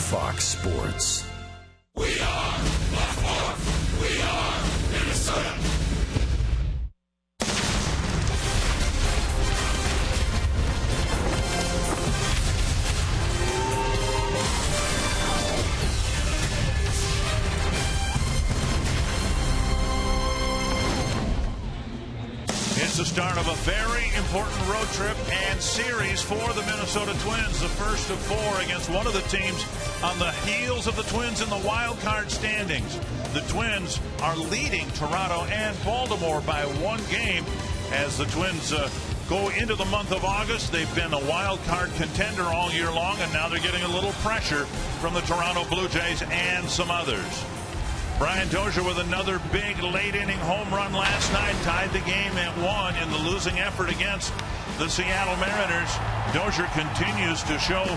Fox Sports. We are Baltimore. We are Minnesota. It's the start of a very important road trip and series for the Minnesota Twins. The first of four against one of the teams on the heels of the Twins in the wild card standings. The Twins are leading Toronto and Baltimore by one game as the Twins go into the month of August. They've been a wild card contender all year long, and now they're getting a little pressure from the Toronto Blue Jays and some others. Brian Dozier with another big late-inning home run last night, tied the game at 1 in the losing effort against the Seattle Mariners. Dozier continues to show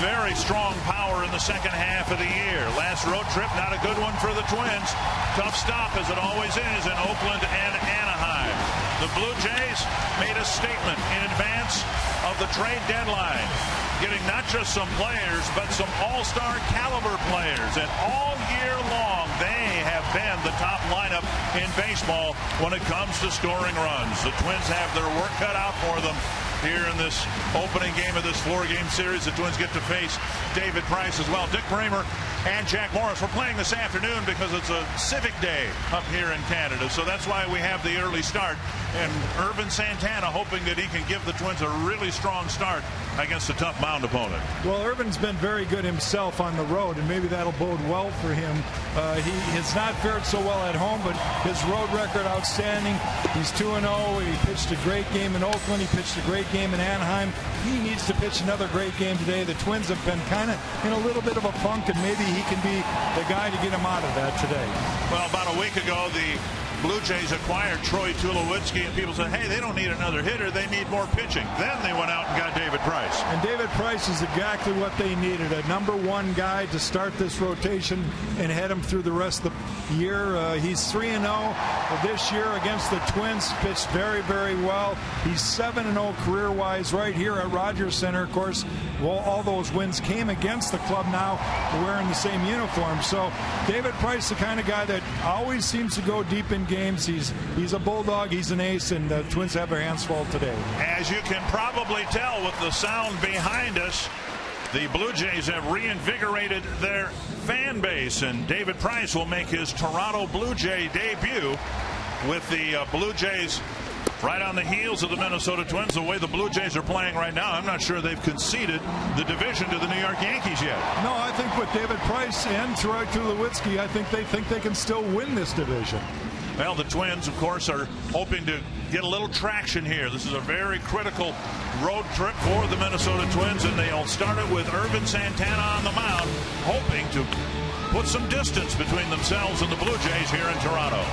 very strong power in the second half of the year. Last road trip, not a good one for the Twins. Tough stop, as it always is, in Oakland and Anaheim. The Blue Jays made a statement in advance of the trade deadline, getting not just some players, but some all-star caliber players. And all year long, they have been the top lineup in baseball when it comes to scoring runs. The Twins have their work cut out for them here in this opening game of this four-game series. The Twins get to face David Price as well. Dick Bramer and Jack Morris. We're playing this afternoon because it's a Civic Day up here in Canada, so that's why we have the early start. And Irvin Santana hoping that he can give the Twins a really strong start against a tough mound opponent. Well, Irvin's been very good himself on the road, and maybe that'll bode well for him. He has not fared so well at home, but his road record outstanding. He's 2-0. He pitched a great game in Oakland. He pitched a great game in Anaheim. He needs to pitch another great game today. The Twins have been kind of in a little bit of a funk, and maybe he can be the guy to get him out of that today. Well, about a week ago, the Blue Jays acquired Troy Tulowitzki, and people said, hey, they don't need another hitter, they need more pitching. Then they went out and got David Price. And David Price is exactly what they needed, a number one guy to start this rotation and head him through the rest of the year. He's 3-0 this year against the Twins, pitched very, very well. He's 7-0 career-wise right here at Rogers Center. Of course, well, all those wins came against the club now wearing the same uniform. So David Price, the kind of guy that always seems to go deep in games. He's a bulldog, he's an ace, and the Twins have their hands full today. As you can probably tell with the sound behind us, the Blue Jays have reinvigorated their fan base, and David Price will make his Toronto Blue Jay debut with the Blue Jays right on the heels of the Minnesota Twins. The way the Blue Jays are playing right now, I'm not sure they've conceded the division to the New York Yankees yet. No, I think with David Price and Troy Tulowitzki, I think they can still win this division. Well, the Twins, of course, are hoping to get a little traction here. This is a very critical road trip for the Minnesota Twins, and they'll start it with Irvin Santana on the mound, hoping to put some distance between themselves and the Blue Jays here in Toronto.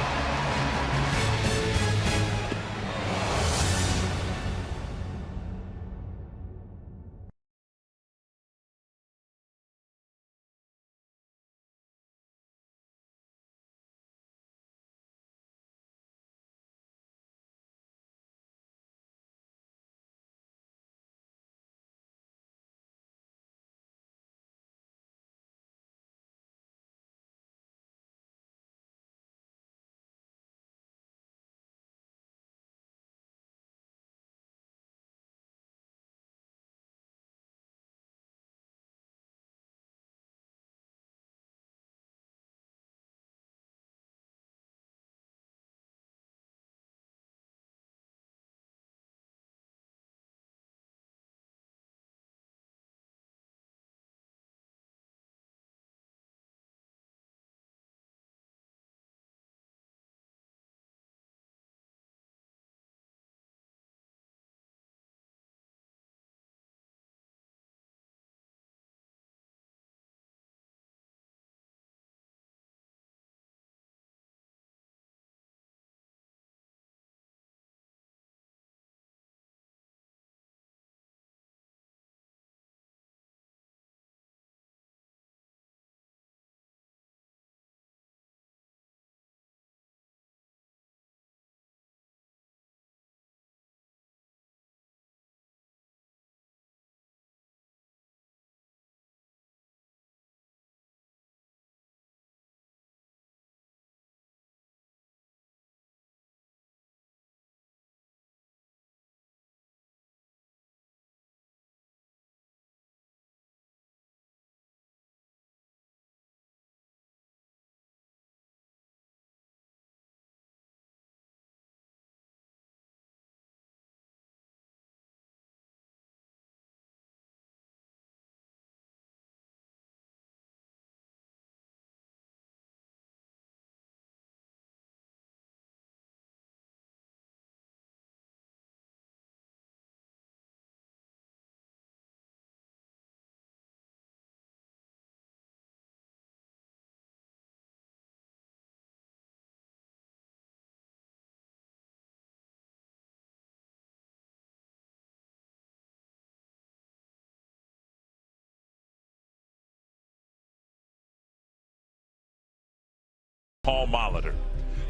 Paul Molitor.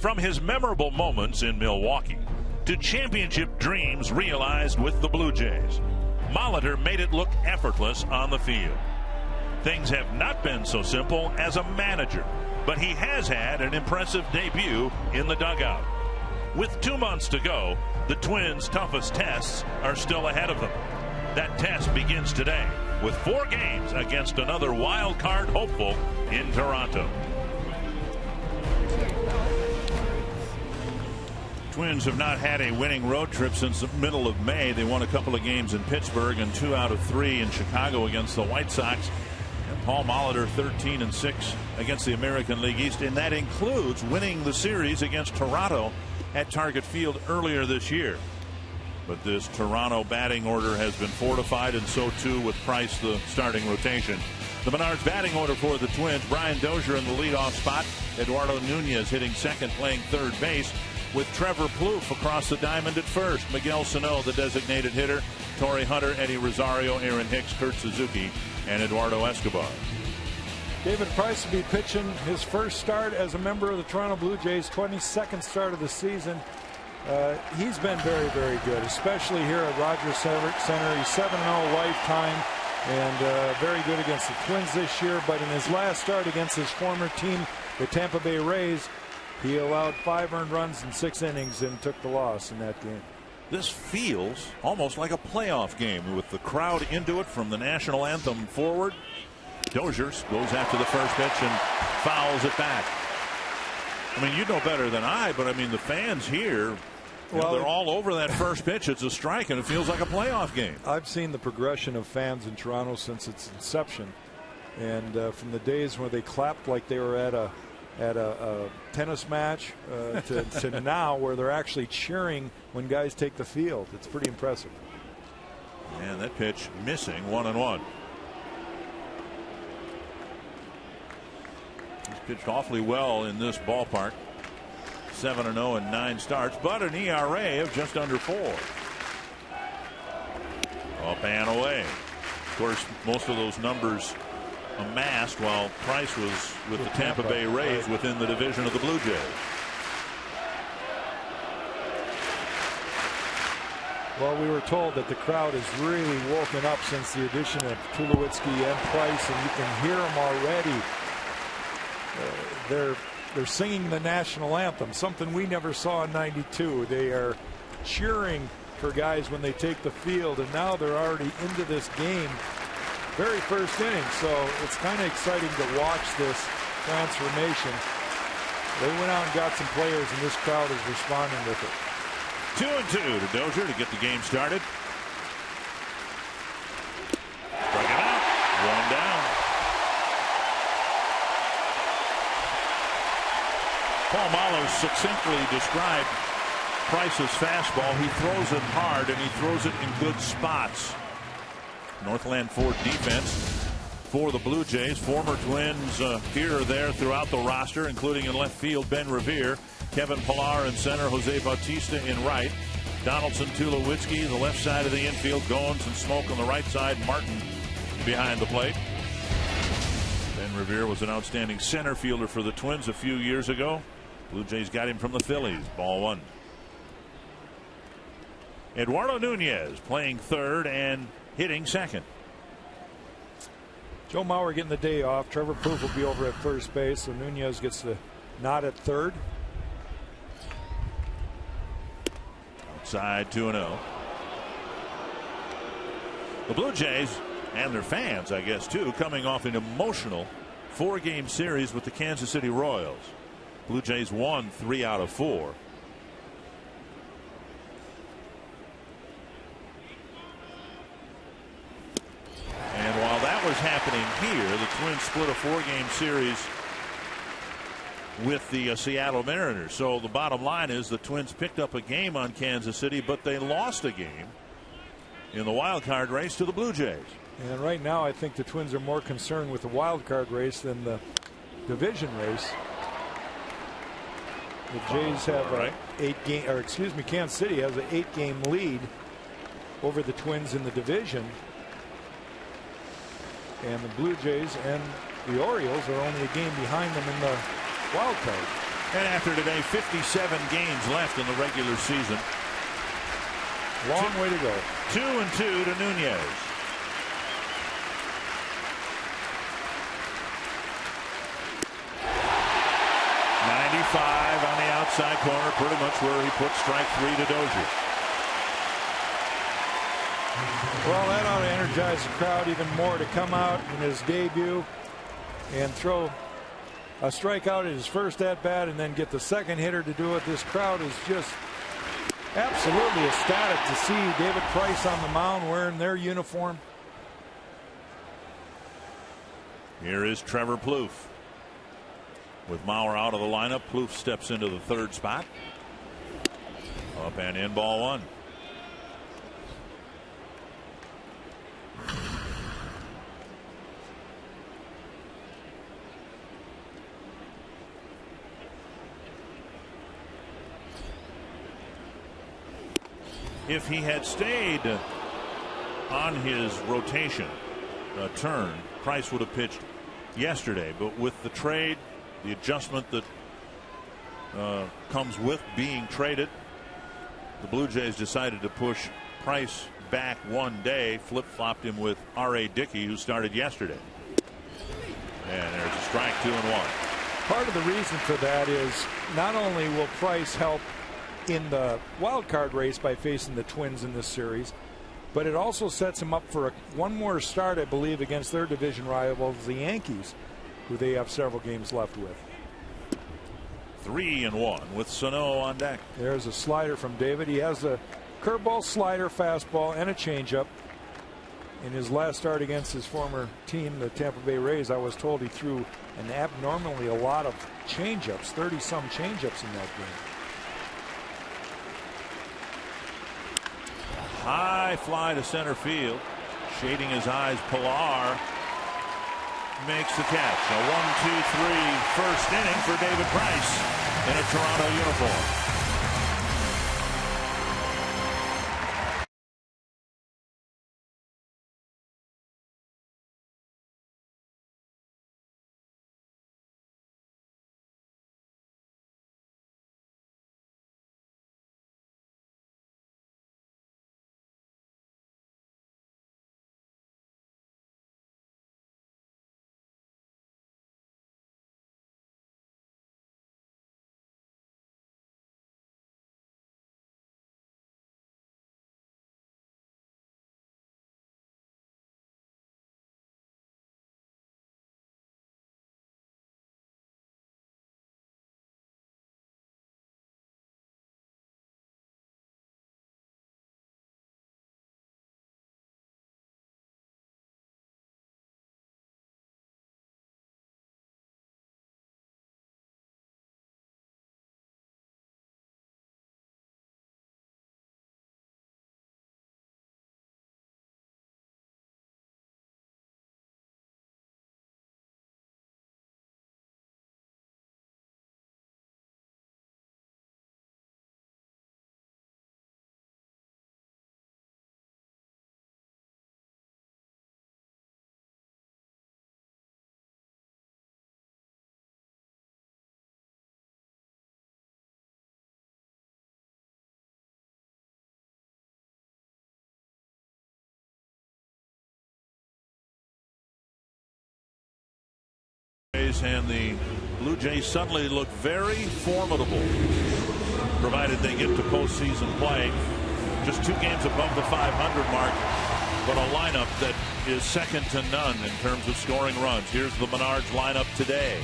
From his memorable moments in Milwaukee to championship dreams realized with the Blue Jays, Molitor made it look effortless on the field. Things have not been so simple as a manager, but he has had an impressive debut in the dugout. With 2 months to go, the Twins' toughest tests are still ahead of them. That test begins today with 4 games against another wild card hopeful in Toronto. Twins have not had a winning road trip since the middle of May. They won a couple of games in Pittsburgh and 2 out of 3 in Chicago against the White Sox. And Paul Molitor 13-6 against the American League East, and that includes winning the series against Toronto at Target Field earlier this year. But this Toronto batting order has been fortified, and so too with Price, the starting rotation. The Menards batting order for the Twins: Brian Dozier in the leadoff spot, Eduardo Nunez hitting second, playing third base, with Trevor Plouffe across the diamond at first, Miguel Sano the designated hitter, Torrey Hunter, Eddie Rosario, Aaron Hicks, Kurt Suzuki, and Eduardo Escobar. David Price will be pitching his first start as a member of the Toronto Blue Jays, 22nd start of the season. He's been very, very good, especially here at Rogers Center. He's 7-0 lifetime and very good against the Twins this year. But in his last start against his former team, the Tampa Bay Rays, he allowed 5 earned runs in 6 innings and took the loss in that game. This feels almost like a playoff game with the crowd into it from the national anthem forward. Dozier goes after the first pitch and fouls it back. I mean, you know better than I, but I mean, the fans here, they're all over that first pitch. It's a strike, and it feels like a playoff game. I've seen the progression of fans in Toronto since its inception. And from the days where they clapped like they were at a tennis match to now where they're actually cheering when guys take the field. It's pretty impressive. And that pitch missing, 1-1. He's pitched awfully well in this ballpark. 7-0 in 9 starts, but an ERA of just under 4. Up and away. Of course, most of those numbers amassed while Price was with the Tampa Bay Rays within the division of the Blue Jays. Well, we were told that the crowd has really woken up since the addition of Tulowitzki and Price, and you can hear them already. They're singing the national anthem, something we never saw in '92. They are cheering for guys when they take the field, and now they're already into this game. Very first inning, so it's kind of exciting to watch this transformation. They went out and got some players, and this crowd is responding with it. 2-2 to Dozier to get the game started. Strike it out. 1 down. Paul Molitor succinctly described Price's fastball. He throws it hard, and he throws it in good spots. Northland Ford defense for the Blue Jays. Former Twins here or there throughout the roster, including in left field Ben Revere, Kevin Pillar in center, Jose Bautista in right, Donaldson, Tulowitzki the left side of the infield, Goens and Smoke on the right side, Martin behind the plate. Ben Revere was an outstanding center fielder for the Twins a few years ago. Blue Jays got him from the Phillies. Ball 1. Eduardo Nunez playing third and hitting second. Joe Mauer getting the day off. Trevor Plouffe will be over at first base, so Nunez gets the nod at third. Outside 2-0. The Blue Jays and their fans, I guess, too, coming off an emotional 4-game series with the Kansas City Royals. Blue Jays won 3 out of 4. And while that was happening here, the Twins split a 4-game series with the Seattle Mariners. So the bottom line is the Twins picked up a game on Kansas City, but they lost a game in the wild card race to the Blue Jays. And right now I think the Twins are more concerned with the wild card race than the division race. The Jays have Kansas City has an 8-game lead over the Twins in the division. And the Blue Jays and the Orioles are only a game behind them in the wild card. And after today, 57 games left in the regular season. Long way to go. 2-2 to Nunez. On the outside corner, pretty much where he put strike 3 to Dozier. Well, that ought to energize the crowd even more to come out in his debut and throw a strikeout at his first at bat and then get the second hitter to do it. This crowd is just absolutely ecstatic to see David Price on the mound wearing their uniform. Here is Trevor Plouffe. With Mauer out of the lineup, Plouffe steps into the third spot. Up and in, ball 1. If he had stayed on his rotation turn, Price would have pitched yesterday. But with the trade, the adjustment that comes with being traded, the Blue Jays decided to push Price back one day, flip-flopped him with R.A. Dickey, who started yesterday. And there's a strike, 2-1. Part of the reason for that is not only will Price help in the wild card race by facing the Twins in this series, but it also sets him up for one more start, I believe, against their division rivals, the Yankees, who they have several games left with. 3-1 with Sano on deck. There's a slider from David. He has a curveball, slider, fastball, and a changeup. In his last start against his former team, the Tampa Bay Rays, I was told he threw an abnormally a lot of changeups, 30-some changeups in that game. High fly to center field. Shading his eyes, Pilar makes the catch. A 1-2-3 first inning for David Price in a Toronto uniform. And the Blue Jays suddenly look very formidable, provided they get to postseason play. Just 2 games above the 500 mark, but a lineup that is second to none in terms of scoring runs. Here's the Menards lineup today.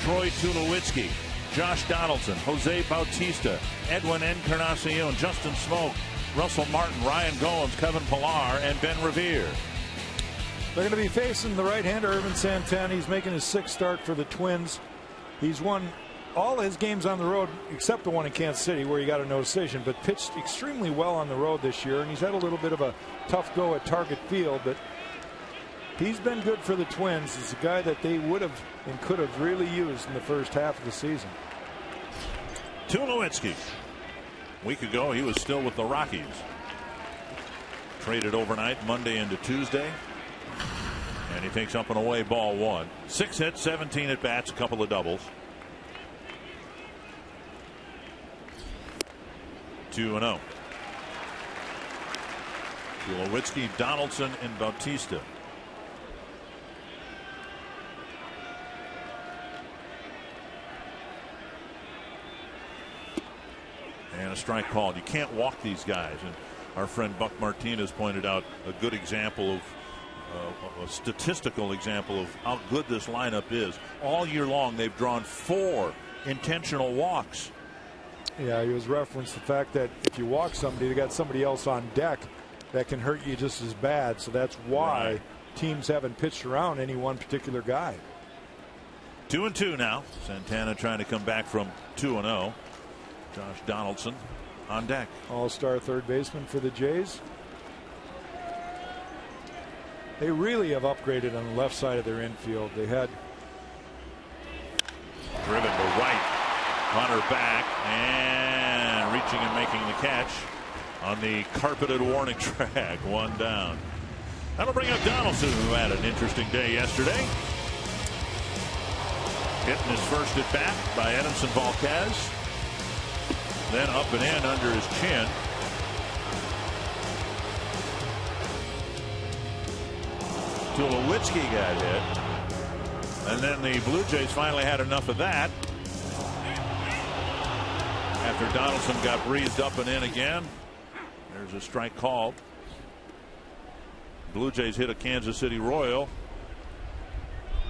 Troy Tulowitzki, Josh Donaldson, Jose Bautista, Edwin Encarnacion, Justin Smoke, Russell Martin, Ryan Goens, Kevin Pilar, and Ben Revere. They're going to be facing the right-hander Irvin Santana. He's making his 6th start for the Twins. He's won all his games on the road except the one in Kansas City where he got a no decision, but pitched extremely well on the road this year, and he's had a little bit of a tough go at Target Field, but he's been good for the Twins. He's a guy that they would have and could have really used in the first half of the season. Tulowitzki. A week ago he was still with the Rockies. Traded overnight Monday into Tuesday. And he takes up and away ball 1. 6 hits, 17 at bats, a couple of doubles. 2-0. Tulowitzki, Donaldson, and Bautista. And a strike called. You can't walk these guys. And our friend Buck Martinez pointed out a good example of a statistical example of how good this lineup is. All year long, they've drawn 4 intentional walks. Yeah, he was referenced the fact that if you walk somebody, they got somebody else on deck that can hurt you just as bad. So that's why teams haven't pitched around any one particular guy. 2-2 now. Santana trying to come back from 2-0. Josh Donaldson on deck. All-star third baseman for the Jays. They really have upgraded on the left side of their infield. They had driven to right. Hunter back and reaching and making the catch on the carpeted warning track. 1 down. That'll bring up Donaldson, who had an interesting day yesterday. Hitting his first at bat by Edinson Volquez. Then up and in under his chin. Tulowitzki got hit. And then the Blue Jays finally had enough of that. After Donaldson got breezed up and in again. There's a strike called. Blue Jays hit a Kansas City Royal.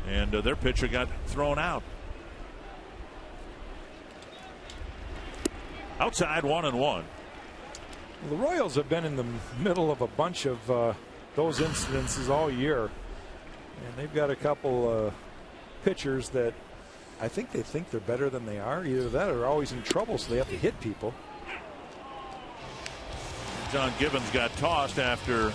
And their pitcher got thrown out. Outside 1-1. Well, the Royals have been in the middle of a bunch of those incidences all year. And they've got a couple pitchers that I think they're better than they are. Either that or they're always in trouble, so they have to hit people. John Gibbons got tossed after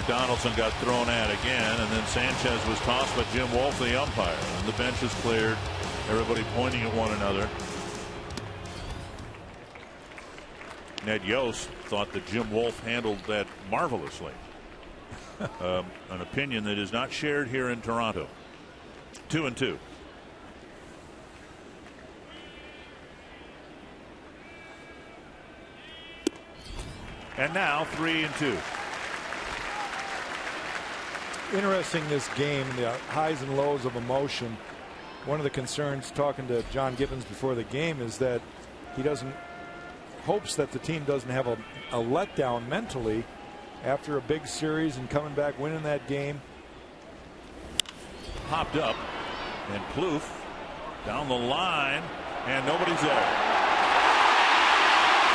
Donaldson got thrown at again, and then Sanchez was tossed by Jim Wolf, the umpire. And the bench is cleared. Everybody pointing at one another. Ned Yost thought that Jim Wolf handled that marvelously. An opinion that is not shared here in Toronto. 2-2. And now 3-2. Interesting, this game, the highs and lows of emotion. One of the concerns talking to John Gibbons before the game is that he hopes that the team doesn't have a letdown mentally after a big series and coming back winning that game. Popped up, and Plouffe down the line, and nobody's there.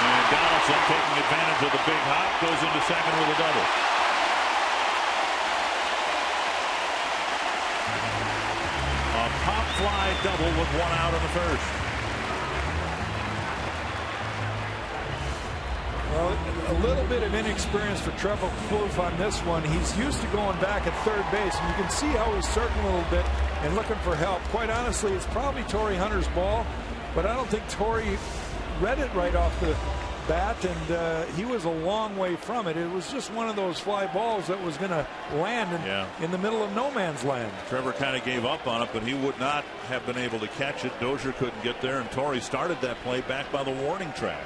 And Donaldson, taking advantage of the big hop, goes into second with a double. A pop fly double with 1 out in the first. Well, a little bit of inexperience for Trevor Plouffe on this one. He's used to going back at third base, and you can see how he's circling a little bit and looking for help. Quite honestly, it's probably Torrey Hunter's ball, but I don't think Torrey read it right off the bat, and he was a long way from it. It was just one of those fly balls that was going to land in the middle of no man's land. Trevor kind of gave up on it, but he would not have been able to catch it. Dozier couldn't get there, and Torrey started that play back by the warning track.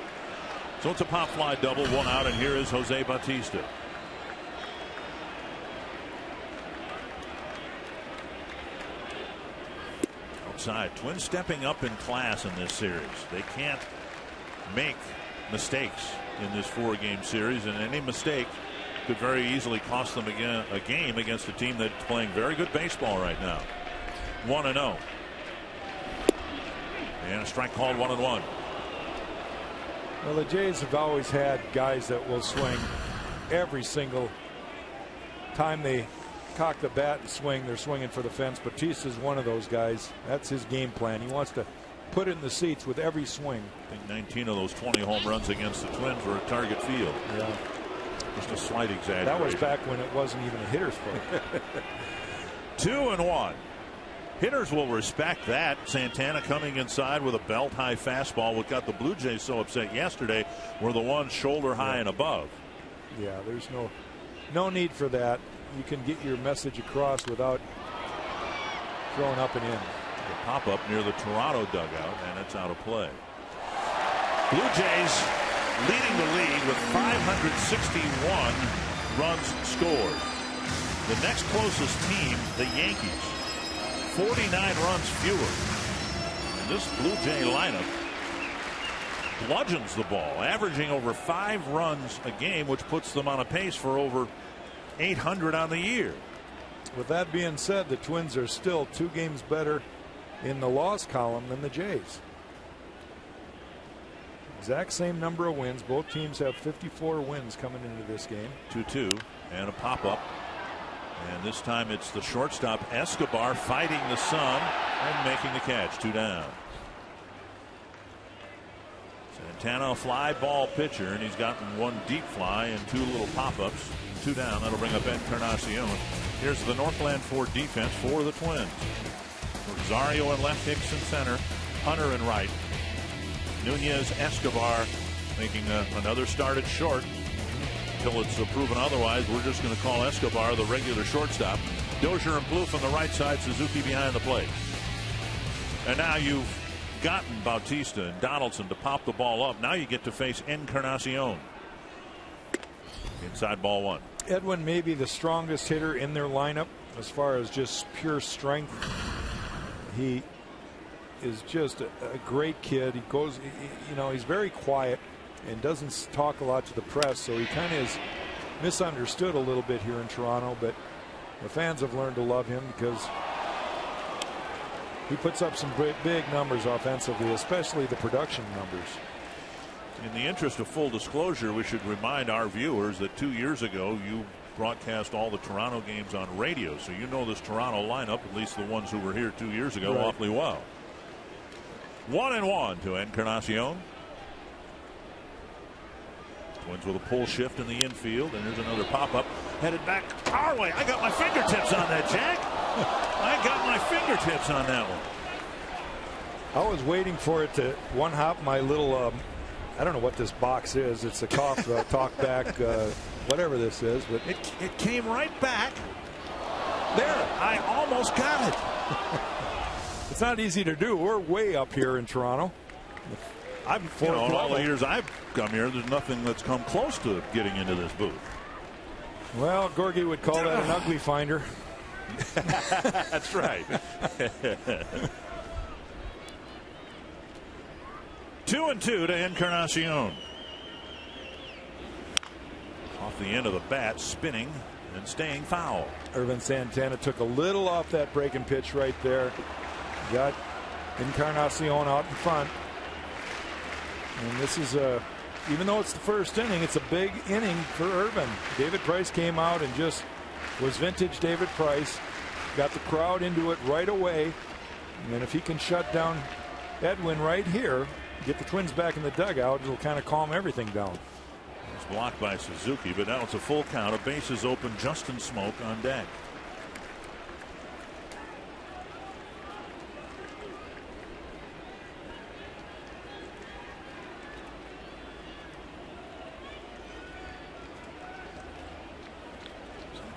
So it's a pop fly double, 1 out, and here is Jose Bautista. Outside. Twins stepping up in class in this series. They can't make mistakes in this 4-game series, and any mistake could very easily cost them a game against a team that's playing very good baseball right now. 1-0. And a strike called 1-1. Well, the Jays have always had guys that will swing every single time they cock the bat and swing. They're swinging for the fence. Bautista's one of those guys. That's his game plan. He wants to put it in the seats with every swing. I think 19 of those 20 home runs against the Twins were at Target Field. Yeah. Just a slight exaggeration. That was back when it wasn't even a hitter's fault. 2-1. Hitters will respect that. Santana coming inside with a belt high fastball. What got the Blue Jays so upset yesterday were the ones shoulder high and above. Yeah, there's no need for that. You can get your message across without throwing up and in. The pop up near the Toronto dugout, and it's out of play. Blue Jays leading the league with 561 runs scored. The next closest team, the Yankees, 49 runs fewer. And this Blue Jay lineup bludgeons the ball, averaging over 5 runs a game, which puts them on a pace for over 800 on the year. With that being said, the Twins are still 2 games better in the loss column than the Jays. Exact same number of wins. Both teams have 54 wins coming into this game. 2-2 and a pop-up. And this time it's the shortstop Escobar fighting the sun and making the catch. 2 down. Santana, a fly ball pitcher, and he's gotten 1 deep fly and 2 little pop-ups. 2 down. That'll bring up Encarnacion. Here's the Northland Ford defense for the Twins. Rosario in left, Hicks in center, Hunter in right. Nunez, Escobar making another start at short. Until it's proven otherwise, we're just going to call Escobar the regular shortstop. Dozier and Plouffe on the right side, Suzuki behind the plate. And now you've gotten Bautista and Donaldson to pop the ball up. Now you get to face Encarnacion. Inside ball 1. Edwin may be the strongest hitter in their lineup as far as just pure strength. He is just a great kid. He goes, you know, he's very quiet and doesn't talk a lot to the press, so he kind of is misunderstood a little bit here in Toronto, but the fans have learned to love him because he puts up some big numbers offensively, especially the production numbers. In the interest of full disclosure, we should remind our viewers that 2 years ago you broadcast all the Toronto games on radio, so you know this Toronto lineup, at least the ones who were here 2 years ago, right, awfully well. 1-1 to Encarnacion. Twins with a pull shift in the infield, and there's another pop-up headed back our way. I got my fingertips on that, Jack. I got my fingertips on that one. I was waiting for it to one-hop my little I don't know what this box is. It's a cough talk back whatever this is, but it came right back there. I almost got it. It's not easy to do. We're way up here in Toronto. In all the years I've come here, there's nothing that's come close to getting into this booth. Well, Gorgie would call that an ugly finder. That's right. 2-2 to Encarnacion. Off the end of the bat, spinning and staying foul. Irvin Santana took a little off that breaking pitch right there. Got Encarnacion out in front. And this is even though it's the first inning, it's a big inning for Irvin. David Price came out and just was vintage David Price. Got the crowd into it right away. And if he can shut down Edwin right here, get the Twins back in the dugout, it'll kind of calm everything down. It's blocked by Suzuki, but now it's a full count. A base is open. Justin Smoak on deck.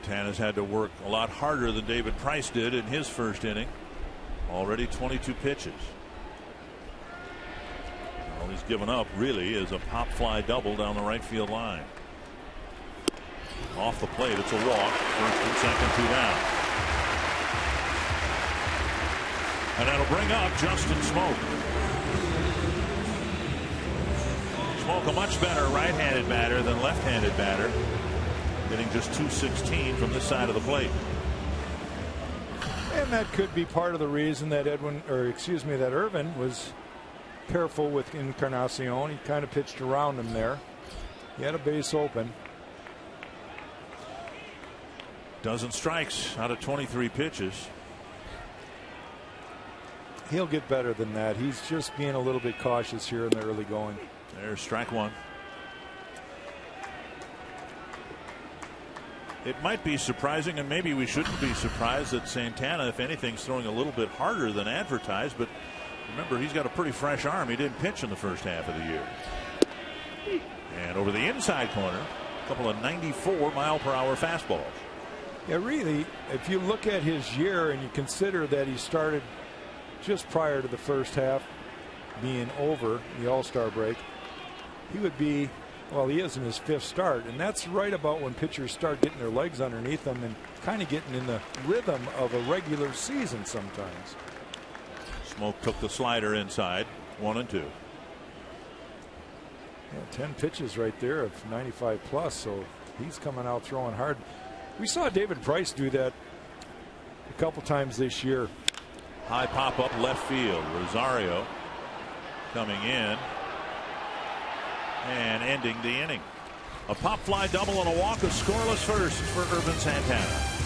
Santana's had to work a lot harder than David Price did in his first inning. Already 22 pitches. All he's given up really is a pop fly double down the right field line. Off the plate, it's a walk. First and second, 2 down. And that'll bring up Justin Smoak. Smoak, a much better right-handed batter than left-handed batter. Hitting just .216 from this side of the plate. And that could be part of the reason that that Irvin was careful with Encarnacion. He kind of pitched around him there. He had a base open. Dozen strikes out of 23 pitches. He'll get better than that. He's just being a little bit cautious here in the early going. There's strike 1. It might be surprising, and maybe we shouldn't be surprised, that Santana, if anything, is throwing a little bit harder than advertised. But remember, he's got a pretty fresh arm. He didn't pitch in the first half of the year. And over the inside corner, a couple of 94-mile-per-hour fastballs. Yeah, really, if you look at his year and you consider that he started just prior to the first half being over, the All-Star break, he would be, well, he is in his 5th start, and that's right about when pitchers start getting their legs underneath them and kind of getting in the rhythm of a regular season sometimes. Smoke took the slider inside, 1-2. Yeah, 10 pitches right there of 95 plus, so he's coming out throwing hard. We saw David Price do that a couple times this year. High pop up left field. Rosario coming in and ending the inning. A pop fly double and a walk, a scoreless first for Urban Santana.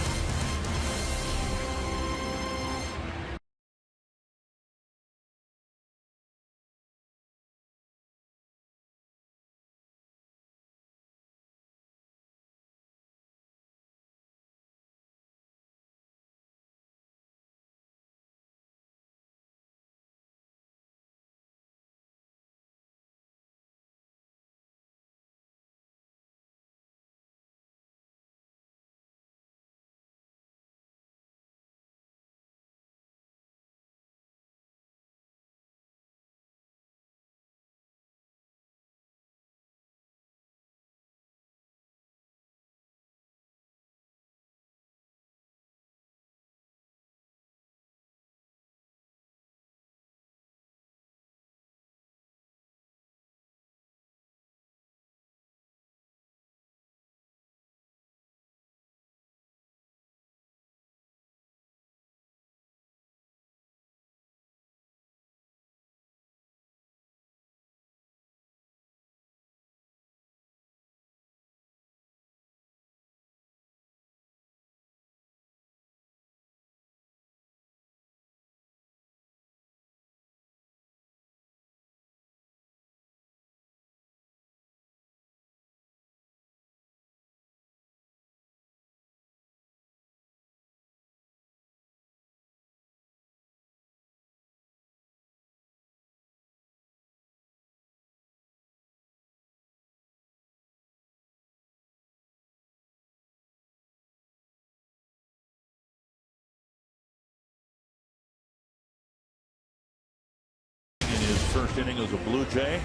First inning as a Blue Jay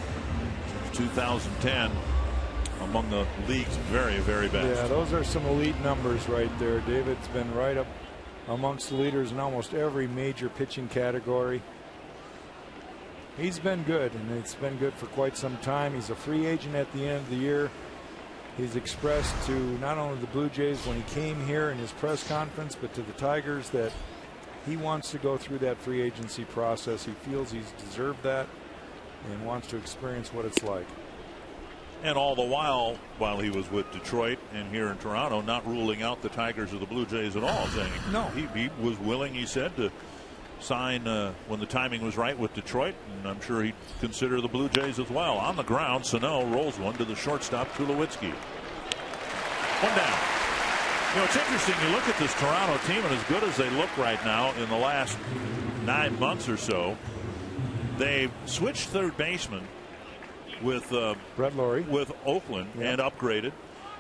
since 2010, among the league's very, very best. Yeah, those are some elite numbers right there. David's been right up amongst the leaders in almost every major pitching category. He's been good, and it's been good for quite some time. He's a free agent at the end of the year. He's expressed to not only the Blue Jays when he came here in his press conference, but to the Tigers that he wants to go through that free agency process. He feels he's deserved that and wants to experience what it's like. And all the while he was with Detroit and here in Toronto, not ruling out the Tigers or the Blue Jays at all, saying no, he was willing, he said, to sign when the timing was right with Detroit, and I'm sure he'd consider the Blue Jays as well. On the ground, Sano rolls one to the shortstop, Tulowitzki. One down. You know, it's interesting, you look at this Toronto team, and as good as they look right now in the last 9 months or so, they switched third baseman with Brett Laurie with Oakland, and upgraded,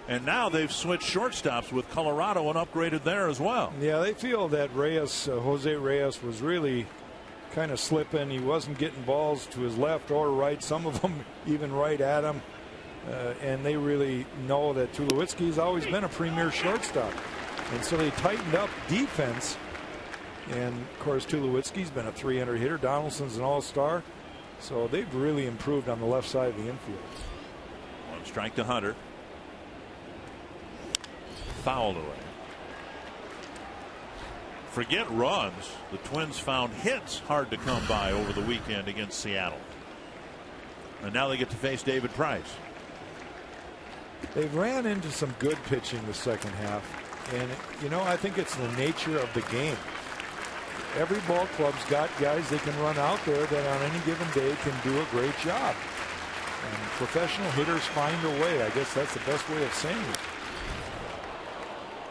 and now they've switched shortstops with Colorado and upgraded there as well. Yeah, they feel that Jose Reyes was really kind of slipping. He wasn't getting balls to his left or right, some of them even right at him, and they really know that Tulowitzki's always been a premier shortstop, and so they tightened up defense. And of course, Tulowitzki's been a .300 hitter. Donaldson's an all-star. So they've really improved on the left side of the infield. One strike to Hunter. Fouled away. Forget runs. The Twins found hits hard to come by over the weekend against Seattle. And now they get to face David Price. They ran into some good pitching the second half. And, you know, I think it's the nature of the game. Every ball club's got guys they can run out there that on any given day can do a great job. And professional hitters find a way. I guess that's the best way of saying it.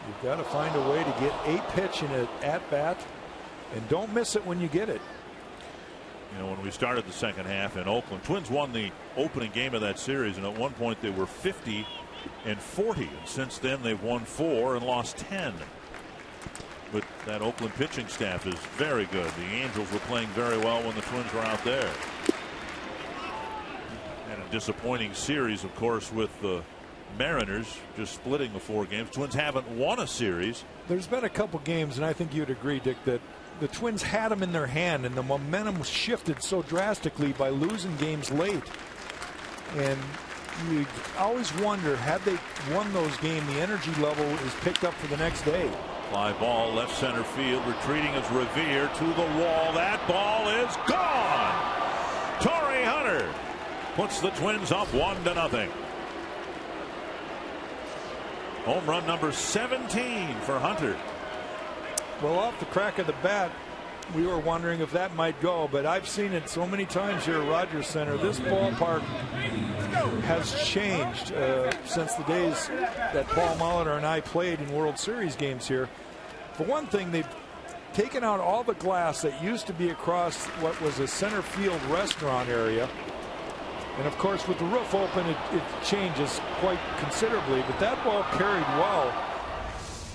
You've got to find a way to get a pitch in an at-bat, and don't miss it when you get it. You know, when we started the second half in Oakland, Twins won the opening game of that series, and at one point they were 50-40. And since then they've won 4 and lost 10. But that Oakland pitching staff is very good. The Angels were playing very well when the Twins were out there. And disappointing series, of course, with the Mariners just splitting the 4 games. Twins haven't won a series. There's been a couple games, and I think you'd agree, Dick, that the Twins had them in their hand, and the momentum shifted so drastically by losing games late. And you always wonder, had they won those games, the energy level is picked up for the next day. Fly ball, left center field. Retreating is Revere to the wall. That ball is gone. Torrey Hunter puts the Twins up 1-0. Home run number 17 for Hunter. Well, off the crack of the bat, we were wondering if that might go, but I've seen it so many times here at Rogers Center. This ballpark has changed since the days that Paul Molitor and I played in World Series games here. For one thing, they've taken out all the glass that used to be across what was a center field restaurant area. And of course, with the roof open, it changes quite considerably, but that ball carried well.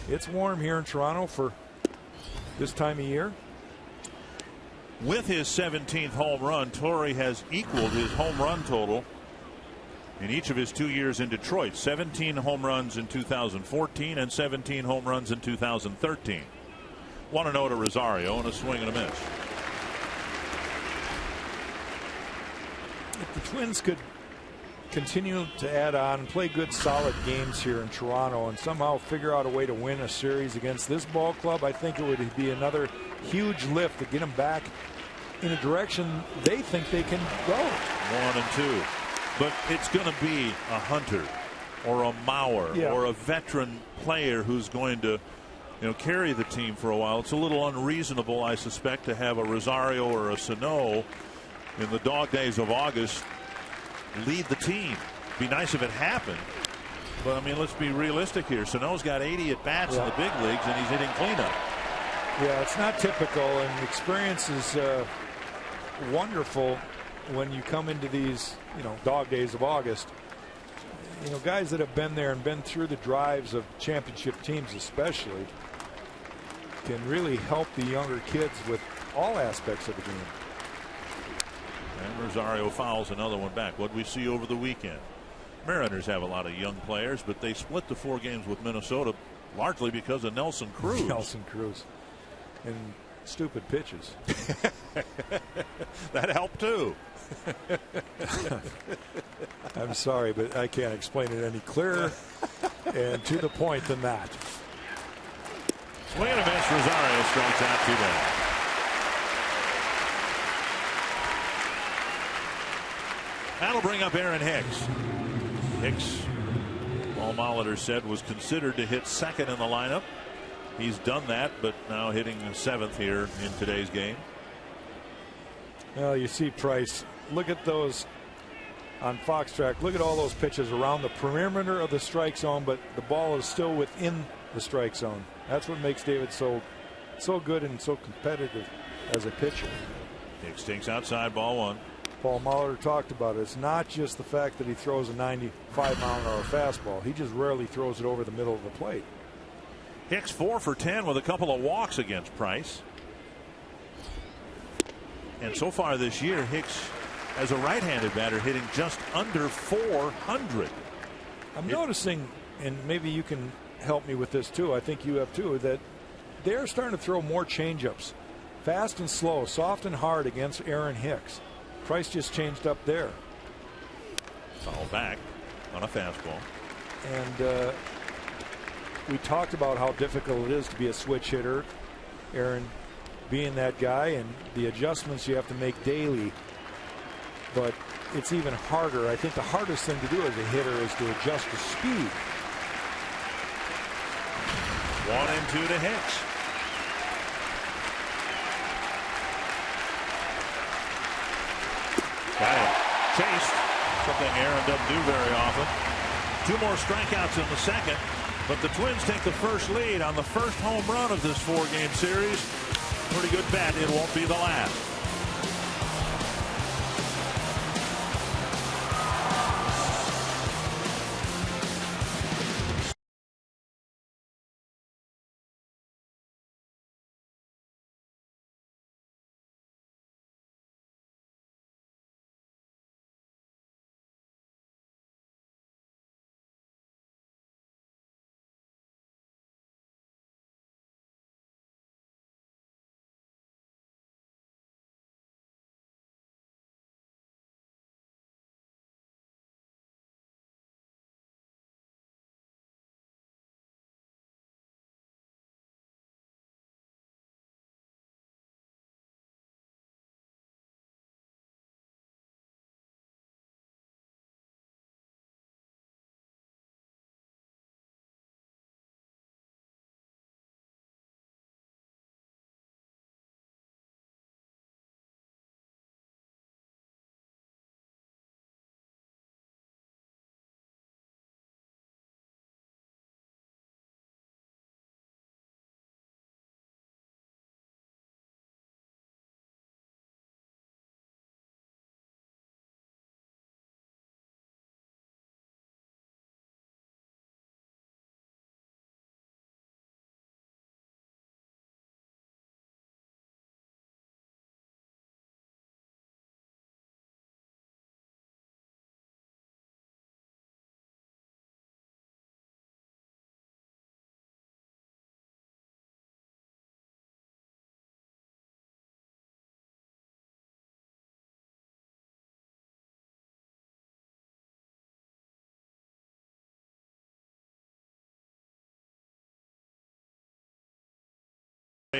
It's warm here in Toronto for this time of year. With his 17th home run, Torrey has equaled his home run total in each of his 2 years in Detroit. 17 home runs in 2014 and 17 home runs in 2013. 1-0 to Rosario and a swing and a miss. If the Twins could continue to add on and play good solid games here in Toronto and somehow figure out a way to win a series against this ball club, I think it would be another huge lift to get them back in a direction they think they can go. 1 and 2. But it's going to be a Hunter or a Mauer or a veteran player who's going to, carry the team for a while. It's a little unreasonable, I suspect, to have a Rosario or a Sano in the dog days of August lead the team. Be nice if it happened, but I mean, let's be realistic here. Sano's got 80 at bats in the big leagues, and he's hitting cleanup. Yeah, it's not typical, and experience is wonderful when you come into these, dog days of August. Guys that have been there and been through the drives of championship teams, especially, can really help the younger kids with all aspects of the game. And Rosario fouls another one back. What we see over the weekend. Mariners have a lot of young players, but they split the 4 games with Minnesota largely because of Nelson Cruz. Nelson Cruz. And stupid pitches. That helped too. I'm sorry, but I can't explain it any clearer and to the point than that. Swing and a miss. Rosario strikes out 2 down. That'll bring up Aaron Hicks. Hicks, Paul Molitor said, was considered to hit second in the lineup. He's done that, but now hitting 7th here in today's game. Well, you see Price. Look at those on Fox Track. Look at all those pitches around the perimeter of the strike zone, but the ball is still within the strike zone. That's what makes David so good and so competitive as a pitcher. Hicks takes outside, ball 1. Paul Molitor talked about it. It's not just the fact that he throws a 95-mile-an-hour fastball. He just rarely throws it over the middle of the plate. Hicks 4 for 10 with a couple of walks against Price. And so far this year, Hicks, as a right-handed batter, hitting just under 400. I'm noticing, and maybe you can help me with this too, I think you have too, that they're starting to throw more changeups. Fast and slow, soft and hard against Aaron Hicks. Price just changed up there. Foul back on a fastball. And we talked about how difficult it is to be a switch hitter. Aaron being that guy and the adjustments you have to make daily. But it's even harder. I think the hardest thing to do as a hitter is to adjust the speed. 1 and 2 to Hicks. Chased, something Aaron doesn't do very often. 2 more strikeouts in the second, but the Twins take the first lead on the first home run of this 4-game series. Pretty good bet it won't be the last.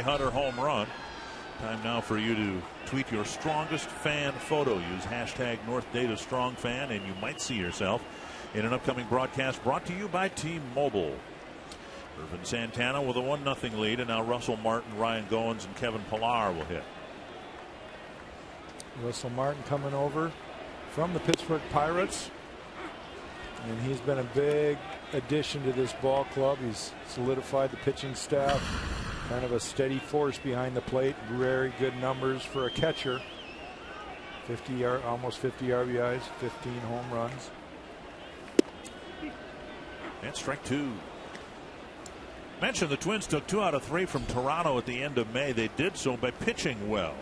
Hunter home run. Time now for you to tweet your strongest fan photo. Use hashtag NorthDataStrongFan, and you might see yourself in an upcoming broadcast brought to you by T-Mobile. Irvin Santana with a 1-0 lead, and now Russell Martin, Ryan Goens, and Kevin Pillar will hit. Russell Martin coming over from the Pittsburgh Pirates, and he's been a big addition to this ball club. He's solidified the pitching staff. Kind of a steady force behind the plate. Very good numbers for a catcher. Almost 50 RBIs, 15 home runs. And strike two. Mentioned the Twins took 2 out of 3 from Toronto at the end of May. They did so by pitching well.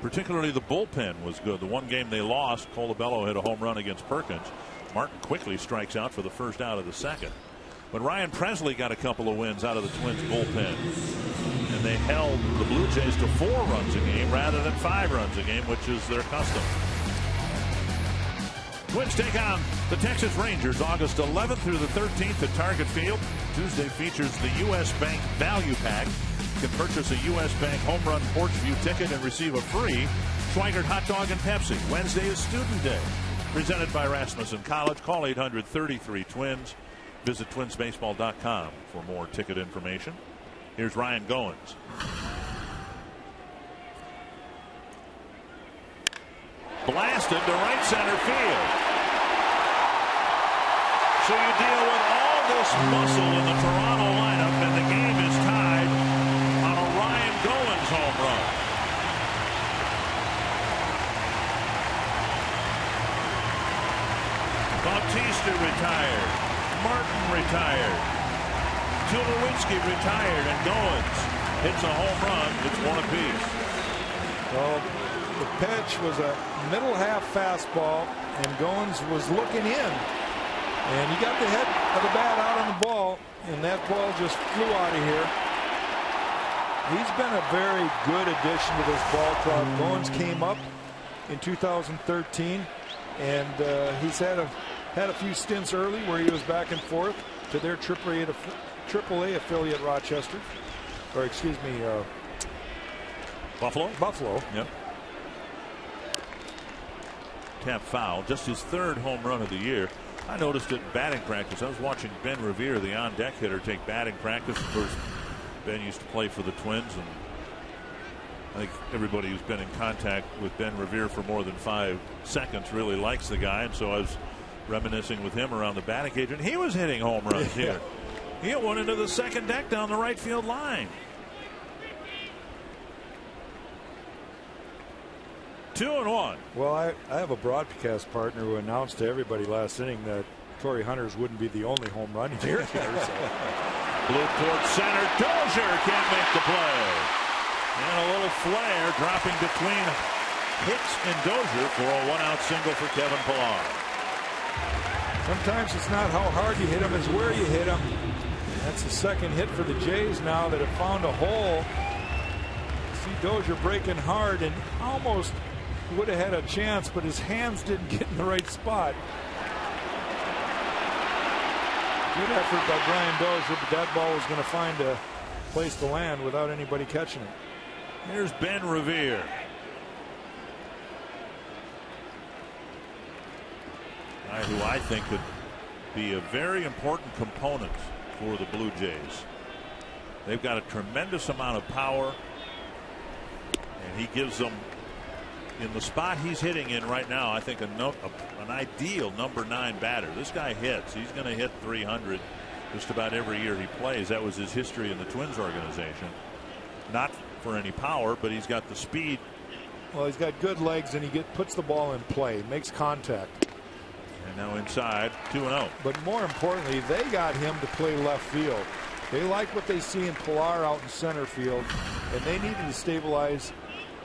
Particularly the bullpen was good. The one game they lost, Colabello hit a home run against Perkins. Martin quickly strikes out for the first out of the second. But Ryan Presley got a couple of wins out of the Twins bullpen. And they held the Blue Jays to 4 runs a game rather than 5 runs a game, which is their custom. Twins take on the Texas Rangers August 11th through the 13th at Target Field. Tuesday features the U.S. Bank Value Pack. You can purchase a U.S. Bank Home Run Porch View ticket and receive a free Schweigert hot dog and Pepsi. Wednesday is Student Day. Presented by Rasmussen College. Call 800-33-TWINS. Visit twinsbaseball.com for more ticket information. Here's Ryan Goens. Blasted to right center field. So you deal with all this muscle in the Toronto lineup, and the game is tied on a Ryan Goens home run. Bautista retired. Martin retired. Tulowitzki retired, and Goens hits a home run. It's one apiece. Well, the pitch was a middle half fastball, and Goens was looking in, and he got the head of the bat out on the ball, and that ball just flew out of here. He's been a very good addition to this ball club. Goens came up in 2013, and he's had a few stints early where he was back and forth to their AAA affiliate Rochester, or excuse me, Buffalo. Yep. Tap foul. Just his 3rd home run of the year. I noticed it in batting practice. I was watching Ben Revere, the on-deck hitter, take batting practice. Of course, Ben used to play for the Twins, and I think everybody who's been in contact with Ben Revere for more than 5 seconds really likes the guy. And so I was reminiscing with him around the batting cage, and he was hitting home runs here. He hit one into the second deck down the right field line. 2-1. Well, I have a broadcast partner who announced to everybody last inning that Torrey Hunters wouldn't be the only home run here. Blue towards center. Dozier can't make the play. And a little flare dropping between Hicks and Dozier for a 1-out single for Kevin Pillar. Sometimes it's not how hard you hit him, it's where you hit him. That's the second hit for the Jays now that have found a hole. See Dozier breaking hard and almost would have had a chance, but his hands didn't get in the right spot. Good effort by Brian Dozier, but that ball was going to find a place to land without anybody catching it. Here's Ben Revere. Guy who I think could be a very important component for the Blue Jays. They've got a tremendous amount of power, and he gives them, in the spot he's hitting in right now, I think an ideal number 9 batter. This guy hits. He's going to hit 300 just about every year he plays. That was his history in the Twins organization. Not for any power, but he's got the speed. Well, he's got good legs, and he puts the ball in play, makes contact. And now inside, 2-0. But more importantly, they got him to play left field. They like what they see in Pillar out in center field, and they needed to stabilize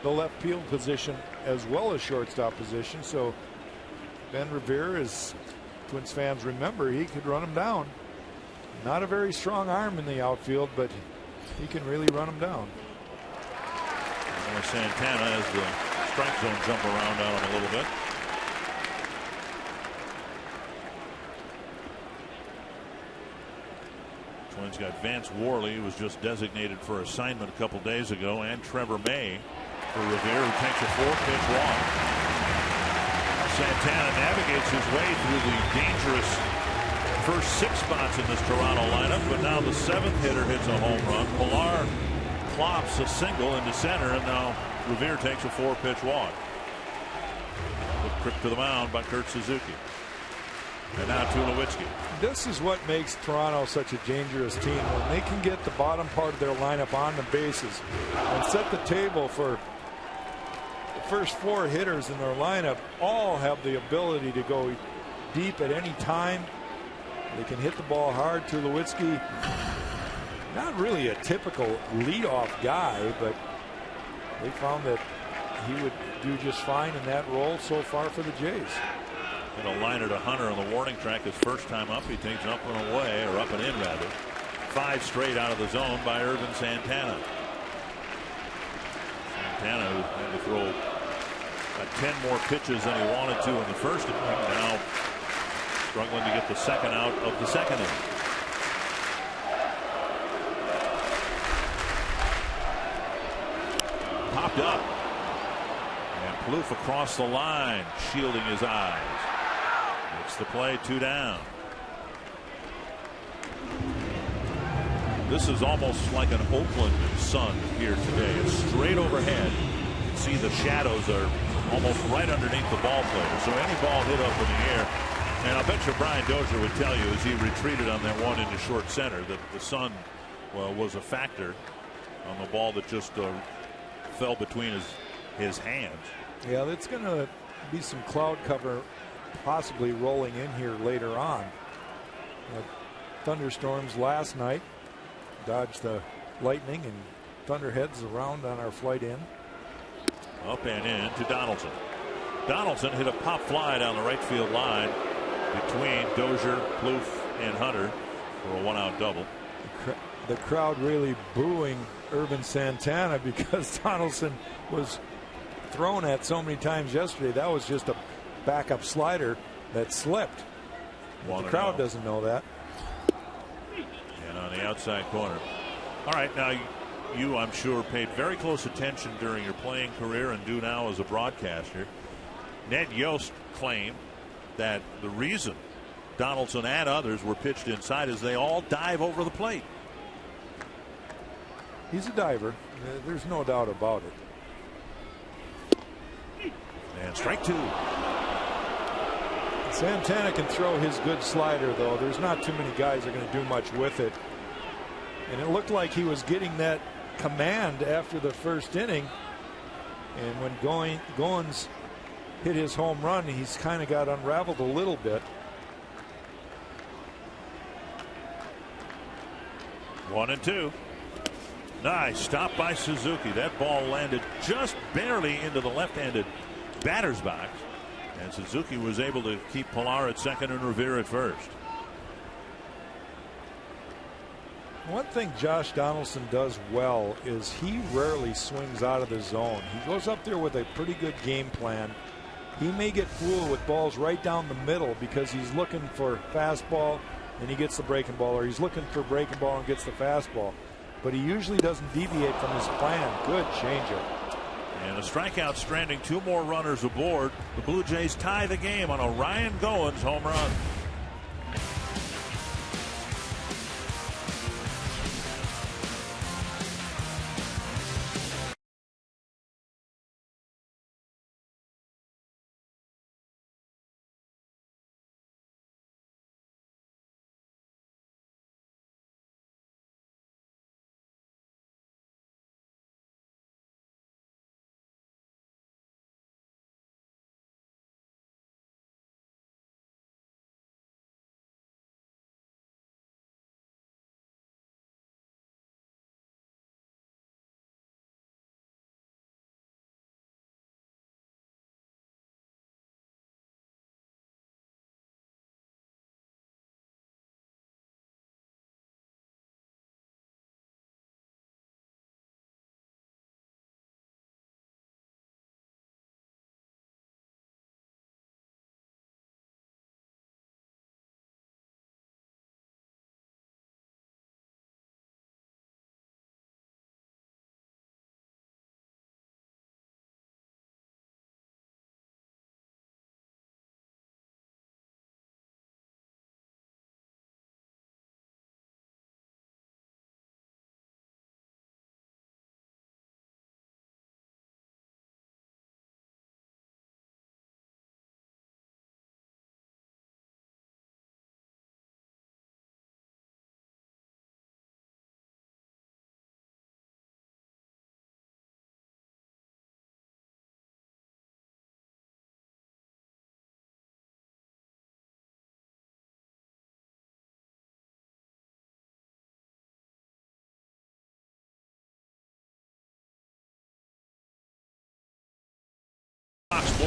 the left field position as well as shortstop position. So Ben Revere, as Twins fans remember, he could run him down. Not a very strong arm in the outfield, but he can really run him down. And Santana as the strike zone jump around on him a little bit. Twins Twins got Vance Worley, who was just designated for assignment a couple days ago, and Trevor May for Revere, who takes a 4-pitch walk. Santana navigates his way through the dangerous first 6 spots in this Toronto lineup, but now the 7th hitter hits a home run. Plouffe clops a single into center, and now Revere takes a 4-pitch walk. The trip to the mound by Kurt Suzuki. And now Tulowitzki. This is what makes Toronto such a dangerous team, when they can get the bottom part of their lineup on the bases and set the table for the first 4 hitters in their lineup. All have the ability to go deep at any time. They can hit the ball hard. Tulowitzki, not really a typical leadoff guy, but they found that he would do just fine in that role so far for the Jays. And a liner to Hunter on the warning track his first time up. He takes up and away, or up and in rather. 5 straight out of the zone by Irvin Santana. Santana, who had to throw 10 more pitches than he wanted to in the first inning, now struggling to get the second out of the second inning. Popped up. And Plouffe across the line, shielding his eyes. Makes the play, 2 down. This is almost like an Oakland sun here today. It's straight overhead. You can see the shadows are almost right underneath the ball player. So any ball hit up in the air. And I bet you Brian Dozier would tell you as he retreated on that one into short center that the sun was a factor on the ball that just fell between his hands. Yeah, that's going to be some cloud cover possibly rolling in here later on. Thunderstorms last night dodged the lightning, and thunderheads around on our flight in. Up and in to Donaldson. Donaldson hit a pop fly down the right field line between Dozier, Plouffe, and Hunter for a 1-out double. The crowd really booing Irvin Santana because Donaldson was thrown at so many times yesterday. That was just a backup slider that slipped. The crowd doesn't know that. And on the outside corner. All right, now you, I'm sure, paid very close attention during your playing career and do now as a broadcaster. Ned Yost claimed that the reason Donaldson and others were pitched inside is they all dive over the plate. He's a diver. There's no doubt about it. And strike 2. Santana can throw his good slider, though. There's not too many guys that are going to do much with it. And it looked like he was getting that command after the first inning. And when goens hit his home run, he's kind of got unraveled a little bit. 1-2. Nice stop by Suzuki. That ball landed just barely into the left-handed batter's box. And Suzuki was able to keep Pilar at second and Revere at first. One thing Josh Donaldson does well is he rarely swings out of the zone. He goes up there with a pretty good game plan. He may get fooled with balls right down the middle because he's looking for fastball and he gets the breaking ball, or he's looking for breaking ball and gets the fastball. But he usually doesn't deviate from his plan. Good changeup. And a strikeout stranding 2 more runners aboard. The Blue Jays tie the game on a Ryan Goens home run.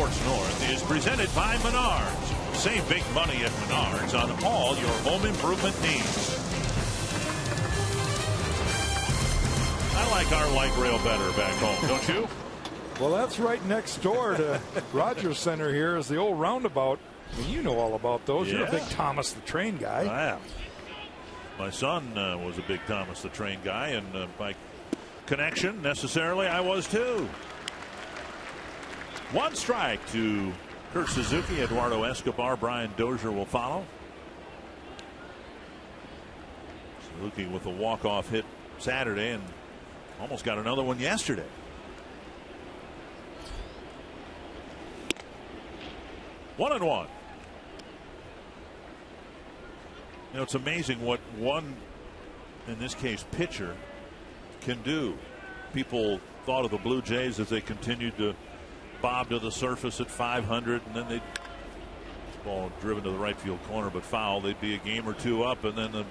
Sports North is presented by Menards. Save big money at Menards on all your home improvement needs. I like our light rail better back home, don't you? Well, that's right next door to Rogers Center. Here is the old roundabout. I mean, you know all about those. Yeah. You're a big Thomas the Train guy. I am. My son was a big Thomas the Train guy, and by connection, necessarily, I was too. One strike to Kurt Suzuki. Eduardo Escobar, Brian Dozier will follow. Suzuki with a walk-off hit Saturday and almost got another one yesterday. One and one. You know, it's amazing what one, in this case, pitcher can do. People thought of the Blue Jays as they continued to bob to the surface at 500, and then they'd ball driven to the right field corner, but foul. They'd be a game or two up, and then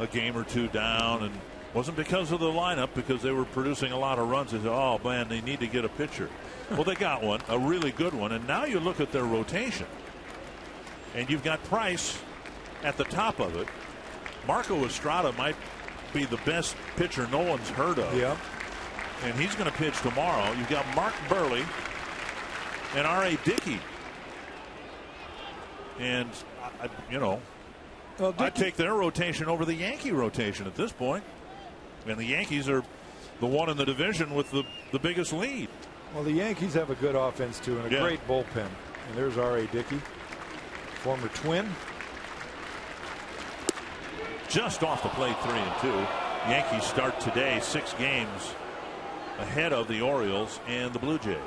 a game or two down, and it wasn't because of the lineup, because they were producing a lot of runs. They said, oh man, they need to get a pitcher. Well, they got one, a really good one, and now you look at their rotation, and you've got Price at the top of it. Marco Estrada might be the best pitcher no one's heard of. Yeah. And he's going to pitch tomorrow. You've got Mark Burley and R.A. Dickey. And, I'd take their rotation over the Yankee rotation at this point. And the Yankees are the one in the division with the biggest lead. Well, the Yankees have a good offense, too, and a great bullpen. And there's R.A. Dickey, former Twin. Just off the plate, 3-2. Yankees start today 6 games ahead of the Orioles and the Blue Jays.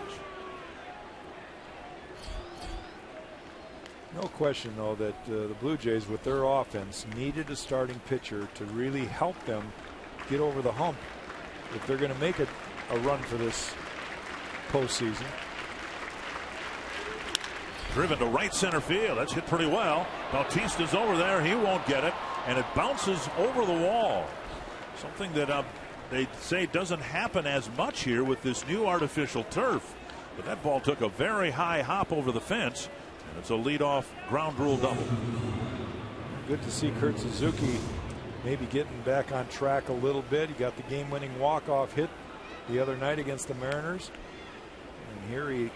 No question, though, that the Blue Jays, with their offense, needed a starting pitcher to really help them get over the hump if they're going to make a run for this postseason. Driven to right center field. That's hit pretty well. Bautista's over there. He won't get it. And it bounces over the wall. Something that they say doesn't happen as much here with this new artificial turf. But that ball took a very high hop over the fence. And it's a leadoff ground rule double. Good to see Kurt Suzuki maybe getting back on track a little bit. He got the game-winning walk-off hit the other night against the Mariners. And here he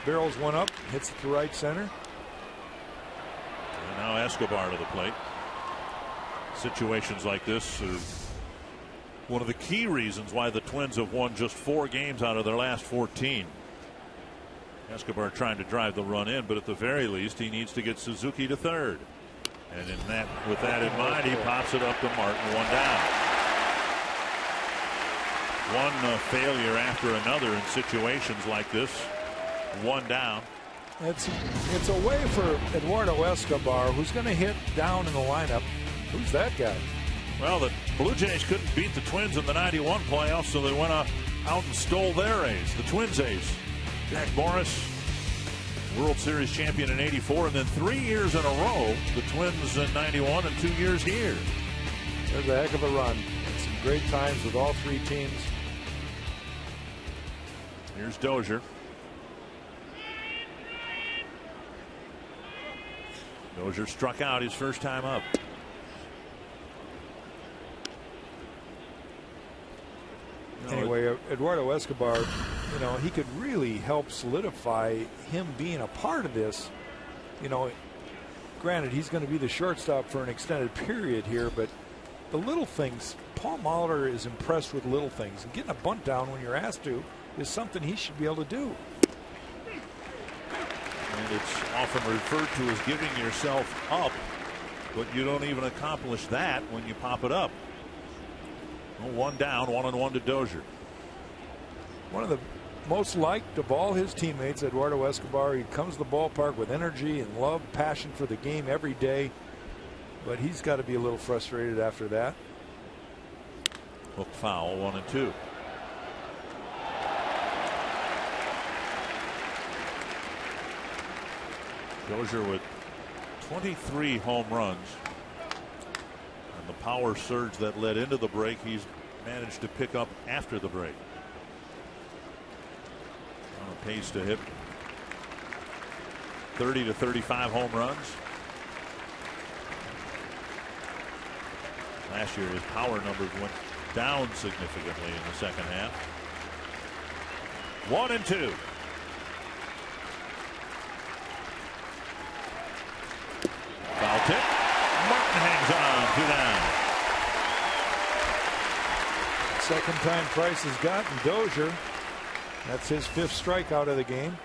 barrels one up, hits it to right center. And now Escobar to the plate. Situations like this are one of the key reasons why the Twins have won just 4 games out of their last 14. Escobar trying to drive the run in, but at the very least he needs to get Suzuki to third. And with that in mind, he pops it up to Martin, 1 down. One failure after another in situations like this. 1 down. It's a way for Eduardo Escobar, who's going to hit down in the lineup. Who's that guy? Well, the Blue Jays couldn't beat the Twins in the '91 playoffs, so they went out and stole their ace, the Twins ace. Jack Morris, World Series champion in '84, and then 3 years in a row, the Twins in '91 and 2 years here. There's a heck of a run. Some great times with all 3 teams. Here's Dozier. Dozier struck out his first time up. Anyway, Eduardo Escobar, he could really help solidify him being a part of this. Granted, he's going to be the shortstop for an extended period here, but the little things, Paul Molitor is impressed with little things. And getting a bunt down when you're asked to is something he should be able to do. And it's often referred to as giving yourself up, but you don't even accomplish that when you pop it up. 1 down, 1-1 to Dozier. One of the most liked of all his teammates, Eduardo Escobar. He comes to the ballpark with energy and love, passion for the game every day. But he's got to be a little frustrated after that. Hook foul, 1-2. Dozier with 23 home runs. And the power surge that led into the break, he's managed to pick up after the break. On a pace to hit 30 to 35 home runs. Last year his power numbers went down significantly in the second half. 1-2. Foul tip. Martin hangs on. 2 down. Second time Price has gotten Dozier. That's his 5th strikeout of the game.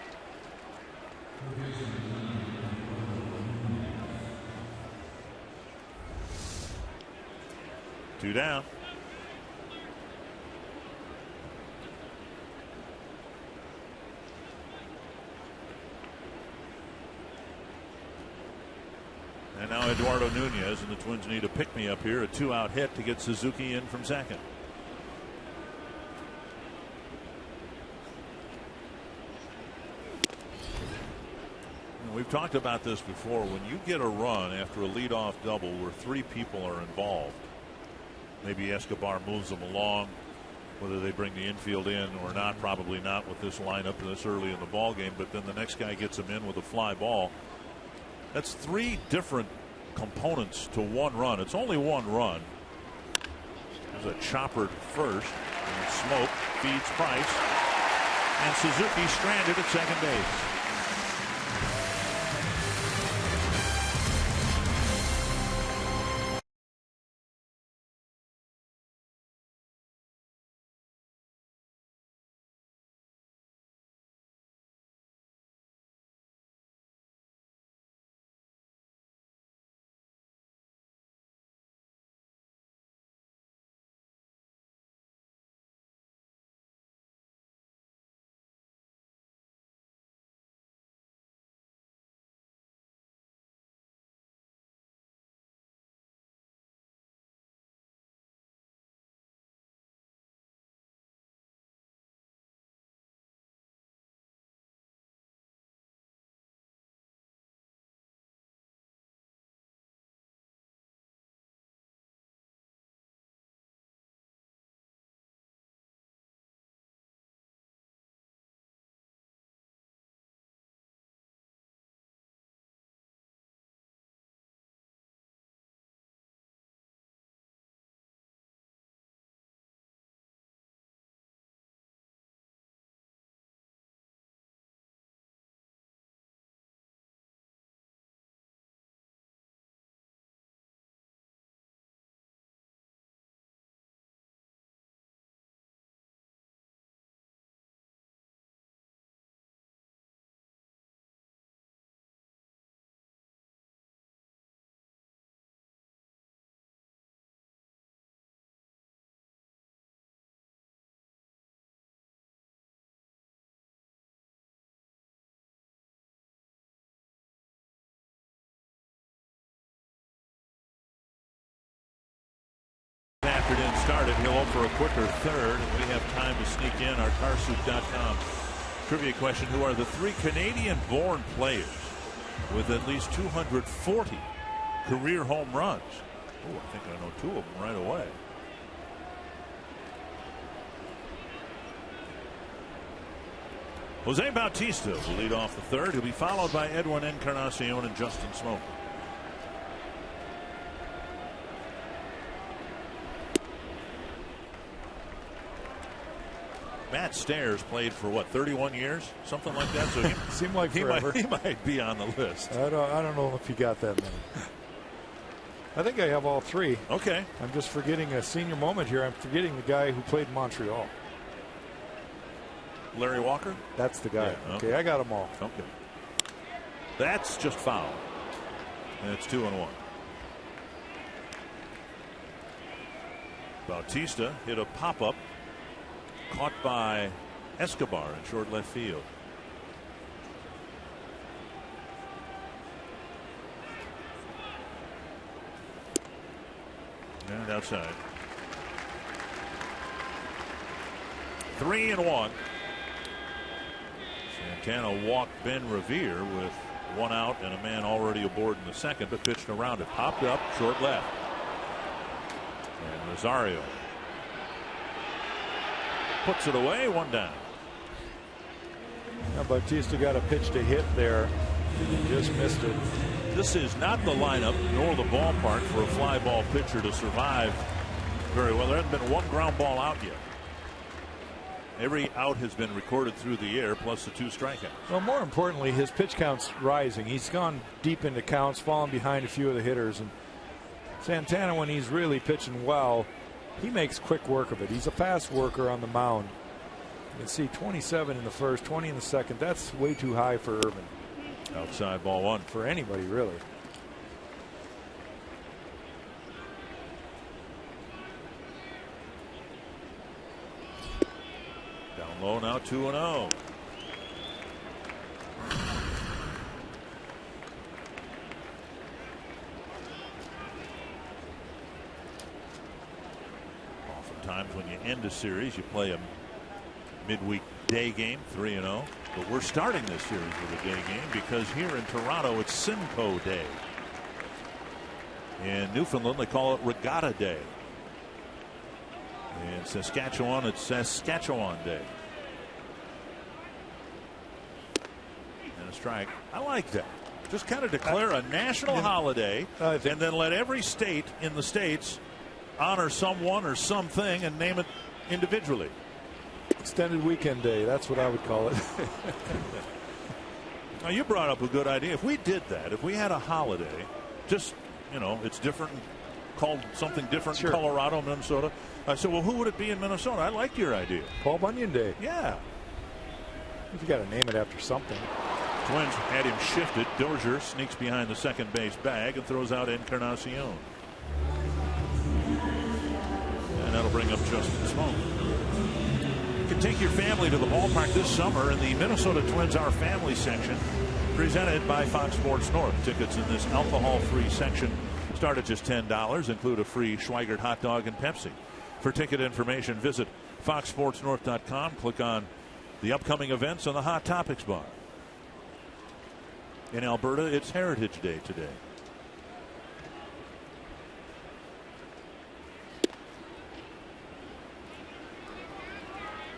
Two down. And now Eduardo Nunez, and the Twins need a pick-me-up here, a 2-out hit to get Suzuki in from second. We've talked about this before. When you get a run after a leadoff double where 3 people are involved, maybe Escobar moves them along. Whether they bring the infield in or not, probably not with this lineup this early in the ball game. But then the next guy gets him in with a fly ball. That's 3 different components to 1 run. It's only 1 run. There's a chopper first, and Smoke feeds Price, and Suzuki stranded at second base. After started, he'll look for a quicker third, and we have time to sneak in our Carsoup.com trivia question. Who are the 3 Canadian-born players with at least 240 career home runs? Oh, I think I know 2 of them right away. Jose Bautista will lead off the third. He'll be followed by Edwin Encarnacion and Justin Smoke. Matt Stairs played for what, 31 years, something like that. So he seemed like he might be on the list. I don't know if he got that many. I think I have all 3. Okay. I'm just forgetting a senior moment here. I'm forgetting the guy who played in Montreal. Larry Walker? That's the guy. Yeah, okay, I got them all. Okay. That's just foul. And it's 2-1. Bautista hit a pop-up. Caught by Escobar in short left field. And outside. 3-1. Santana walked Ben Revere with 1 out and a man already aboard in the second, but pitched around it. Popped up short left. And Rosario puts it away, 1 down. Now Bautista got a pitch to hit there Just missed it. This is not the lineup nor the ballpark for a fly ball pitcher to survive very well. There hasn't been one ground ball out yet. Every out has been recorded through the air, plus the 2 strikeouts. Well, more importantly, his pitch count's rising. He's gone deep into counts, fallen behind a few of the hitters. And Santana, when he's really pitching well, he makes quick work of it. He's a fast worker on the mound. You can see 27 in the first, 20 in the second. That's way too high for Irvin. Outside ball 1. For anybody, really. Down low now, 2-0. Oftentimes when you end a series, you play a midweek day game, 3-0. But we're starting this series with a day game because here in Toronto it's Simcoe Day. In Newfoundland they call it Regatta Day. In Saskatchewan it's Saskatchewan Day. And a strike. I like that. Just kind of declare a national holiday and then let every state in the states honor someone or something and name it individually. Extended weekend day. That's what I would call it. Now you brought up a good idea. If we did that, if we had a holiday, just, you know, it's different, called something different in Colorado, Minnesota. I said, well, who would it be in Minnesota? I like your idea. Paul Bunyan Day. Yeah. If you got to name it after something. Twins had him shifted. Dozier sneaks behind the second base bag and throws out Encarnacion. And that'll bring up Justin Smoke. You can take your family to the ballpark this summer in the Minnesota Twins Our Family section, presented by Fox Sports North. Tickets in this alcohol-free section start at just $10, include a free Schweigert hot dog and Pepsi. For ticket information, visit foxsportsnorth.com. Click on the upcoming events on the Hot Topics bar. In Alberta, it's Heritage Day today.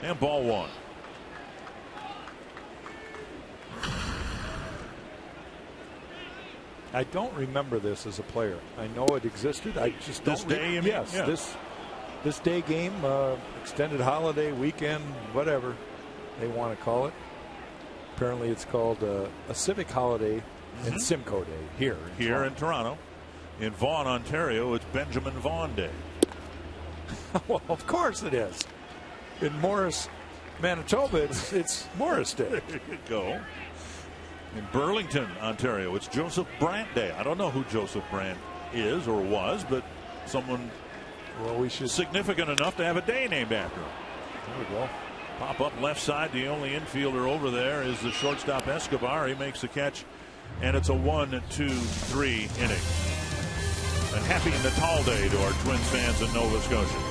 And ball 1. I don't remember this as a player. I know it existed. I just don't. This day, you mean? Yes, yeah. this day game, extended holiday, weekend, whatever they want to call it. Apparently, it's called a civic holiday in Simcoe Day here in Toronto. In Vaughan, Ontario, it's Benjamin Vaughan Day. Well, of course it is. In Morris, Manitoba, it's Morris Day. There you go. In Burlington, Ontario, it's Joseph Brant Day. I don't know who Joseph Brant is or was, but someone significant enough to have a day named after him. There we go. Pop up left side. The only infielder over there is the shortstop Escobar. He makes the catch, and it's a 1-2-3 inning. And happy Natal Day to our Twins fans in Nova Scotia.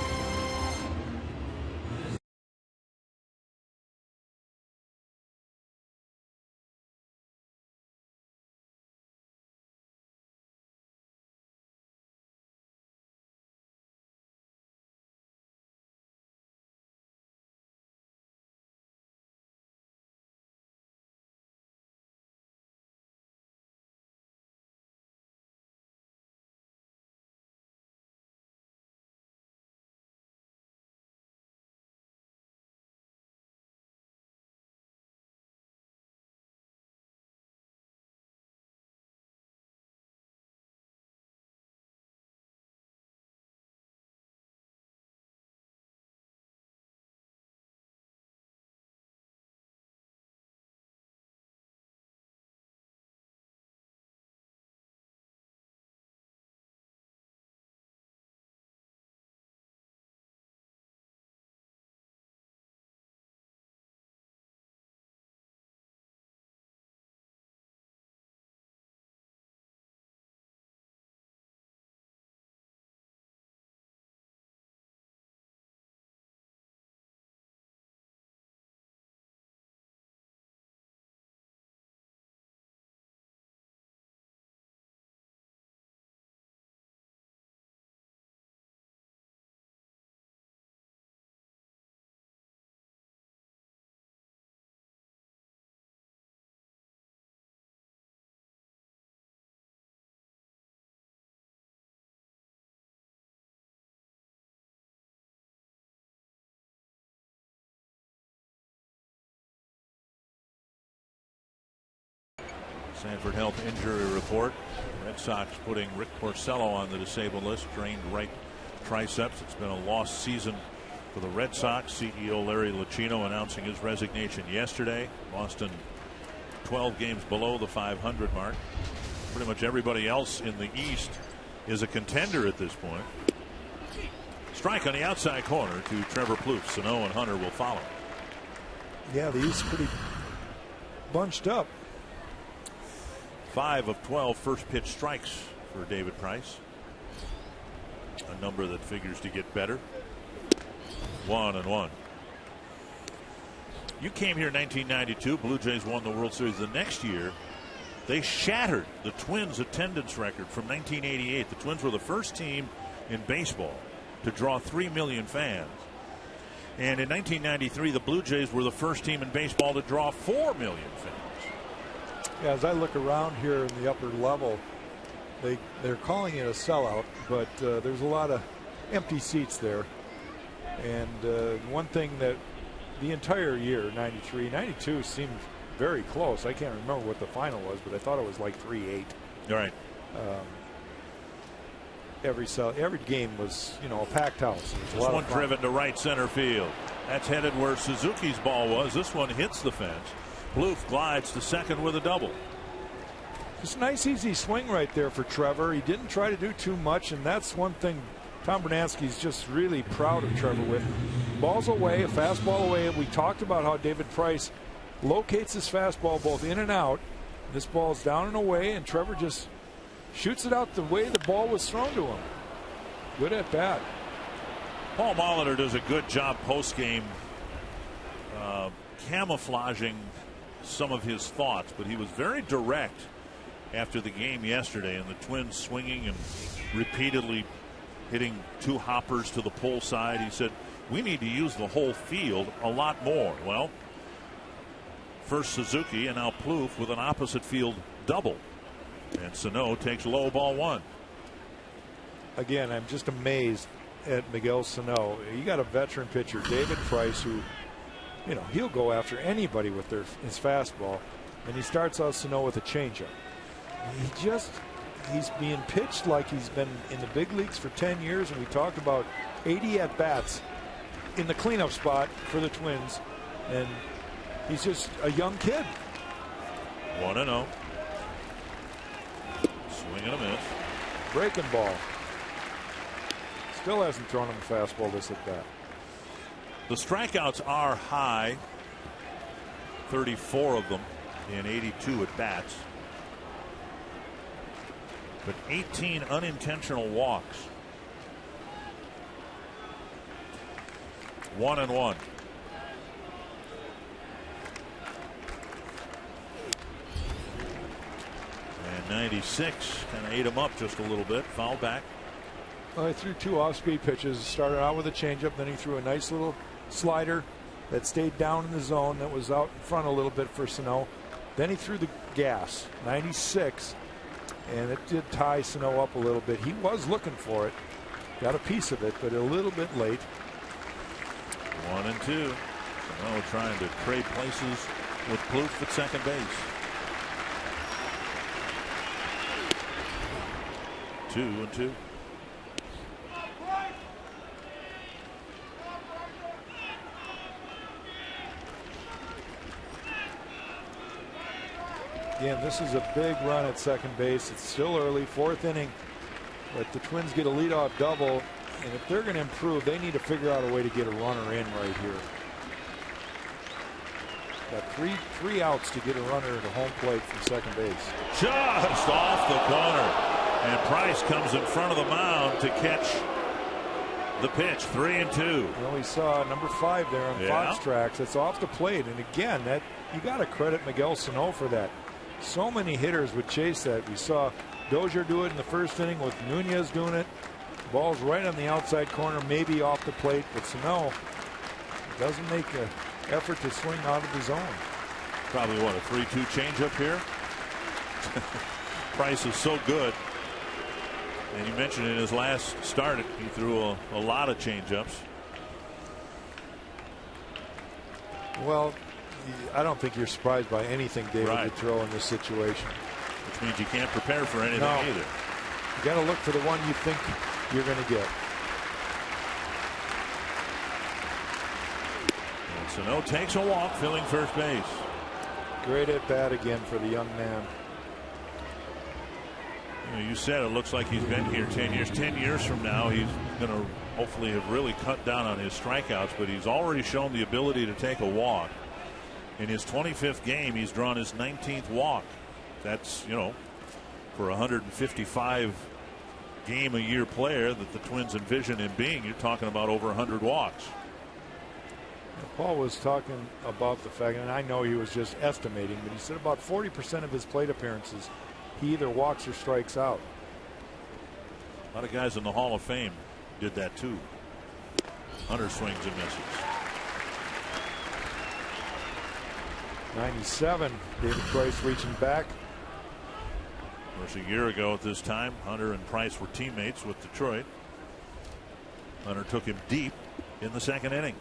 Sanford Health injury report. Red Sox putting Rick Porcello on the disabled list. Strained right triceps. It's been a lost season for the Red Sox. CEO Larry Lucchino announcing his resignation yesterday. Boston 12 games below the 500 mark. Pretty much everybody else in the East is a contender at this point. Strike on the outside corner to Trevor Plouffe. Sano and Hunter will follow. Yeah, the East pretty bunched up. 5 of 12 first pitch strikes for David Price. A number that figures to get better. 1-1. You came here in 1992. Blue Jays won the World Series. The next year, they shattered the Twins' attendance record from 1988. The Twins were the first team in baseball to draw 3 million fans. And in 1993, the Blue Jays were the first team in baseball to draw 4 million fans. Yeah, as I look around here in the upper level, they're calling it a sellout, but there's a lot of empty seats there. And one thing that the entire year, 93, 92 seemed very close. I can't remember what the final was, but I thought it was like 3-8. All right. Every game was, a packed house. This one driven to right center field. That's headed where Suzuki's ball was. This one hits the fence. Plouffe glides to second with a double. Just a nice, easy swing right there for Trevor. He didn't try to do too much, and that's one thing Tom Bernanski's just really proud of Trevor with. Ball's away, a fastball away. We talked about how David Price locates his fastball both in and out. This ball's down and away, and Trevor just shoots it out the way the ball was thrown to him. Good at bat. Paul Molitor does a good job post-game camouflaging some of his thoughts, but he was very direct after the game yesterday, and the Twins swinging and repeatedly hitting 2 hoppers to the pull side. He said, we need to use the whole field a lot more. Well, first Suzuki and now Plouffe with an opposite field double. And Sano takes low, ball 1. Again, I'm just amazed at Miguel Sano. You got a veteran pitcher, David Price, who, he'll go after anybody with his fastball. And he starts out Sano with a changeup. He's being pitched like he's been in the big leagues for 10 years. And we talked about 80 at-bats in the cleanup spot for the Twins. And he's just a young kid. 1-0. Swing and a miss. Breaking ball. Still hasn't thrown him a fastball this at bat. The strikeouts are high. 34 of them in 82 at bats. But 18 unintentional walks. 1-1. And 96 kind of ate him up just a little bit. Foul back. Well, he threw 2 off-speed pitches. Started out with a changeup, then he threw a nice little slider that stayed down in the zone that was out in front a little bit for Sano. Then he threw the gas, 96, and it did tie Sano up a little bit. He was looking for it, got a piece of it, but a little bit late. 1-2. Sano trying to trade places with Plouffe at second base. 2-2. Again, this is a big run at second base. It's still early, 4th inning, but the Twins get a leadoff double, and if they're going to improve, they need to figure out a way to get a runner in right here. Got three outs to get a runner to home plate from second base. Just off the corner, and Price comes in front of the mound to catch the pitch. 3-2. Well, we saw number 5 there on Fox Tracks. It's off the plate, and again, that you got to credit Miguel Sano for that. So many hitters would chase that. We saw Dozier do it in the first inning with Nunez doing it. Ball's right on the outside corner, maybe off the plate, but Sano doesn't make an effort to swing out of the zone. Probably what, a 3-2 changeup here? Price is so good. And you mentioned in his last start, he threw a lot of changeups. Well, I don't think you're surprised by anything David would throw in this situation. which means you can't prepare for anything either. You got to look for the one you think you're going to get. And Sano takes a walk, filling first base. Great at bat again for the young man. You said it looks like he's been here 10 years. 10 years from now, he's going to hopefully have really cut down on his strikeouts, but he's already shown the ability to take a walk. In his 25th game, he's drawn his 19th walk. That's, for a 155 game a year player that the Twins envision him being, you're talking about over 100 walks. Paul was talking about the fact, and I know he was just estimating, but he said about 40% of his plate appearances he either walks or strikes out. A lot of guys in the Hall of Fame did that too. Hunter swings and misses. 97, David Price reaching back. Of course, a year ago at this time, Hunter and Price were teammates with Detroit. Hunter took him deep in the second inning.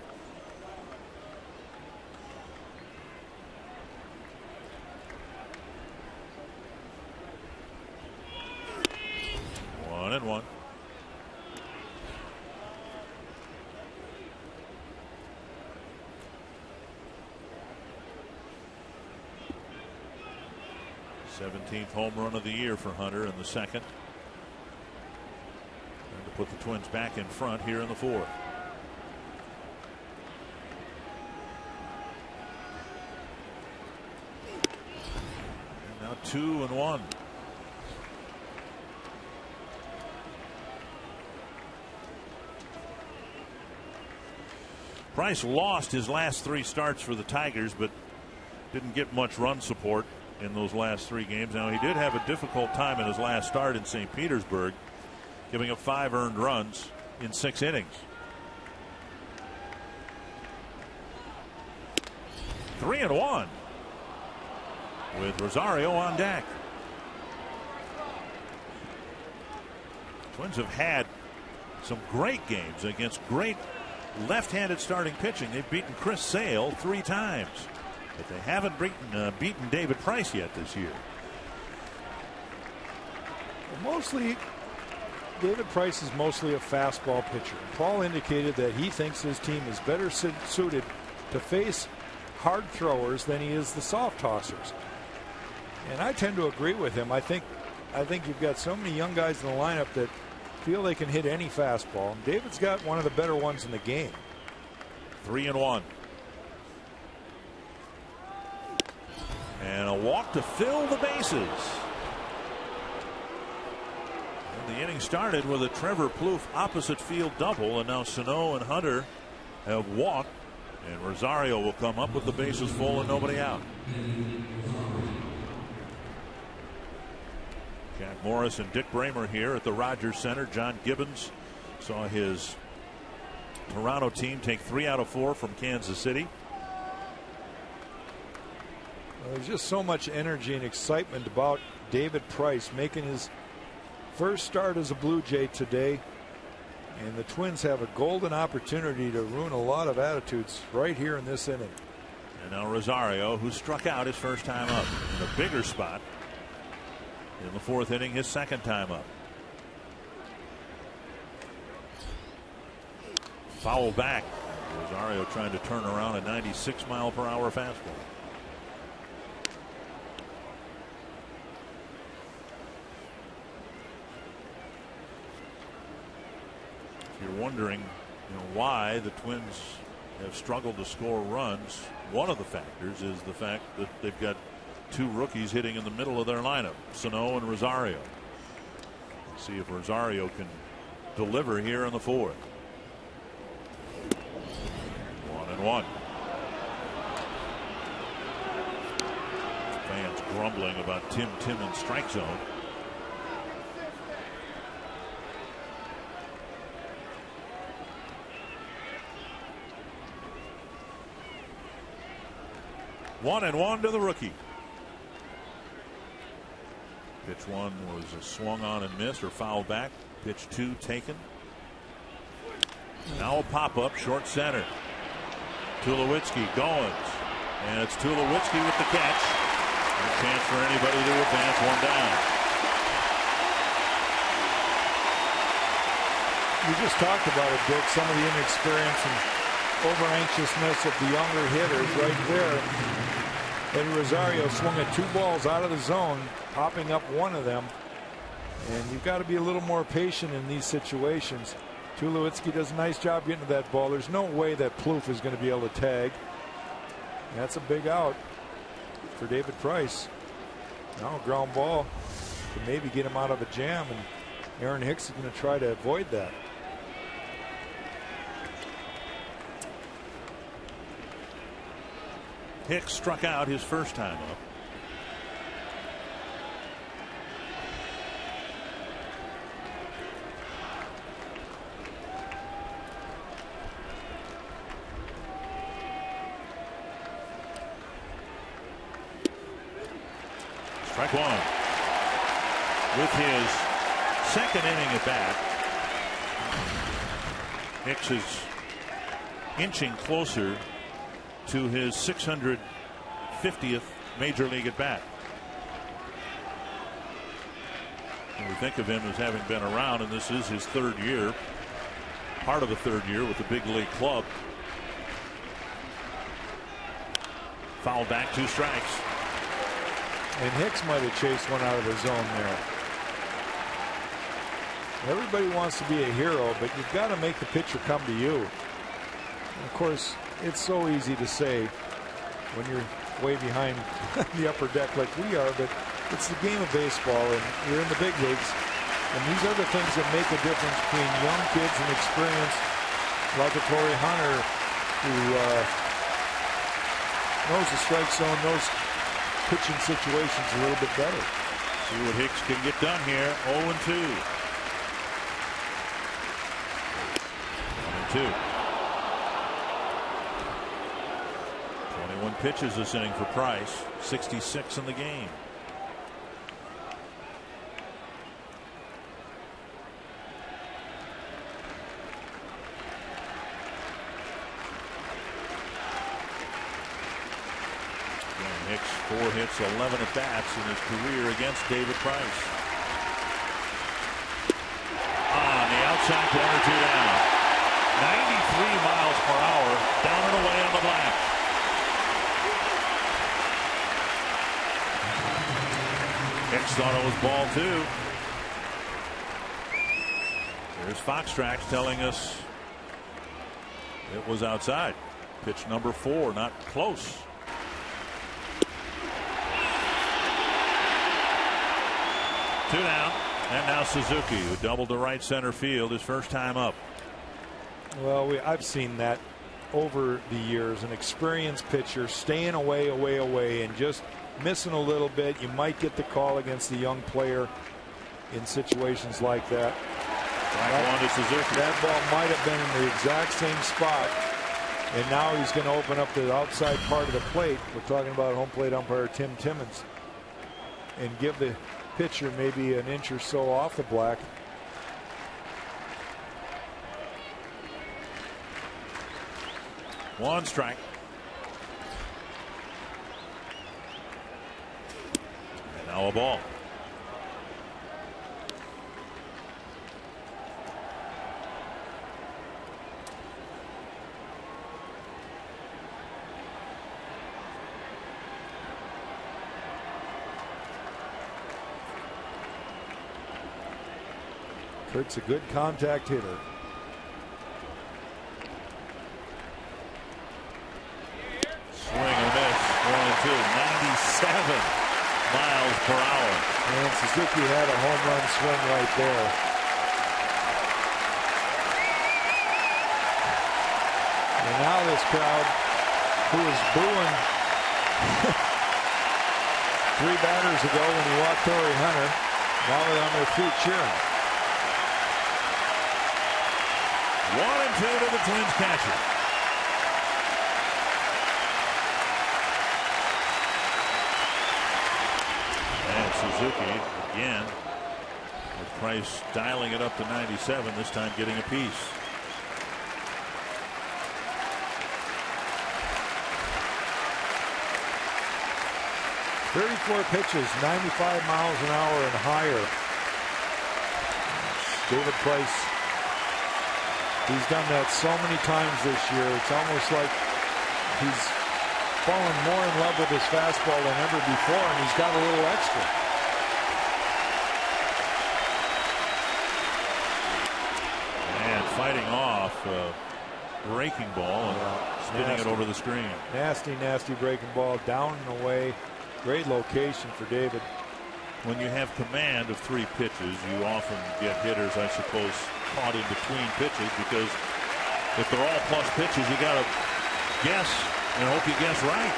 One and one. th home run of the year for Hunter in the second. And to put the Twins back in front here in the fourth. And now 2-1. Price lost his last 3 starts for the Tigers, but didn't get much run support in those last 3 games. Now, he did have a difficult time in his last start in St. Petersburg, giving up 5 earned runs in 6 innings. 3-1 with Rosario on deck. Twins have had some great games against great left-handed starting pitching. They've beaten Chris Sale 3 times. But they haven't beaten David Price yet this year. Mostly, David Price is mostly a fastball pitcher. Paul indicated that he thinks his team is better suited to face hard throwers than he is the soft tossers. And I tend to agree with him. I think you've got so many young guys in the lineup that feel they can hit any fastball. David's got one of the better ones in the game. 3-1. And a walk to fill the bases. And the inning started with a Trevor Plouffe opposite field double, and now Sano and Hunter have walked, and Rosario will come up with the bases full and nobody out. Jack Morris and Dick Bramer here at the Rogers Center. John Gibbons saw his Toronto team take 3 out of 4 from Kansas City. There's just so much energy and excitement about David Price making his first start as a Blue Jay today. And the Twins have a golden opportunity to ruin a lot of attitudes right here in this inning. And now Rosario, who struck out his first time up in a bigger spot in the 4th inning, his second time up. Foul back. Rosario trying to turn around a 96-mile-per-hour fastball. You're wondering, why the Twins have struggled to score runs. One of the factors is the fact that they've got 2 rookies hitting in the middle of their lineup, Sano and Rosario. Let's see if Rosario can deliver here in the 4th. 1-1. Fans grumbling about Tim in strike zone. One and one to the rookie. Pitch 1 was a swung on and missed or fouled back. Pitch 2 taken. Now a pop-up short center. Tulowitzki, Goens. And it's Tulowitzki with the catch. chance for anybody to advance one down. You just talked about it, Dick. Some of the inexperience and over-anxiousness of the younger hitters right there. Eddie Rosario swung at 2 balls out of the zone, popping up one of them. And you've got to be a little more patient in these situations. Tulowitzki does a nice job getting to that ball. There's no way that Plouffe is going to be able to tag. That's a big out for David Price. Now a ground ball to maybe get him out of a jam, and Aaron Hicks is going to try to avoid that. Hicks struck out his first time up. Strike one. With his second inning at bat, Hicks is inching closer to his 650th major league at bat. And we think of him as having been around, and this is his 3rd year, part of the 3rd year with the big league club. Foul back, 2 strikes. And Hicks might have chased one out of the zone there. Everybody wants to be a hero, but you've got to make the pitcher come to you. And of course, it's so easy to say when you're way behind the upper deck like we are, but it's the game of baseball, and you're in the big leagues. And these are the things that make a difference between young kids and experience, like a Torrey Hunter, who knows the strike zone, knows pitching situations a little bit better. See what Hicks can get done here. 0-2. 1-2. 21 pitches this inning for Price. 66 in the game. Hicks 4 hits, 11 at bats in his career against David Price. On the outside corner, 2 down. 93 miles per hour down and away on the black. Hicks thought it was ball 2. There's Foxtrax telling us it was outside. Pitch number 4, not close. 2 down, and now Suzuki, who doubled to right center field his first time up. Well, I've seen that over the years. An experienced pitcher staying away, and just missing a little bit. You might get the call against the young player in situations like that. Strike 1 to Suzuki. That ball might have been in the exact same spot, and now he's going to open up the outside part of the plate. We're talking about home plate umpire Tim Timmons, and give the pitcher maybe an inch or so off the black. One strike. And now a ball. Kurt's a good contact hitter. Swing and miss. 1-2. 97 miles per hour. And Suzuki had a home run swing right there. And now this crowd, who was booing 3 batters ago when he walked Torrey Hunter, now they're on their feet cheering. 1-2 to the Twins catcher. And Suzuki again, with Price dialing it up to 97, this time getting a piece. 34 pitches, 95 miles an hour and higher. David Price, he's done that so many times this year. It's almost like he's fallen more in love with his fastball than ever before, and he's got a little extra. And fighting off a breaking ball and spinning it over the screen. Nasty, nasty breaking ball, down and away. Great location for David. When you have command of 3 pitches, you often get hitters, I suppose, caught in between pitches, because if they're all plus pitches, you got to guess and hope you guess right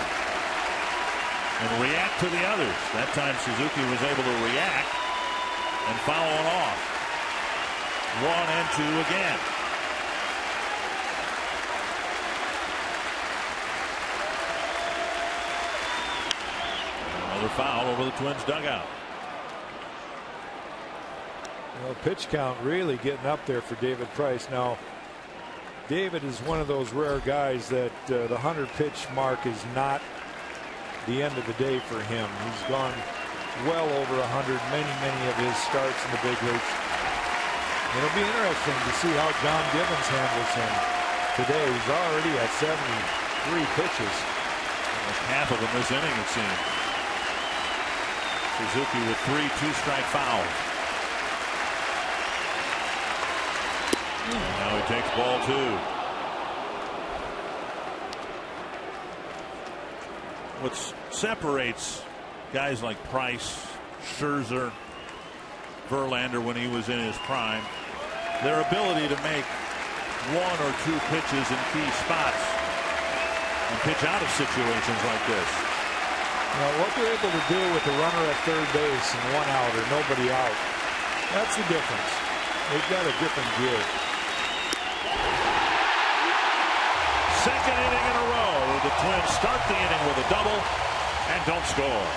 and react to the others. That time Suzuki was able to react and foul it off. 1 and 2 again. Another foul over the Twins dugout. Well, pitch count really getting up there for David Price. Now, David is one of those rare guys that the 100 pitch mark is not the end of the day for him. He's gone well over 100 many of his starts in the big leagues. It'll be interesting to see how John Gibbons handles him today. He's already at 73 pitches. Almost half of them this inning, it seems. Suzuki with 3 two-strike fouls. And now he takes ball 2. What separates guys like Price, Scherzer, Verlander when he was in his prime, their ability to make 1 or 2 pitches in key spots and pitch out of situations like this. Now, what they're able to do with the runner at third base and 1 out or nobody out, that's the difference. They've got a different gear. Second inning in a row, the Twins start the inning with a double and don't score.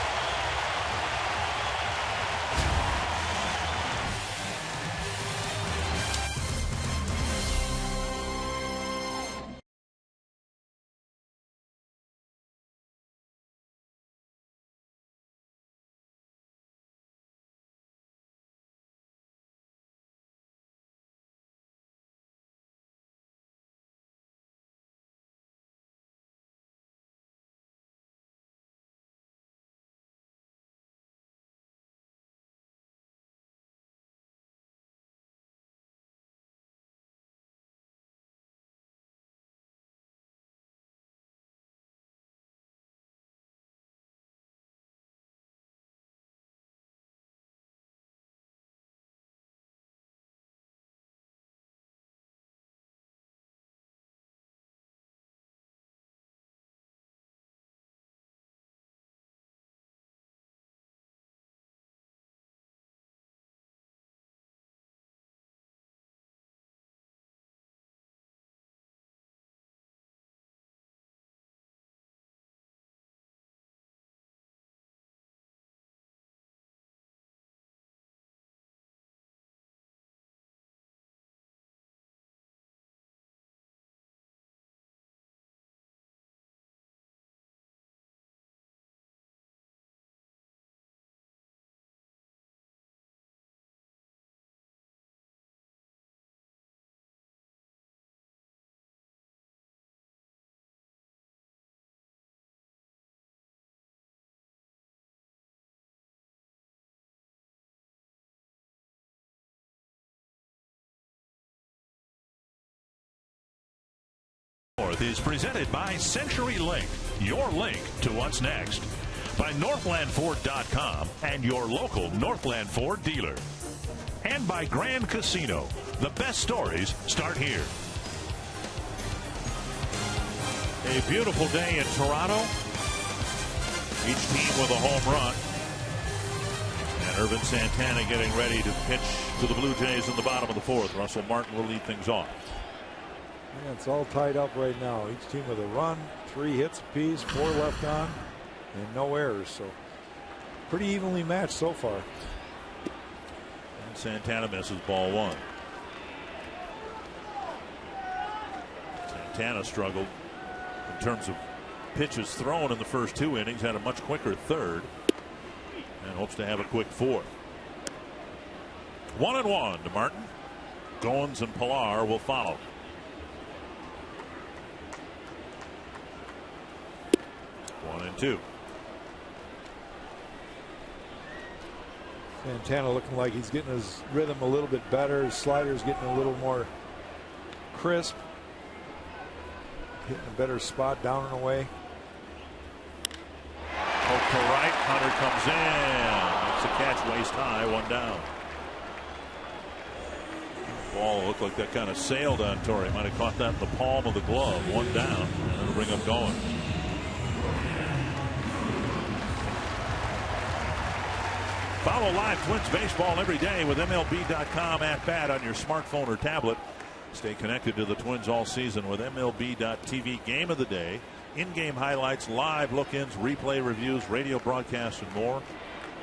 Is presented by Century Link, your link to what's next. By NorthlandFord.com and your local Northland Ford dealer. And by Grand Casino. The best stories start here. A beautiful day in Toronto. Each team with a home run. And Irvin Santana getting ready to pitch to the Blue Jays in the bottom of the 4th. Russell Martin will lead things off. Yeah, it's all tied up right now. Each team with a run, 3 hits apiece, 4 left on, and no errors. So pretty evenly matched so far. And Santana misses ball 1. Santana struggled in terms of pitches thrown in the first 2 innings, had a much quicker third. and hopes to have a quick fourth. 1-1 to Martin. Goens and Plouffe will follow. One and two. Santana looking like he's getting his rhythm a little bit better. His slider's getting a little more crisp. Hitting a better spot down and away. Hook to right. Hunter comes in. Makes a catch waist high. One down. Ball looked like that kind of sailed on Torrey. Might have caught that in the palm of the glove. One down. And it'll bring up going. Follow live Twins baseball every day with MLB.com at bat on your smartphone or tablet. Stay connected to the Twins all season with MLB.TV Game of the Day. In-game highlights, live look-ins, replay reviews, radio broadcasts, and more.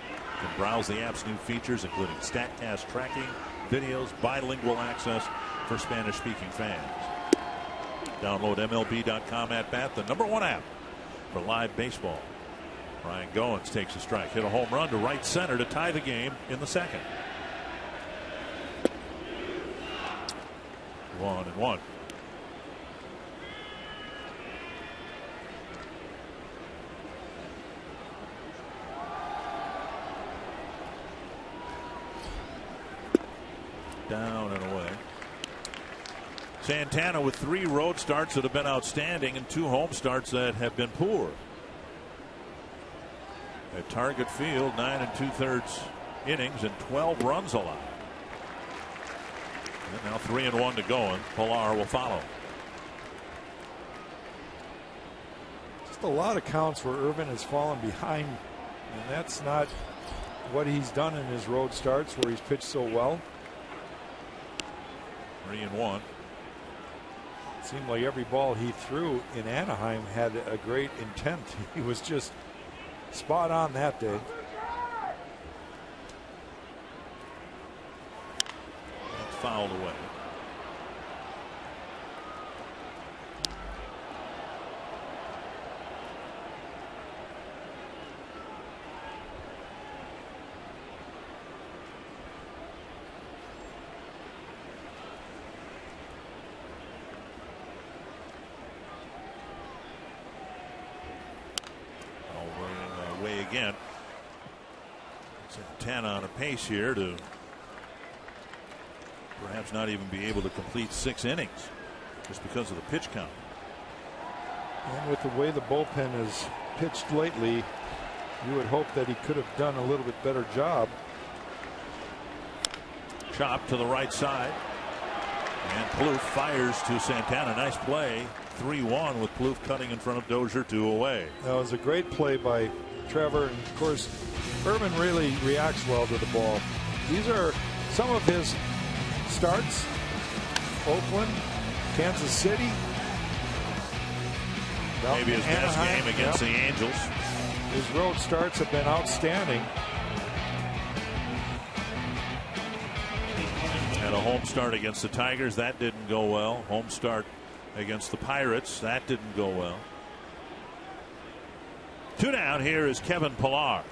You can browse the app's new features, including StatCast tracking, videos, bilingual access for Spanish-speaking fans. Download MLB.com at bat, the #1 app for live baseball. Ryan Goens takes a strike, hit a home run to right center to tie the game in the second. 1-1. Down and away. Santana with 3 road starts that have been outstanding and 2 home starts that have been poor. At Target Field, 9 2/3 innings and 12 runs allowed. And now 3-1 to go, and Plouffe will follow. Just a lot of counts where Irvin has fallen behind, and that's not what he's done in his road starts where he's pitched so well. 3-1. It seemed like every ball he threw in Anaheim had a great intent. He was just spot on that day. That's fouled away. Again, Santana on a pace here to perhaps not even be able to complete 6 innings just because of the pitch count. And with the way the bullpen has pitched lately, you would hope that he could have done a little bit better job. Chop to the right side, and Plouffe fires to Santana. Nice play. 3-1 with Plouffe cutting in front of Dozier, 2 away. That was a great play by Trevor, and of course Irvin really reacts well to the ball. These are some of his starts. Oakland, Kansas City, maybe his best game against the Angels. His road starts have been outstanding. Had a home start against the Tigers, that didn't go well. Home start against the Pirates, that didn't go well. 2 down. Here is Kevin Plouffe.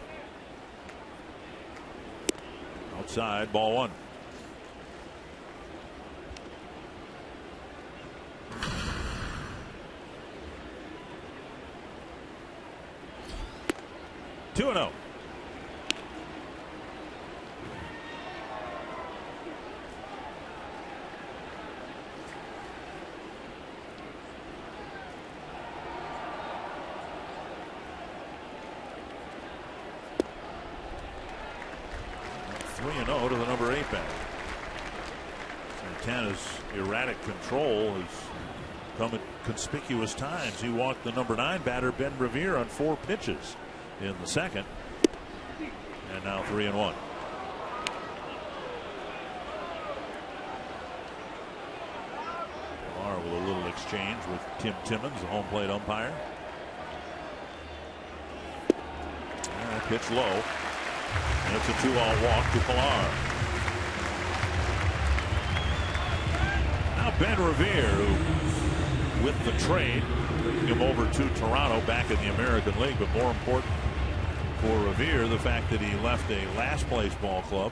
Outside, ball 1. Two and 0. To the #8 batter. Santana's erratic control has come at conspicuous times. He walked the #9 batter Ben Revere on 4 pitches in the second, and now 3-1. Plouffe with a little exchange with Tim Timmons, the home plate umpire. Pitch low. And it's a 2-out walk to Plouffe. Now Ben Revere, who with the trade, bringing him over to Toronto, back in the American League, but more important, for Revere the fact that he left a last place ball club,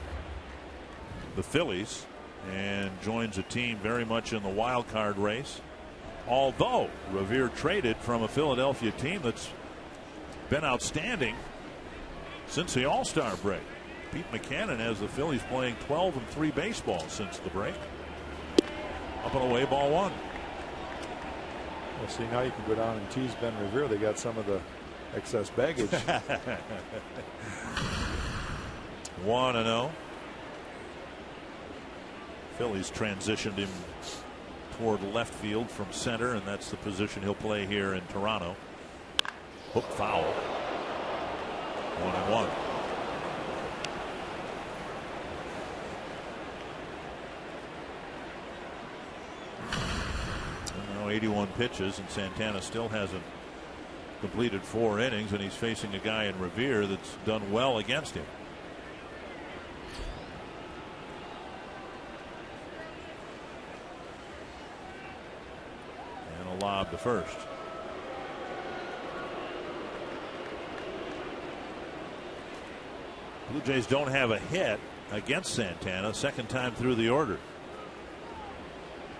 the Phillies, and joins a team very much in the wild card race. Although Revere traded from a Philadelphia team that's been outstanding since the All-Star break. Pete McCannon has the Phillies playing 12-3 baseball since the break. Up and away, ball one. Well, see, now you can go down and tease Ben Revere. They got some of the excess baggage. 1-0. Phillies transitioned him toward left field from center, and that's the position he'll play here in Toronto. Hook foul. 1-1. 81 pitches, and Santana still hasn't completed 4 innings, and he's facing a guy in Revere that's done well against him. And a lob to first. Blue Jays don't have a hit against Santana, second time through the order.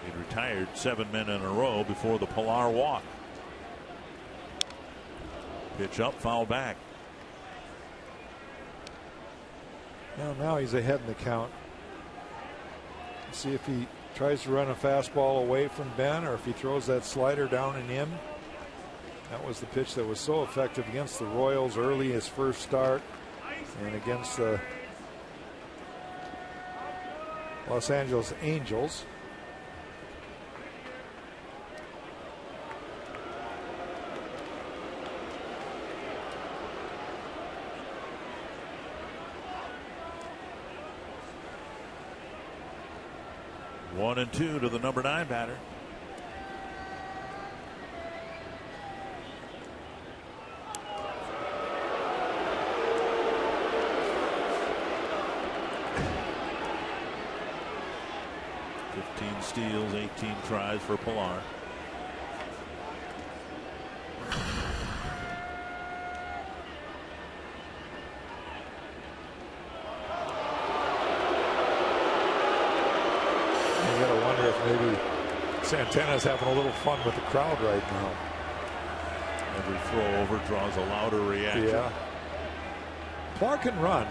He retired 7 men in a row before the Pilar walk. Pitch up, foul back. Now he's ahead in the count. See if he tries to run a fastball away from Ben, or if he throws that slider down and in. That was the pitch that was so effective against the Royals early, his first start, and against the Los Angeles Angels. One and two to the number 9 batter. Steals, 18 tries for Pilar. You gotta wonder if maybe Santana's having a little fun with the crowd right now. Every throw over draws a louder reaction. Yeah. Plouffe can run.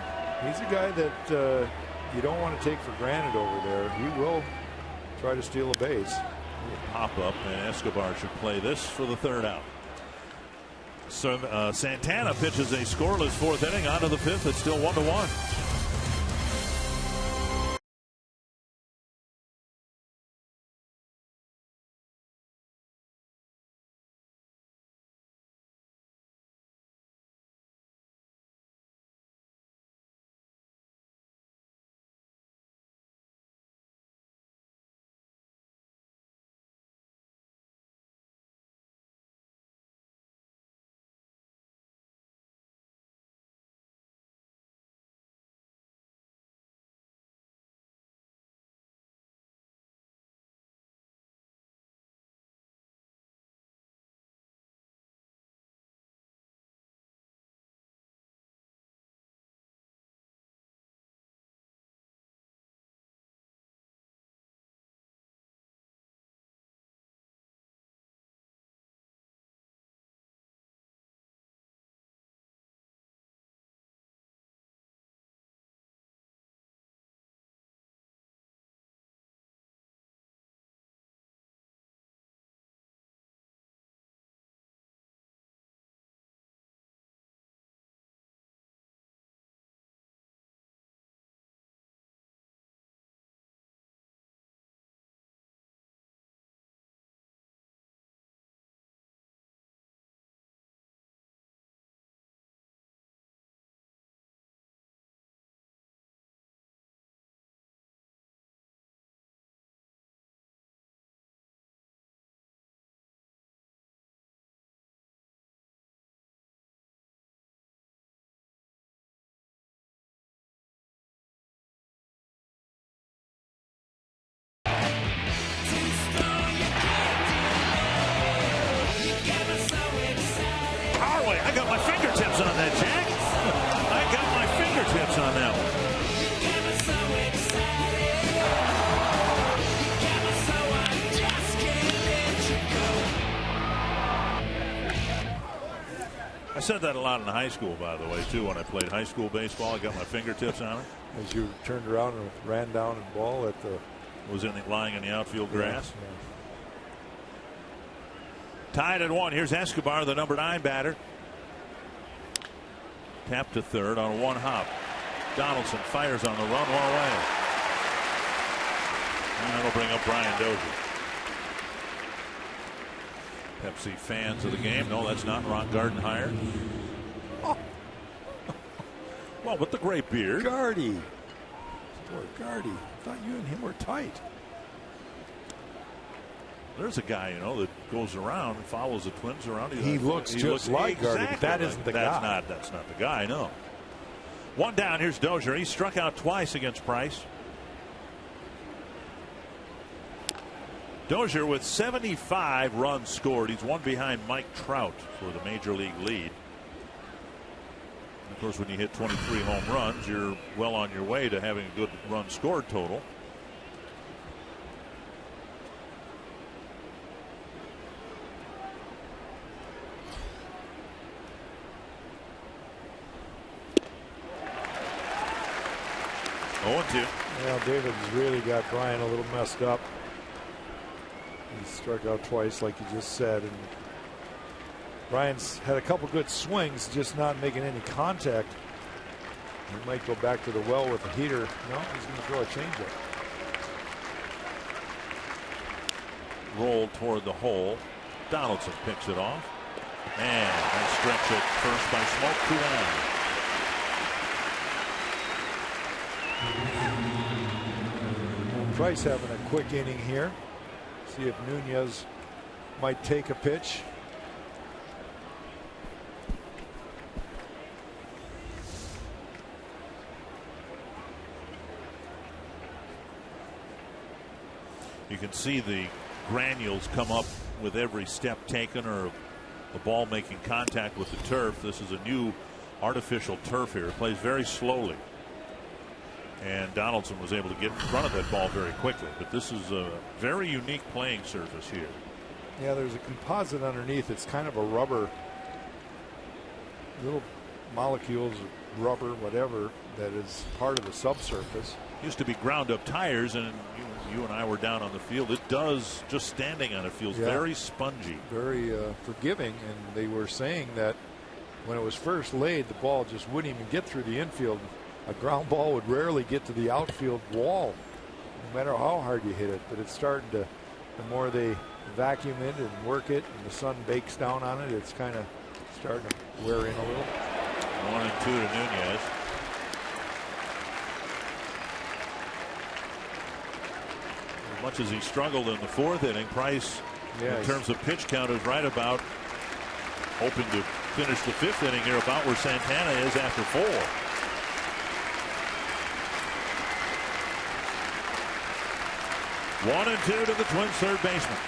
He's a guy that you don't want to take for granted over there. He will try to steal a base. Pop up, and Escobar should play this for the 3rd out. So Santana pitches a scoreless 4th inning. On to the 5th. It's still 1-1. I got my fingertips on that, Jack. I said that a lot in high school, by the way, too. When I played high school baseball, I got my fingertips on it. As you turned around and ran down and ball at the. Was lying in the outfield grass. Yeah. Tied at 1. Here's Escobar, the number 9 batter. Tapped to third on a 1 hop. Donaldson fires on the run, 1 away. And that'll bring up Brian Dozier. Pepsi fans of the game. No, that's not Ron Gardenhire. Oh. Well, with the great beard. Gardy. Poor Gardy. I thought you and him were tight. There's a guy, that goes around and follows the Twins around. He looks just like Gardy. That isn't the guy. That's not the guy, no. 1 down. Here's Dozier. He struck out twice against Price. Dozier with 75 runs scored. He's 1 behind Mike Trout for the major league lead. Of course, when you hit 23 home runs, you're well on your way to having a good run scored total. Well, David's really got Brian a little messed up. He struck out twice, like you just said, and Brian's had a couple good swings, just not making any contact. He might go back to the well with a heater. No, he's going to throw a changeup. Roll toward the hole. Donaldson picks it off, and a stretch at first by Smoke, 2 down. Price having a quick inning here. See if Nunez might take a pitch. You can see the granules come up with every step taken or the ball making contact with the turf. This is a new artificial turf here. It plays very slowly. And Donaldson was able to get in front of that ball very quickly. But this is a very unique playing surface here. Yeah, there's a composite underneath. It's kind of a rubber, little molecules, rubber, whatever, that is part of the subsurface. Used to be ground up tires, and you and I were down on the field. It does, just standing on it feels very spongy. Very forgiving. And they were saying that when it was first laid, the ball just wouldn't even get through the infield. A ground ball would rarely get to the outfield wall, no matter how hard you hit it. But it's starting to, the more they vacuum it and work it and the sun bakes down on it, it's kind of starting to wear in a little. 1-2 to Nunez. As much as he struggled in the 4th inning, Price, in terms of pitch count, is right about hoping to finish the 5th inning here about where Santana is after 4. One and 2 to the Twins' third baseman.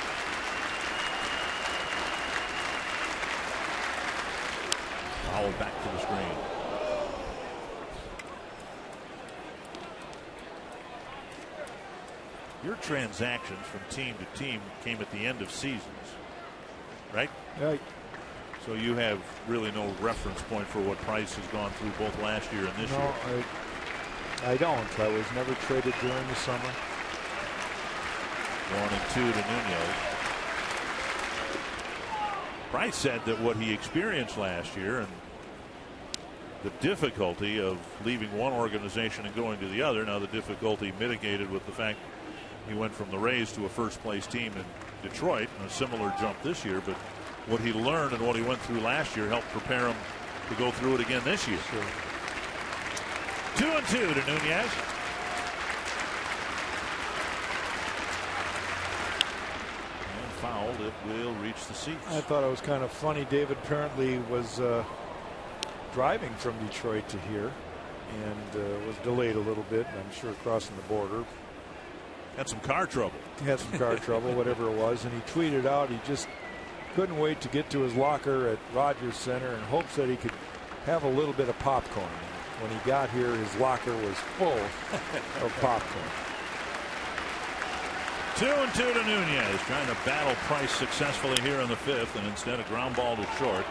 Foul back to the screen. Your transactions from team to team came at the end of seasons, right? Right. So you have really no reference point for what Price has gone through both last year and this year. No, I don't. I was never traded during the summer. 1-2 to Nunez. Price said that what he experienced last year and the difficulty of leaving one organization and going to the other, now the difficulty mitigated with the fact he went from the Rays to a first place team in Detroit, and a similar jump this year, but what he learned and what he went through last year helped prepare him to go through it again this year. Sure. 2-2 to Nunez. Fouled, it will reach the seats. I thought it was kind of funny. David apparently was driving from Detroit to here and was delayed a little bit, I'm sure, crossing the border. Had some car trouble. He had some car trouble, whatever it was, and he tweeted out he just couldn't wait to get to his locker at Rogers Center in hopes that he could have a little bit of popcorn. When he got here, his locker was full of popcorn. 2-2 to Nunez, trying to battle Price successfully here in the 5th, and instead a ground ball to short.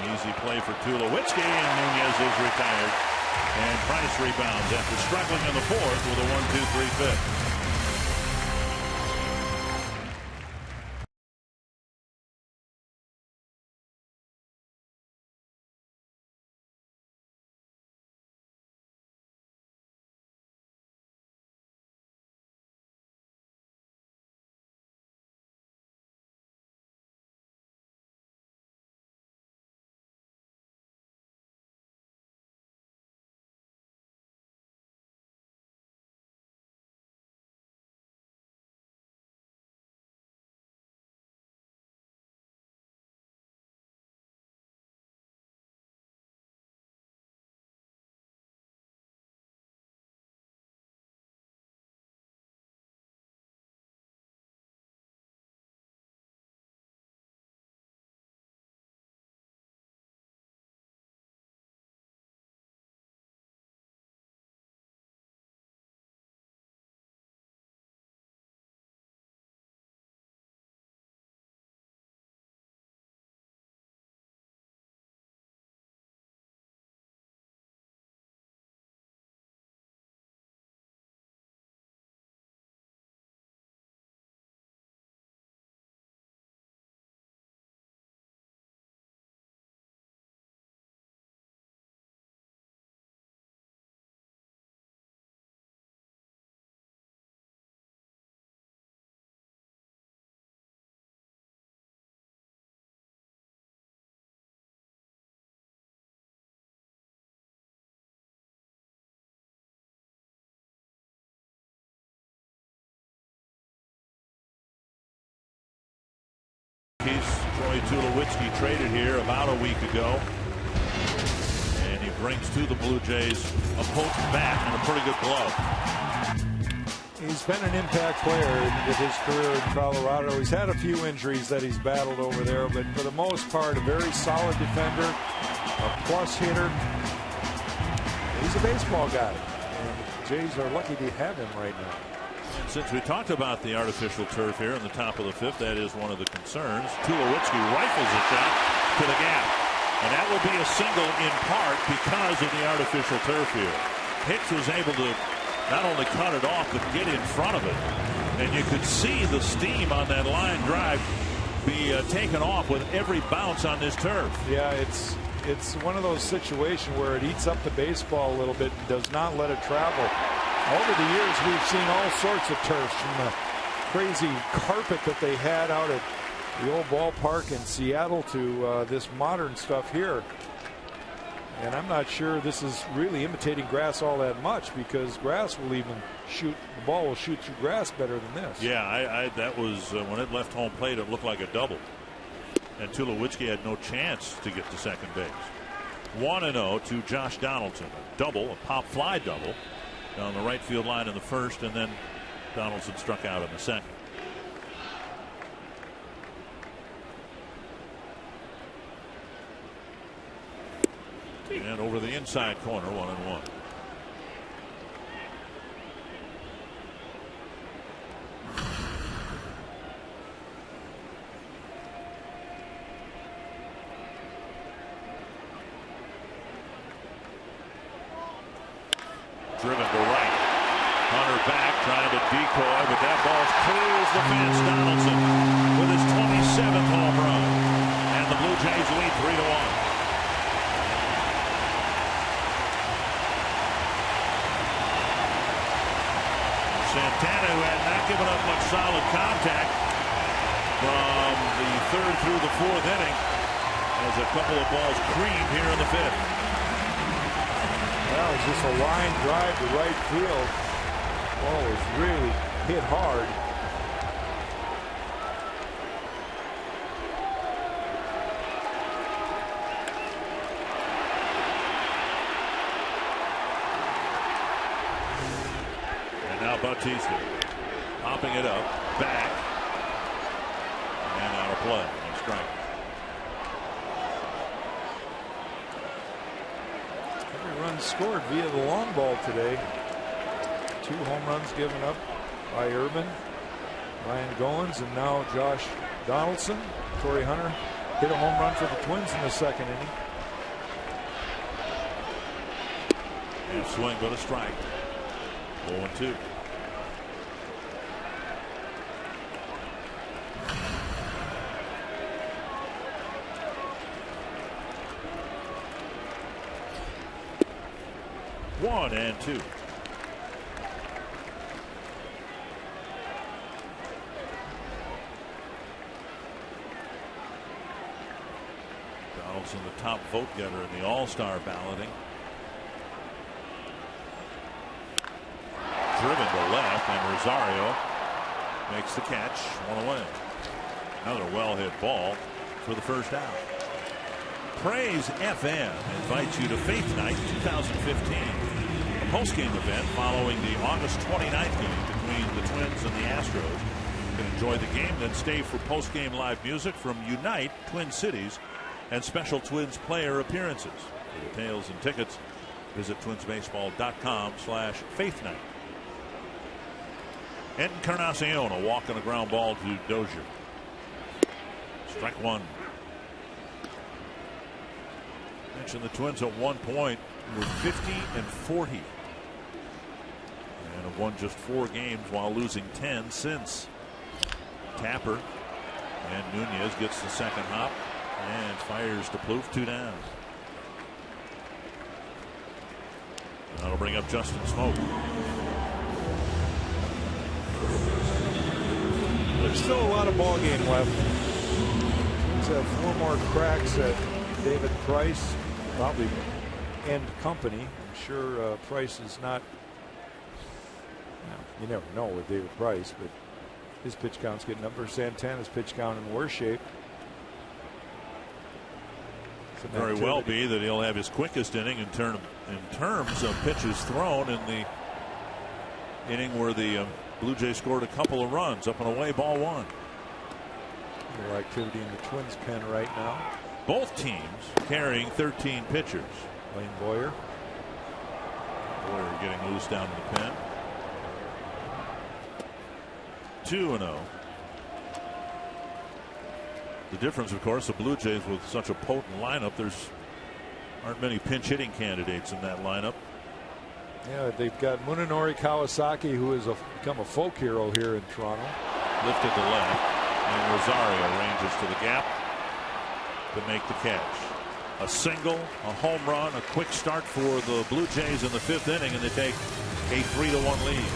Easy play for Tulowitzki, and Nunez is retired. And Price rebounds after struggling in the fourth with a 1-2-3 fifth. Troy Tulowitzki traded here about a week ago, and he brings to the Blue Jays a potent bat and a pretty good glove. He's been an impact player with his career in Colorado. He's had a few injuries that he's battled over there, but for the most part, a very solid defender, a plus hitter. He's a baseball guy, and the Jays are lucky to have him right now. And since we talked about the artificial turf here in the top of the fifth, that is one of the concerns. Tulowitzki rifles a shot to the gap, and that will be a single in part because of the artificial turf here. Hicks was able to not only cut it off, but get in front of it. And you could see the steam on that line drive be taken off with every bounce on this turf. Yeah, it's one of those situations where it eats up the baseball a little bit and does not let it travel. Over the years, we've seen all sorts of turfs, from the crazy carpet that they had out at the old ballpark in Seattle to this modern stuff here. And I'm not sure this is really imitating grass all that much, because grass will even shoot, the ball will shoot through grass better than this. Yeah, that was when it left home plate, it looked like a double. And Tulowitzki had no chance to get to second base. 1-0 to Josh Donaldson. A double, a pop fly double down the right field line in the first, and then Donaldson struck out in the second. And over the inside corner, 1-1. Driven to right. Hunter back, trying to decoy, but that ball clears the fence. Donaldson with his 27th home run. And the Blue Jays lead 3-1. Santana, who had not given up much solid contact from the third through the fourth inning, has a couple of balls creamed here in the fifth. That was just a line drive to right field. Ball was really hit hard. And now Bautista popping it up, back, and out of play. And strike. Runs scored via the long ball today. 2 home runs given up by Urban, Ryan Goens, and now Josh Donaldson. Torrey Hunter hit a home run for the Twins in the second inning. And swing, but a strike. 0-2. One and two. Donaldson, the top vote getter in the All-Star balloting. Driven to left, and Rosario makes the catch. One away. Another well-hit ball for the first out. Praise FM invites you to Faith Night 2015, a post-game event following the August 29th game between the Twins and the Astros. You can enjoy the game, then stay for post-game live music from Unite, Twin Cities, and special Twins player appearances. For details and tickets, visit twinsbaseball.com/faithnight. Encarnacion, a walk and a ground ball to Dozier. Strike one. Mentioned the Twins at one point were 50-40 and have won just 4 games while losing 10 since. Tapper and Nunez gets the second hop and fires to Plouffe, 2 down. That'll bring up Justin Smoke. There's still a lot of ball game left. Twins have 4 more cracks at David Price, probably end company. I'm sure Price is not. You never know with David Price, but his pitch count's getting up. Santana's pitch count in worse shape. Very well be that he'll have his quickest inning in terms of pitches thrown in the inning where the Blue Jays scored a couple of runs up and away, ball 1. More activity in the Twins pen right now. Both teams carrying 13 pitchers. Lane Boyer. Boyer getting loose down in the pen. 2-0. The difference, of course, the Blue Jays with such a potent lineup, aren't many pinch hitting candidates in that lineup. Yeah, they've got Munenori Kawasaki, who has become a folk hero here in Toronto. Lifted to left, and Rosario ranges to the gap to make the catch. A single, a home run, a quick start for the Blue Jays in the 5th inning, and they take a 3-1 lead.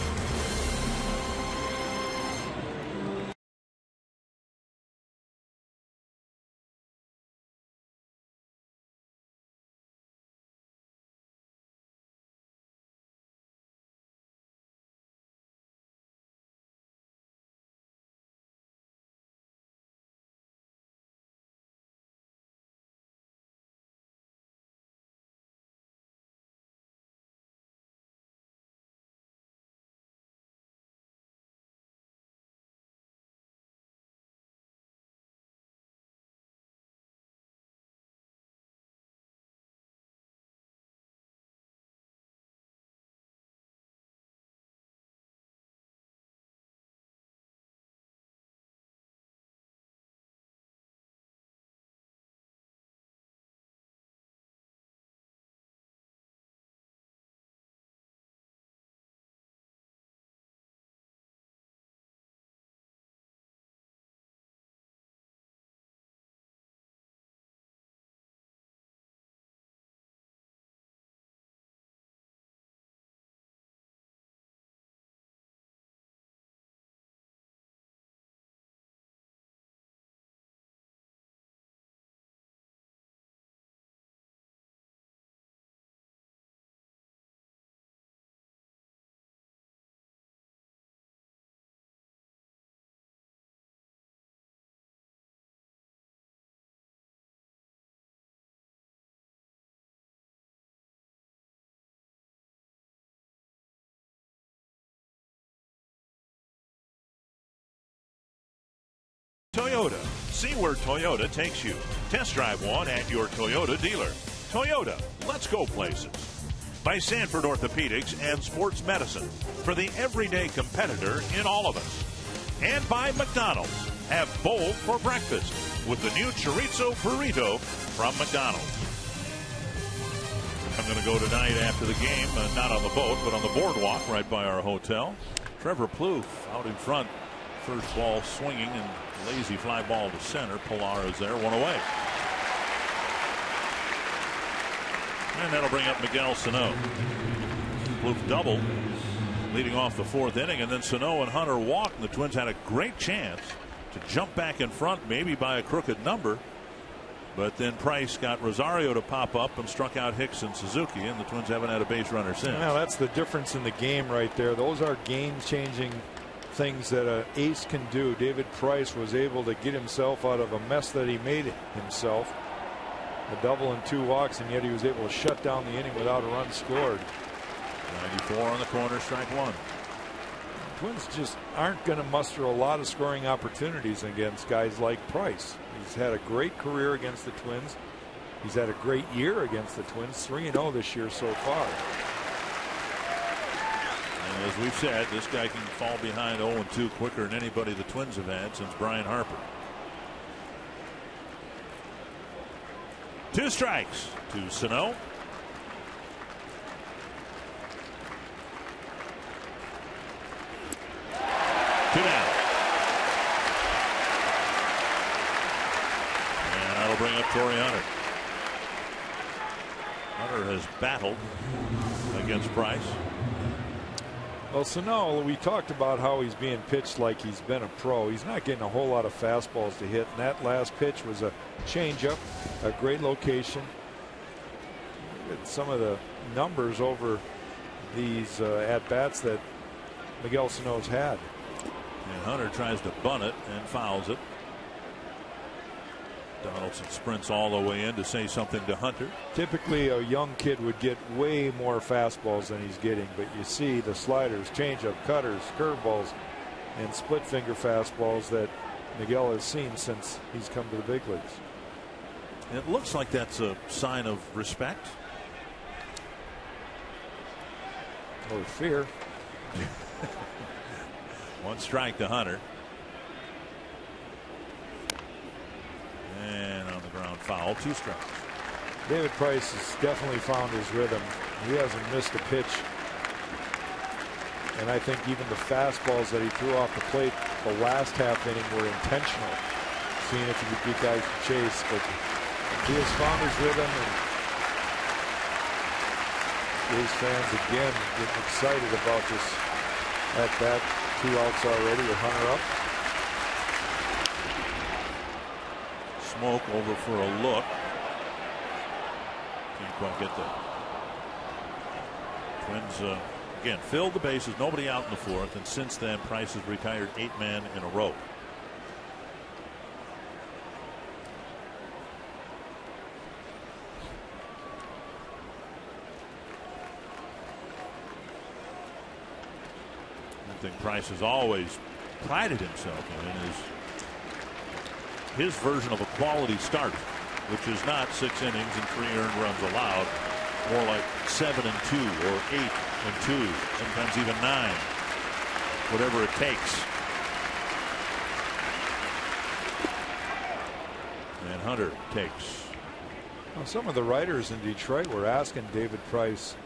Toyota. See where Toyota takes you. Test drive one at your Toyota dealer. Toyota, let's go places. By Sanford Orthopedics and Sports Medicine, for the everyday competitor in all of us. And by McDonald's, have bold for breakfast. with the new chorizo burrito from McDonald's. I'm going to go tonight after the game, not on the boat, but on the boardwalk right by our hotel. Trevor Plouffe out in front. First ball swinging and lazy fly ball to center. Pilar is there, one away. And that'll bring up Miguel Sano. Plouffe doubled, leading off the fourth inning, and then Sano and Hunter walked, and the Twins had a great chance to jump back in front, maybe by a crooked number. But then Price got Rosario to pop up and struck out Hicks and Suzuki, and the Twins haven't had a base runner since. Well, that's the difference in the game right there. Those are game-changing things that an ace can do. David Price was able to get himself out of a mess that he made himself. A double and 2 walks, and yet he was able to shut down the inning without a run scored. 94 on the corner, strike one. Twins just aren't going to muster a lot of scoring opportunities against guys like Price. He's had a great career against the Twins. He's had a great year against the Twins, 3-0 this year so far. And as we've said, this guy can fall behind 0-2 quicker than anybody the Twins have had since Brian Harper. 2 strikes to Sano. Two down. And that'll bring up Torrey Hunter. Hunter has battled against Price. Well, Sano, we talked about how he's being pitched like he's been a pro. He's not getting a whole lot of fastballs to hit, and that last pitch was a changeup, a great location. Look at some of the numbers over these at-bats that Miguel Sano's had. And Hunter tries to bunt it and fouls it. Donaldson sprints all the way in to say something to Hunter. Typically a young kid would get way more fastballs than he's getting, but you see the sliders, changeup, cutters, curveballs, and split finger fastballs that Miguel has seen since he's come to the big leagues. It looks like that's a sign of respect or fear. 1 strike to Hunter. And on the ground foul, 2 strikes. David Price has definitely found his rhythm. He hasn't missed a pitch. And I think even the fastballs that he threw off the plate the last half inning were intentional. Seeing if he could get guys to chase. But he has found his rhythm, and his fans again getting excited about this at bat. 2 outs already with Hunter up. Smoke over for a look. Can't quite get there. Twins again filled the bases, nobody out in the 4th, and since then Price has retired 8 men in a row. I think Price has always prided himself in his version of a quality start, which is not 6 innings and 3 earned runs allowed, more like 7 and 2 or 8 and 2, sometimes even 9, whatever it takes. And Hunter takes. Well, some of the writers in Detroit were asking David Price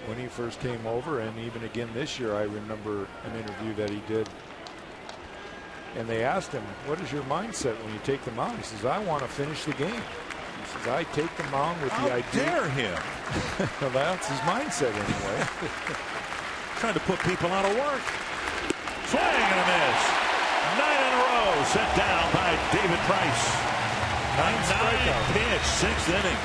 when he first came over, and even again this year, I remember an interview that he did. And they asked him, what is your mindset when you take the mound? He says, I want to finish the game. He says, I take the mound with the idea. How dare him? Well, that's his mindset anyway. Trying to put people out of work. Swing and a miss. 9 in a row set down by David Price. 9 pitch, 6th inning.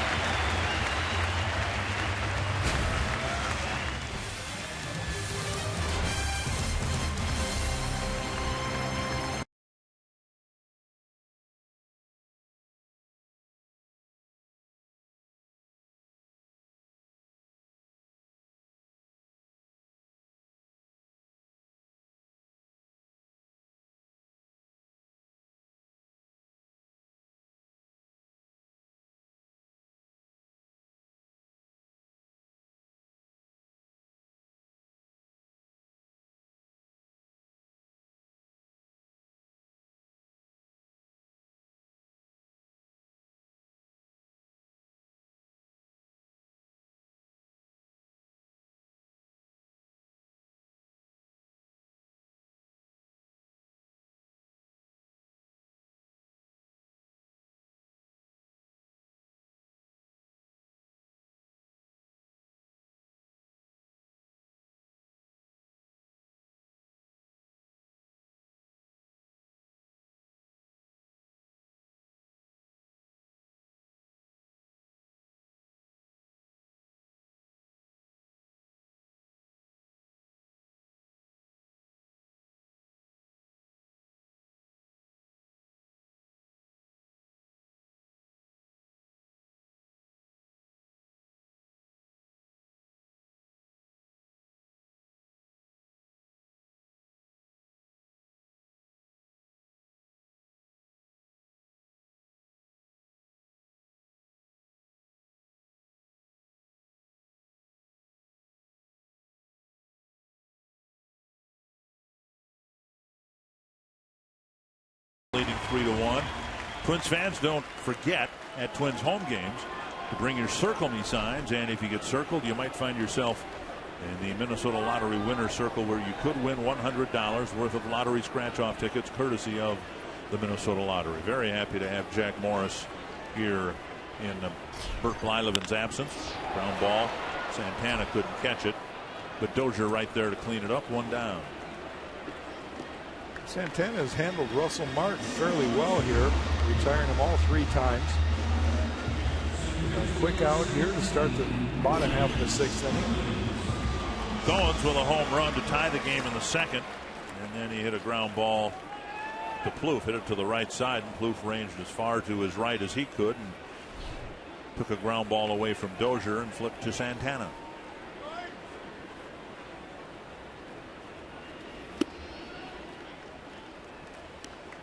3-1. Twins fans, don't forget at Twins home games to bring your Circle Me signs, and if you get circled, you might find yourself in the Minnesota Lottery winner circle, where you could win $100 worth of lottery scratch-off tickets courtesy of the Minnesota Lottery. Very happy to have Jack Morris here in Bert Blyleven's absence. Ground ball. Santana couldn't catch it, but Dozier right there to clean it up. 1 down. Santana has handled Russell Martin fairly well here, retiring him all 3 times. A quick out here to start the bottom half of the 6th inning. Goens with a home run to tie the game in the 2nd, and then he hit a ground ball to Plouffe, hit it to the right side, and Plouffe ranged as far to his right as he could and took a ground ball away from Dozier and flipped to Santana.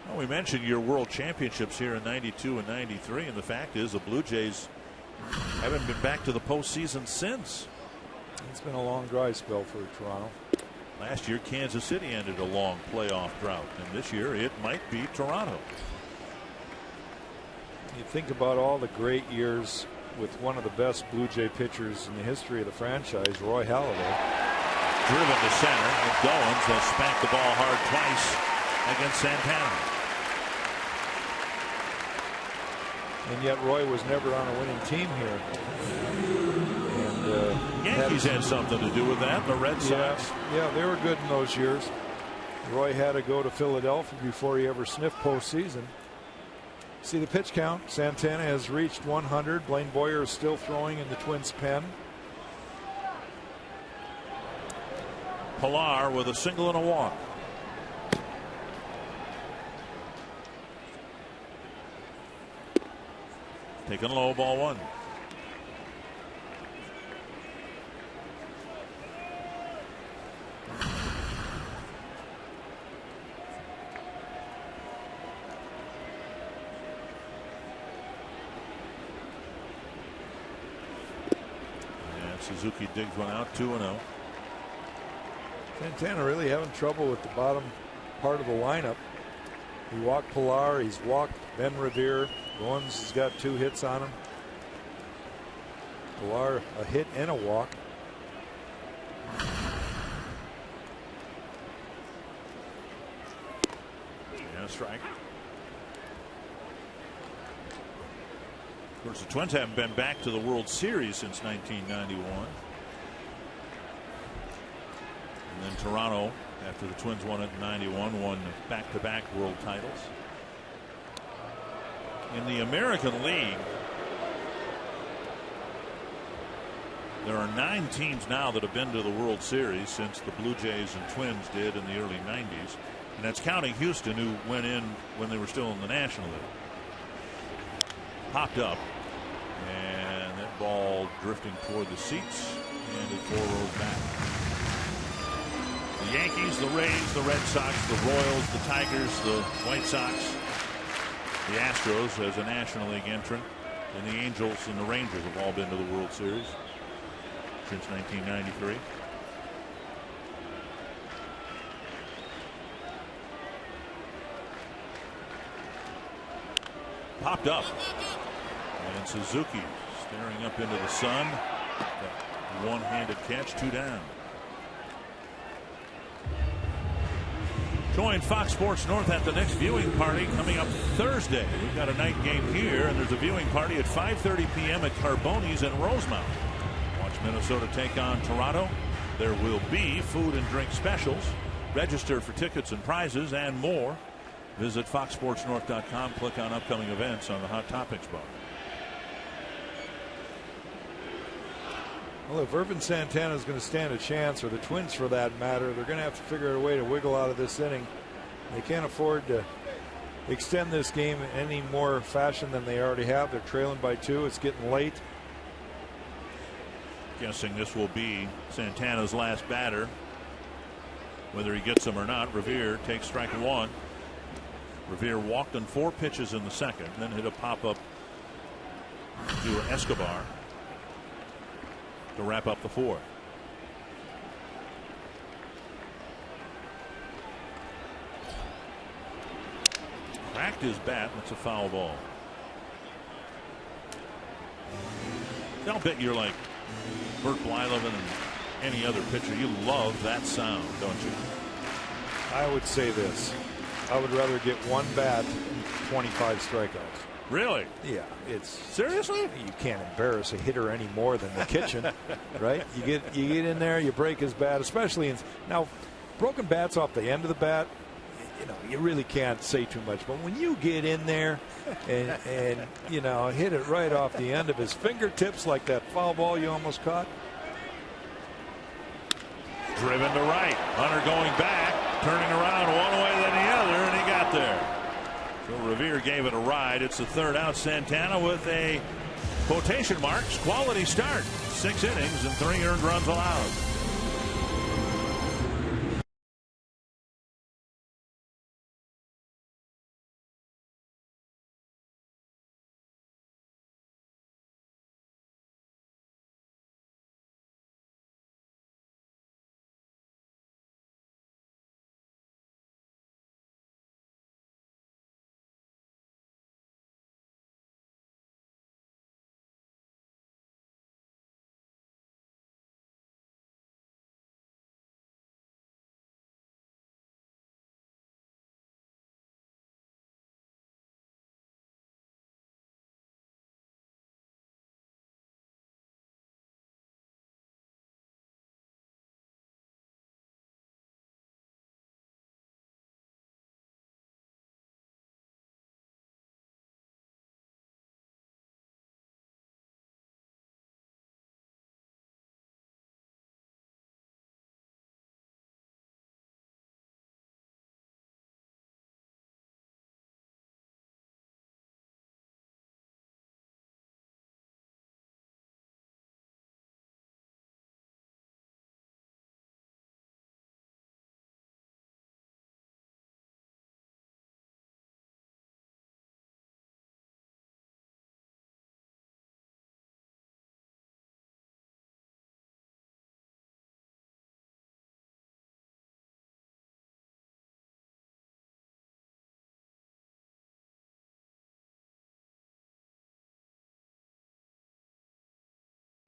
Well, we mentioned your world championships here in '92 and '93, and the fact is the Blue Jays haven't been back to the postseason since. It's been a long dry spell for Toronto. Last year, Kansas City ended a long playoff drought, and this year it might be Toronto. You think about all the great years with one of the best Blue Jay pitchers in the history of the franchise, Roy Halladay. Driven to center, and Goens has spanked the ball hard twice against Santana. And yet Roy was never on a winning team here. And Yankees had something to do with that. The Red Sox. Yeah, they were good in those years. Roy had to go to Philadelphia before he ever sniffed postseason. See the pitch count. Santana has reached 100. Blaine Boyer is still throwing in the Twins' pen. Pilar with a single and a walk. Taken low, ball 1. Suzuki digs one out. 2-0. Santana really having trouble with the bottom part of the lineup. He walked Pilar. He's walked Ben Revere. Goens has got 2 hits on him. Pilar a hit and a walk. Yeah, strike. Of course, the Twins haven't been back to the World Series since 1991. And then Toronto, after the Twins won it in '91, won back-to-back world titles. In the American League, there are 9 teams now that have been to the World Series since the Blue Jays and Twins did in the early '90s. And that's counting Houston, who went in when they were still in the National League. Popped up, and that ball drifting toward the seats, and it 4 rows back. The Yankees, the Rays, the Red Sox, the Royals, the Tigers, the White Sox, the Astros as a National League entrant, and the Angels and the Rangers have all been to the World Series since 1993. Popped up, and Suzuki staring up into the sun. That one-handed catch, 2 down. Join Fox Sports North at the next viewing party coming up Thursday. We've got a night game here, and there's a viewing party at 5:30 p.m. at Carboni's in Rosemount. Watch Minnesota take on Toronto. There will be food and drink specials. Register for tickets and prizes and more. Visit foxsportsnorth.com. Click on upcoming events on the Hot Topics bar. Well, if Irvin Santana is going to stand a chance, or the Twins for that matter, they're going to have to figure out a way to wiggle out of this inning. They can't afford to extend this game in any more fashion than they already have. They're trailing by 2. It's getting late. Guessing this will be Santana's last batter. Whether he gets them or not, Revere takes strike 1. Revere walked on 4 pitches in the 2nd, then hit a pop-up to Escobar to wrap up the 4th. Cracked his bat. That's a foul ball. I'll bet you're like Bert Blyleven and any other pitcher. You love that sound, don't you? I would say this. I would rather get one bat than 25 strikeouts. Really? Yeah. It's seriously. You can't embarrass a hitter any more than the kitchen, right? You get in there, you break his bat, especially now broken bats off the end of the bat. You really can't say too much, but when you get in there and hit it right off the end of his fingertips like that foul ball you almost caught. Driven to right. Hunter going back, turning around one way then the other, and he got there. So Revere gave it a ride. It's the third out. Santana with a quotation marks quality start. 6 innings and 3 earned runs allowed.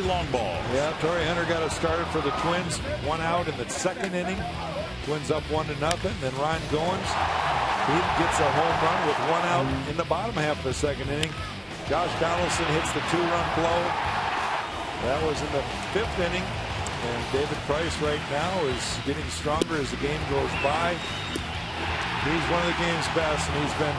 Long ball. Yeah, Torrey Hunter got it started for the Twins. 1 out in the second inning. Twins up 1-0. Then Ryan Goens, he gets a home run with 1 out in the bottom half of the second inning. Josh Donaldson hits the 2-run blow. That was in the 5th inning. And David Price right now is getting stronger as the game goes by. He's one of the game's best, and he's been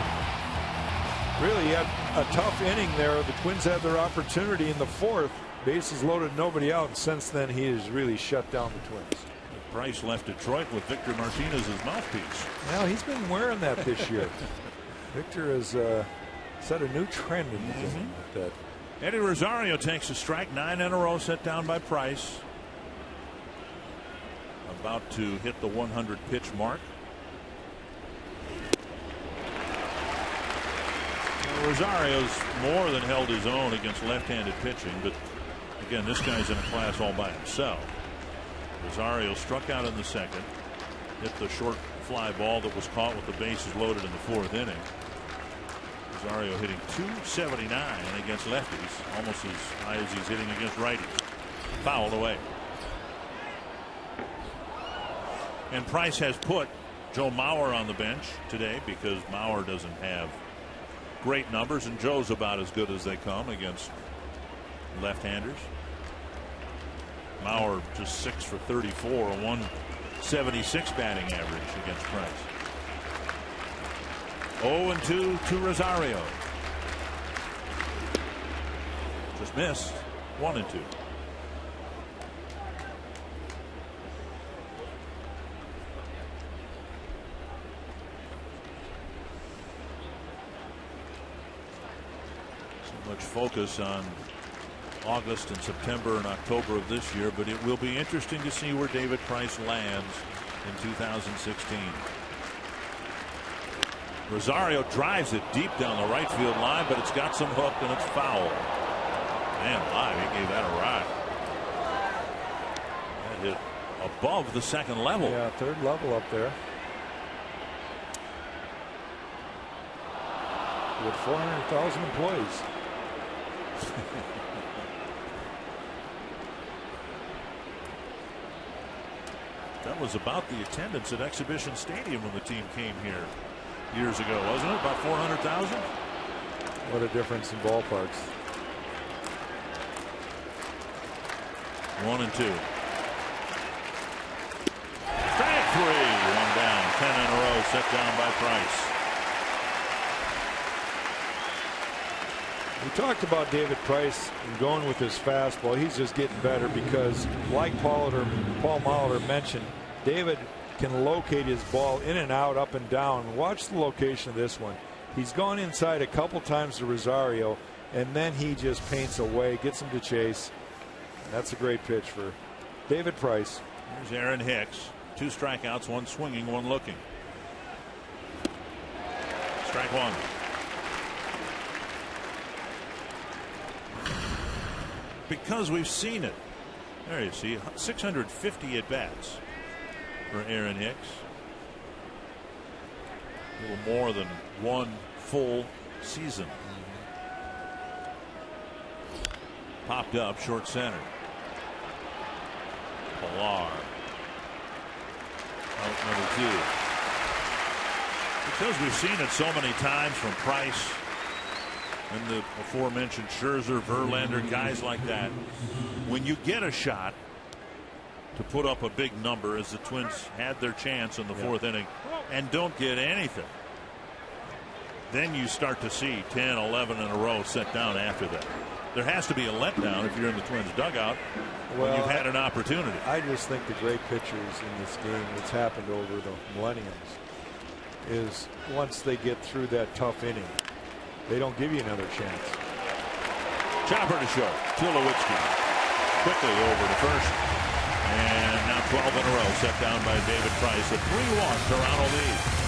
really had a tough inning there. The Twins had their opportunity in the 4th. Bases loaded, nobody out, and since then he has really shut down the Twins. Price left Detroit with Victor Martinez as mouthpiece. Well, he's been wearing that this year. Victor has set a new trend in the game with that. Eddie Rosario takes a strike, 9 in a row set down by Price. About to hit the 100 pitch mark. Rosario's more than held his own against left-handed pitching, but again, this guy's in a class all by himself. Rosario struck out in the second, hit the short fly ball that was caught with the bases loaded in the 4th inning. Rosario hitting .279 against lefties, almost as high as he's hitting against righties. Fouled away. And Price has put Joe Mauer on the bench today because Mauer doesn't have great numbers, and Joe's about as good as they come against left-handers. Mauer just 6 for 34, a 176 batting average against Price. 0-2 to Rosario. Just missed. 1-2. Much focus on August and September and October of this year, but it will be interesting to see where David Price lands in 2016. Rosario drives it deep down the right field line, but it's got some hook and it's foul. Man alive, he gave that a ride. That hit above the second level. Yeah, 3rd level up there. with 400,000 employees. That was about the attendance at Exhibition Stadium when the team came here years ago, wasn't it? About 400,000? What a difference in ballparks. 1-2. Strike 3. 1 down. 10 in a row set down by Price. We talked about David Price and going with his fastball. He's just getting better because, like Paul Molitor mentioned, David can locate his ball in and out, up and down. Watch the location of this one. He's gone inside a couple times to Rosario, and then he just paints away, gets him to chase. That's a great pitch for David Price. Here's Aaron Hicks. 2 strikeouts, 1 swinging, 1 looking. Strike 1. Because we've seen it. There you see 650 at bats for Aaron Hicks. A little more than 1 full season. Popped up short center. Pilar. Out number 2. Because we've seen it so many times from Price and the aforementioned Scherzer, Verlander, guys like that, when you get a shot to put up a big number, as the Twins had their chance in the 4th inning, and don't get anything, then you start to see 10, 11 in a row set down after that. There has to be a letdown if you're in the Twins dugout when you've had an opportunity. I just think the great pitchers in this game, that's happened over the millenniums, is once they get through that tough inning, they don't give you another chance. Chopper to short. Tulowitzki quickly over to first. And now 12 in a row set down by David Price. A 3-1 Toronto lead.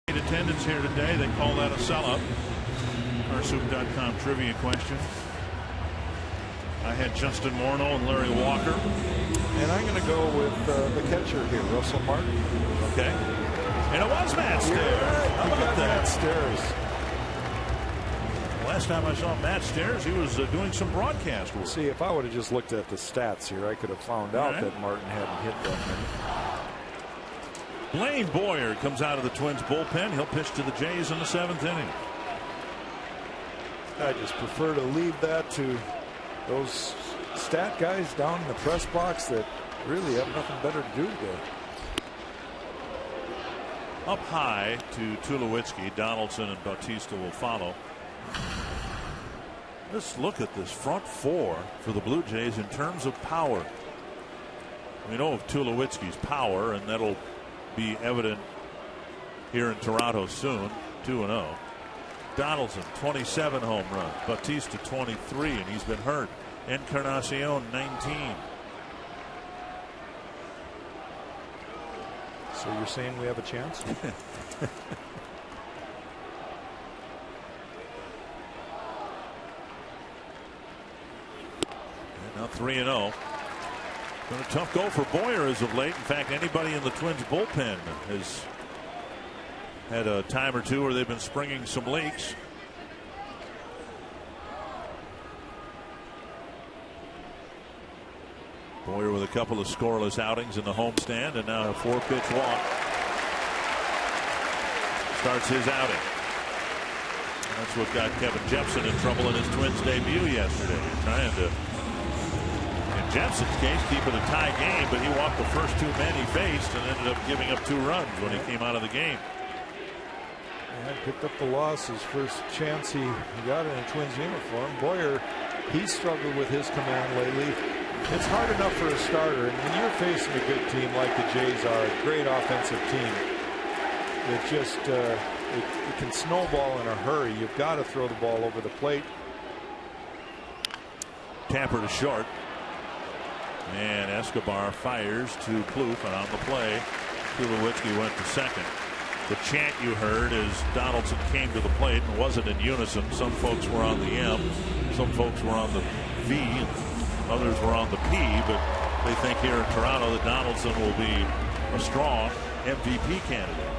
Attendance here today. They call that a sellout. Carsoup.com trivia question. I had Justin Morneau and Larry Walker. And I'm going to go with the catcher here, Russell Martin. Okay. And it was Matt Stairs. Right. How about that? Matt Stairs. Last time I saw Matt Stairs, he was doing some broadcast work. See, if I would have just looked at the stats here, I could have found out that Martin hadn't hit that many. Blaine Boyer comes out of the Twins bullpen. He'll pitch to the Jays in the 7th inning. I just prefer to leave that to those stat guys down in the press box that really have nothing better to do today. Up high to Tulowitzki. Donaldson and Bautista will follow. Let's look at this front 4 for the Blue Jays in terms of power. We know of Tulowitzki's power, and that'll be evident here in Toronto soon. 2-0. Donaldson 27 home runs. Bautista 23, and he's been hurt. Encarnacion 19. So you're saying we have a chance? Now 3-0. Been a tough go for Boyer as of late. In fact, anybody in the Twins bullpen has had a time or two where they've been springing some leaks. Boyer with a couple of scoreless outings in the homestand, and now a 4-pitch walk starts his outing. And that's what got Kevin Jepsen in trouble in his Twins debut yesterday. Trying to, in Jepsen's case, keep it a tie game, but he walked the first 2 men he faced and ended up giving up 2 runs when he came out of the game. And picked up the loss, his first chance he got in a Twins uniform. Boyer, he struggled with his command lately. It's hard enough for a starter, and when you're facing a good team like the Jays are, a great offensive team, it just it can snowball in a hurry. You've got to throw the ball over the plate. Tapper to short, and Escobar fires to Plouffe, and on the play, Tulowitzki went to second. The chant you heard as Donaldson came to the plate, and wasn't in unison. Some folks were on the M, some folks were on the V, and others were on the P, but they think here in Toronto that Donaldson will be a strong MVP candidate.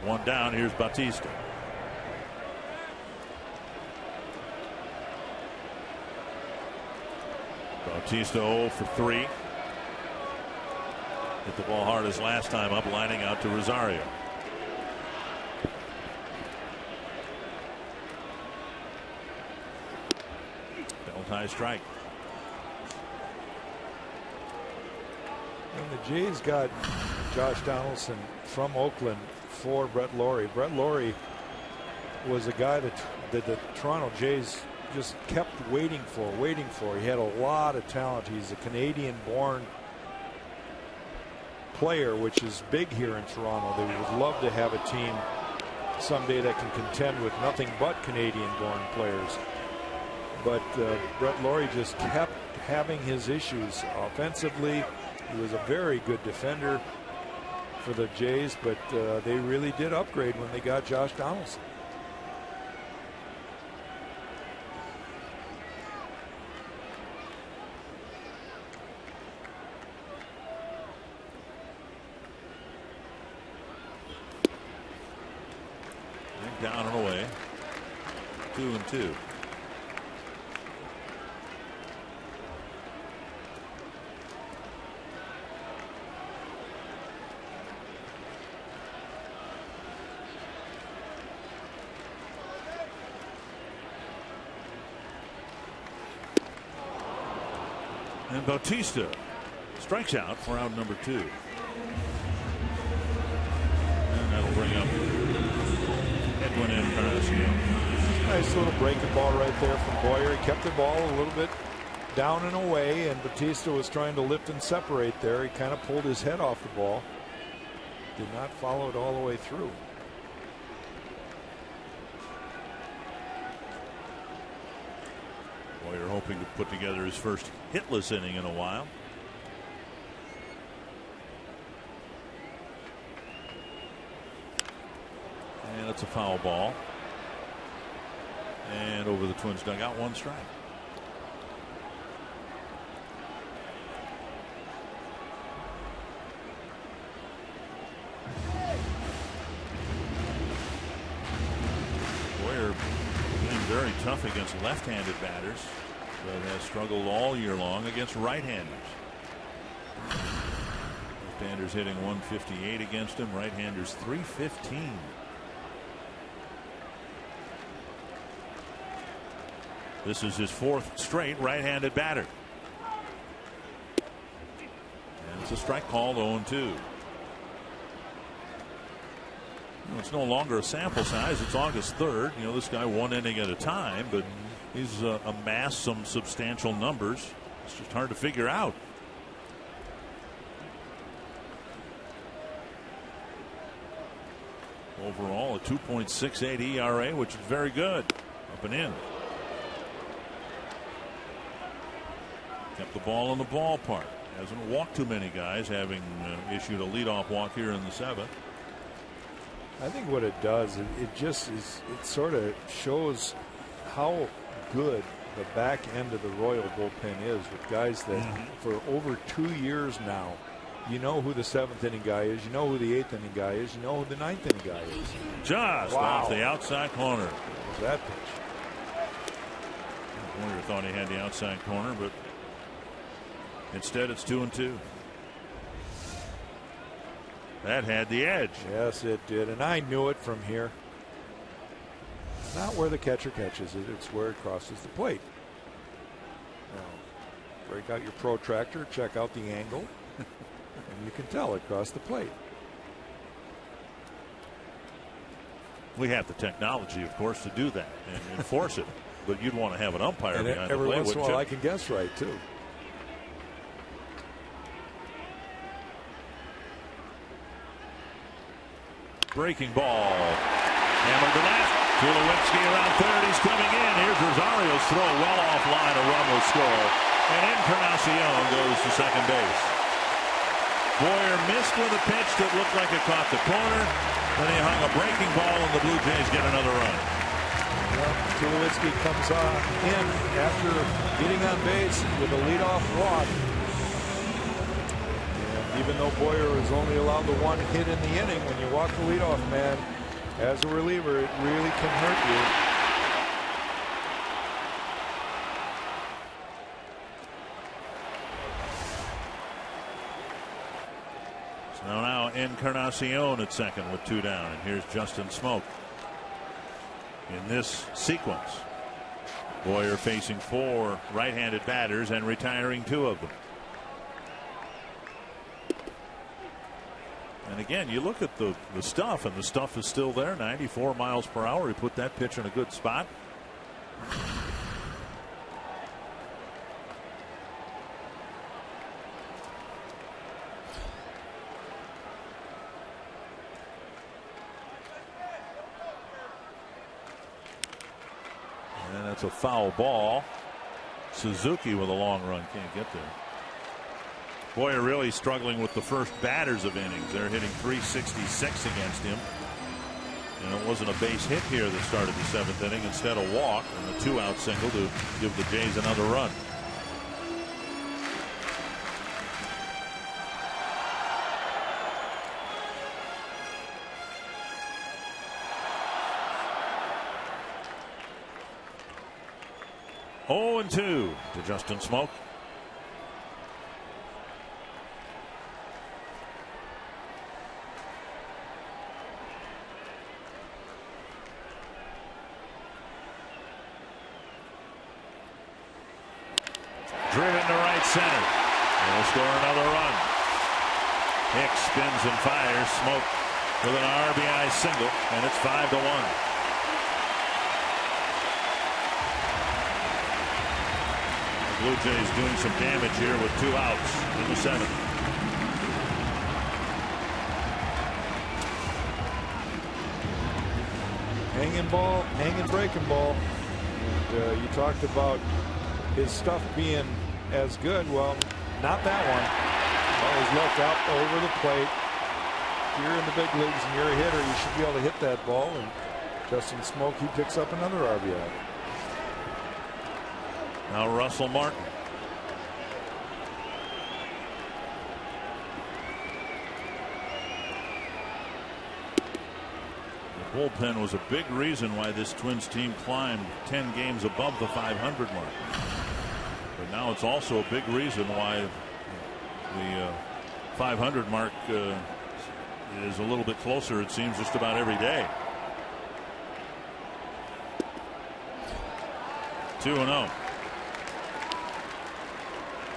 1 down, here's Bautista. Bautista 0 for 3. Hit the ball hard as last time up, lining out to Rosario. High strike. And the Jays got Josh Donaldson from Oakland for Brett Lawrie. Brett Lawrie was a guy that the Toronto Jays just kept waiting for. He had a lot of talent. He's a Canadian-born player, which is big here in Toronto. They would love to have a team someday that can contend with nothing but Canadian-born players. But Brett Lawrie just kept having his issues offensively. He was a very good defender for the Jays, but they really did upgrade when they got Josh Donaldson. Down and away. 2-2. And Bautista strikes out for out number 2. And that'll bring up Edwin Encarnacion. Nice little breaking ball right there from Boyer. He kept the ball a little bit down and away, and Bautista was trying to lift and separate there. He kind of pulled his head off the ball. Did not follow it all the way through. Boyer hoping to put together his first hitless inning in a while. And it's a foul ball. And over the Twins dugout, 1 strike. Boyer being very tough against left-handed batters, but has struggled all year long against right-handers. Left-handers hitting 158 against him, right-handers 315. This is his 4th straight right-handed batter. And it's a strike called 0-2. It's no longer a sample size. It's August 3rd. You know, this guy 1 inning at a time, but he's amassed some substantial numbers. It's just hard to figure out. Overall, a 2.68 ERA, which is very good. Up and in. Kept the ball in the ballpark. Hasn't walked too many guys, having issued a leadoff walk here in the 7th. I think what it does, it just is, it sort of shows how good the back end of the Royal bullpen is, with guys that for over 2 years now, you know who the 7th inning guy is, you know who the 8th inning guy is, you know who the 9th inning guy is. Just off the outside corner. What was that pitch? Warrior thought he had the outside corner, but instead it's 2-2. That had the edge. Yes, it did, and I knew it from here. It's not where the catcher catches it, it's where it crosses the plate. Now, break out your protractor, check out the angle, and you can tell it crossed the plate. We have the technology, of course, to do that and enforce it, but you'd want to have an umpire And behind the every plate. once in a while, I can guess right, too. Breaking ball. Hammered to left. Tulowitzki around third. He's coming in. Here's Rosario's throw. Well offline. A run will score. And Encarnacion goes to second base. Boyer missed with a pitch that looked like it caught the corner. Then he hung a breaking ball, and the Blue Jays get another run. Well, Tulowitzki comes in after getting on base with a leadoff walk. Even though Boyer is only allowed the one hit in the inning, when you walk the leadoff man as a reliever, it really can hurt you. So now Encarnacion at second with 2 down, and here's Justin Smoke. In this sequence, Boyer facing 4 right-handed batters and retiring 2 of them. And again, you look at the stuff, and the stuff is still there. 94 miles per hour. He put that pitch in a good spot. And that's a foul ball. Suzuki with a long run can't get there. Boyer really struggling with the first batters of innings. They're hitting .366 against him. And it wasn't a base hit here that started the 7th inning. Instead, a walk and a 2-out single to give the Jays another run. Oh, 0-2 to Justin Smoke. Driven to right center. They'll score another run. Hicks spins and fires. Smoke with an RBI single, and it's 5-1. The Blue Jays doing some damage here with 2 outs in the 7th. Hanging ball, hanging breaking ball. And you talked about his stuff being as good. Well, not that one. Always left out over the plate. If you're in the big leagues and you're a hitter, you should be able to hit that ball. And Justin Smoke, he picks up another RBI. Now Russell Martin. The bullpen was a big reason why this Twins team climbed 10 games above the 500 mark. But now it's also a big reason why the 500 mark is a little bit closer, it seems, just about every day. 2-0.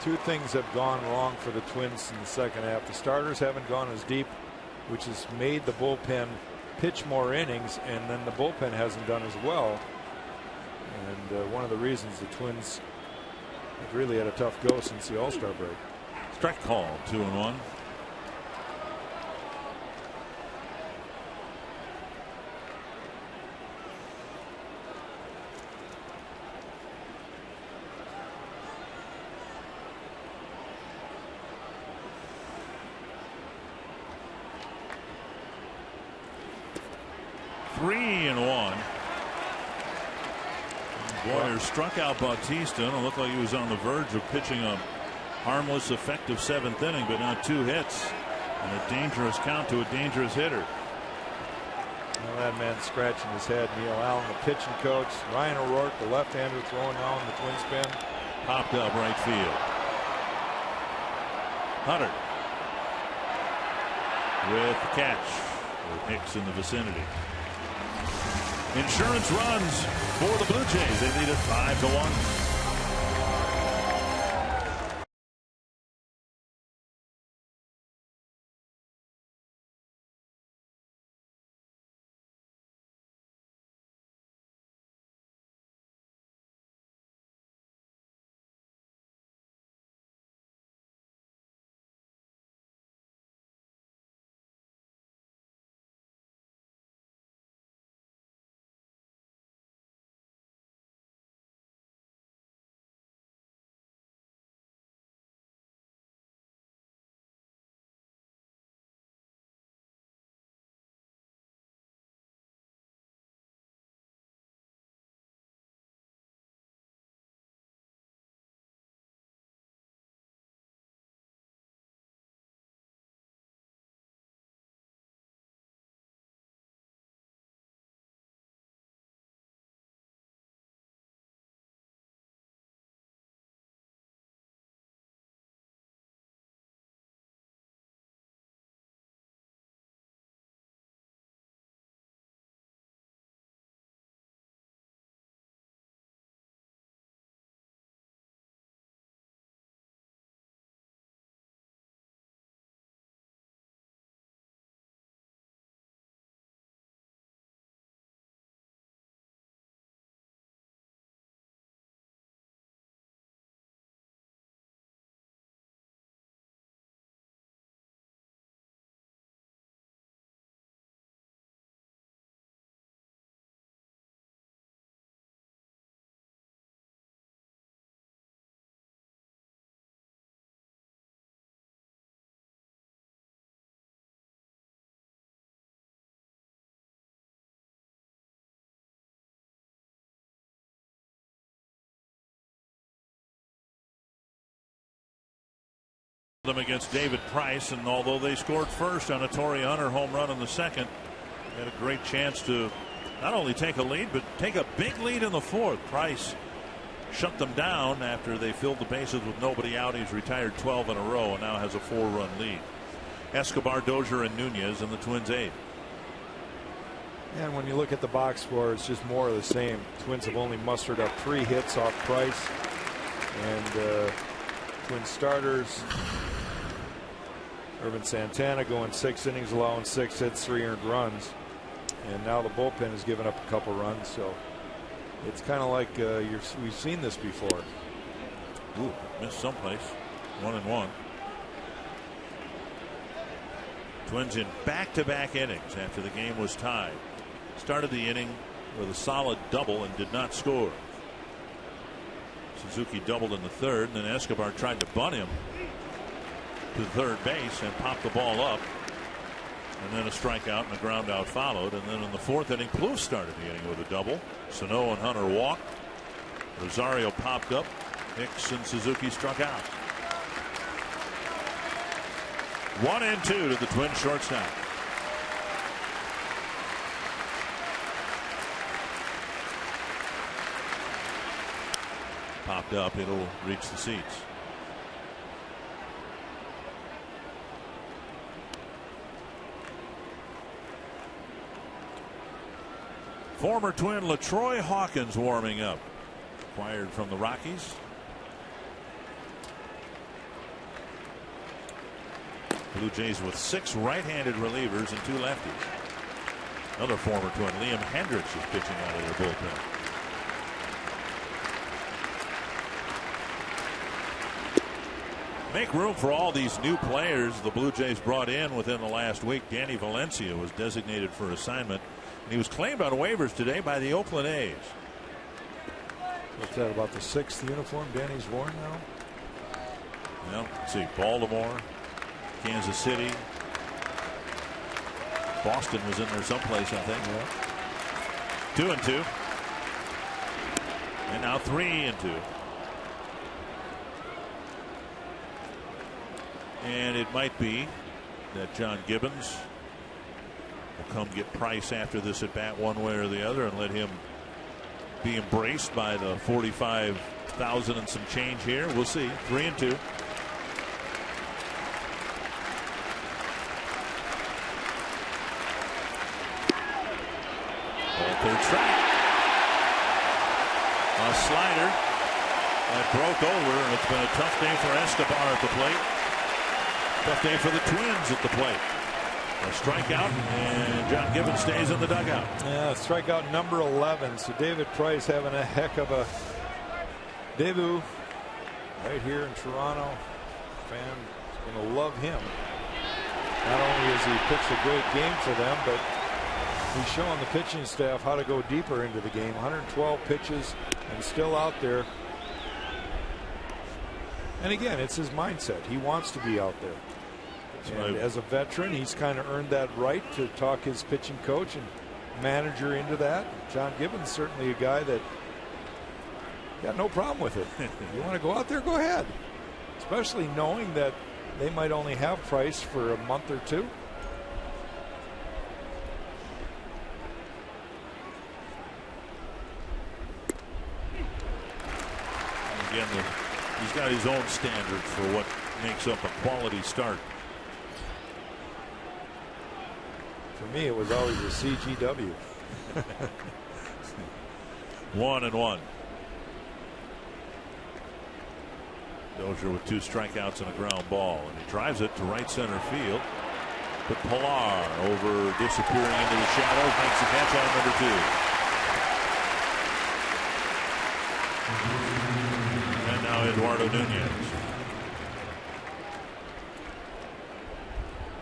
2 things have gone wrong for the Twins in the second half. The starters haven't gone as deep, which has made the bullpen pitch more innings, and then the bullpen hasn't done as well. And one of the reasons the Twins have really had a tough go since the All-Star break. Strike call, 2-1. 3-1. Boyer struck out Bautista, and it looked like he was on the verge of pitching a harmless, effective 7th inning, but now 2 hits and a dangerous count to a dangerous hitter. Well, that man scratching his head. Neil Allen, the pitching coach. Ryan O'Rourke, the left-hander, throwing now in the Twins pen. Popped up right field. Hunter with the catch with Hicks in the vicinity. Insurance runs for the Blue Jays. They lead it 5-1. Them against David Price, and although they scored first on a Torrey Hunter home run in the second, they had a great chance to not only take a lead but take a big lead in the fourth. Price shut them down after they filled the bases with nobody out. He's retired 12 in a row and now has a 4-run lead. Escobar, Dozier, and Nunez in the Twins' 8th. And when you look at the box score, it's just more of the same. Twins have only mustered up 3 hits off Price, and Twins starters Irvin Santana going 6 innings, allowing 6 hits, 3 earned runs, and now the bullpen has given up a couple runs. So it's kind of like we've seen this before. Ooh, missed someplace. 1-1. Twins in back-to-back innings after the game was tied. Started the inning with a solid double and did not score. Suzuki doubled in the 3rd, and then Escobar tried to bunt him to third base and popped the ball up, and then a strikeout and a ground out followed. And then in the 4th inning, Plouffe started the inning with a double. Sano and Hunter walked. Rosario popped up. Hicks and Suzuki struck out. 1-2 to the Twins shortstop. Popped up. It'll reach the seats. Former Twin LaTroy Hawkins warming up. Acquired from the Rockies. Blue Jays with 6 right-handed relievers and 2 lefties. Another former Twin, Liam Hendricks, is pitching out of their bullpen. Make room for all these new players the Blue Jays brought in within the last week. Danny Valencia was designated for assignment. He was claimed on waivers today by the Oakland A's. What's that, about the 6th uniform Danny's worn now? Well, let's see. Baltimore, Kansas City, Boston was in there someplace, I think. Yeah. 2-2. And now 3-2. And it might be that John Gibbons will come get Price after this at bat one way or the other and let him be embraced by the 45,000 and some change here. We'll see. 3-2. Third strike. A slider that broke over, and it's been a tough day for Escobar at the plate. Tough day for the Twins at the plate. A strikeout, and John Gibbons stays in the dugout. Yeah, strikeout number 11. So David Price having a heck of a debut right here in Toronto. Fans going to love him. Not only has he pitched a great game for them, but he's showing the pitching staff how to go deeper into the game. 112 pitches and still out there. And again, it's his mindset. He wants to be out there. And as a veteran, he's kind of earned that right to talk his pitching coach and manager into that. John Gibbons certainly a guy that got no problem with it. You want to go out there, go ahead. Especially knowing that they might only have Price for a month or two. Again, he's got his own standard for what makes up a quality start. For me, it was always a CGW. 1-1. Dozier with 2 strikeouts and a ground ball, and he drives it to right center field. But Pilar over, disappearing into the shadows, makes the catch on number 2. And now Eduardo Nunez.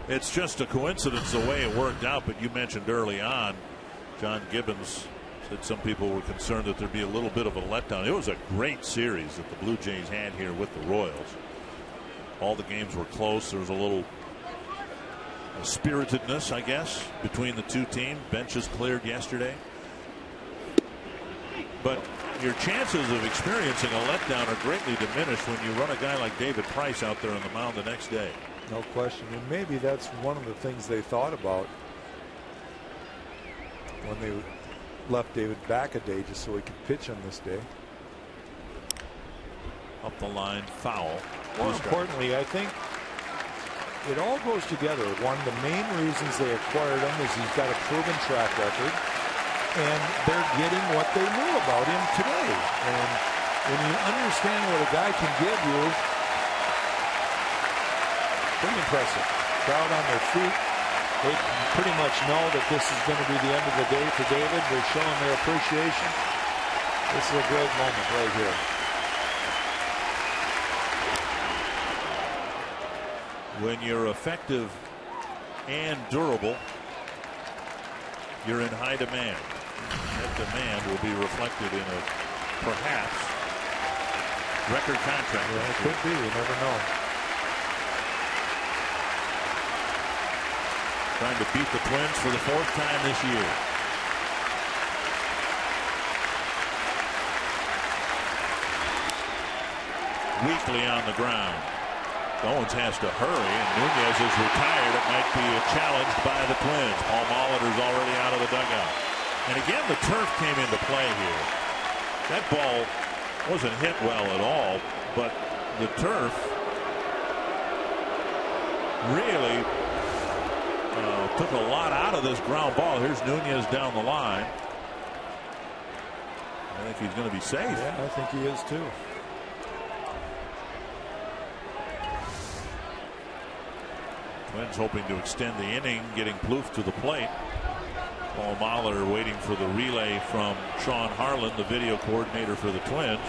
It's just a coincidence the way it worked out, but you mentioned early on, John Gibbons said some people were concerned that there'd be a little bit of a letdown. It was a great series that the Blue Jays had here with the Royals. All the games were close. There was a little spiritedness, I guess, between the two teams. Benches cleared yesterday. But your chances of experiencing a letdown are greatly diminished when you run a guy like David Price out there on the mound the next day. No question. And maybe that's one of the things they thought about when they left David back a day just so he could pitch on this day. Up the line, foul. More importantly, I think it all goes together. One of the main reasons they acquired him is he's got a proven track record, and they're getting what they knew about him today. And when you understand what a guy can give you, pretty impressive. Crowd on their feet. They pretty much know that this is going to be the end of the day for David. They're showing their appreciation. This is a great moment right here. When you're effective and durable, you're in high demand. That demand will be reflected in a perhaps record contract. Yeah, it could be. You never know. Trying to beat the Twins for the 4th time this year. Weakly on the ground. Owens has to hurry, and Nunez is retired. It might be challenged by the Twins. Paul Molitor's already out of the dugout. And again, the turf came into play here. That ball wasn't hit well at all, but the turf really took a lot out of this ground ball. Here's Nunez down the line. I think he's going to be safe. Yeah, I think he is too. Twins hoping to extend the inning, getting Plouffe to the plate. Paul Molitor waiting for the relay from Sean Harlan, the video coordinator for the Twins.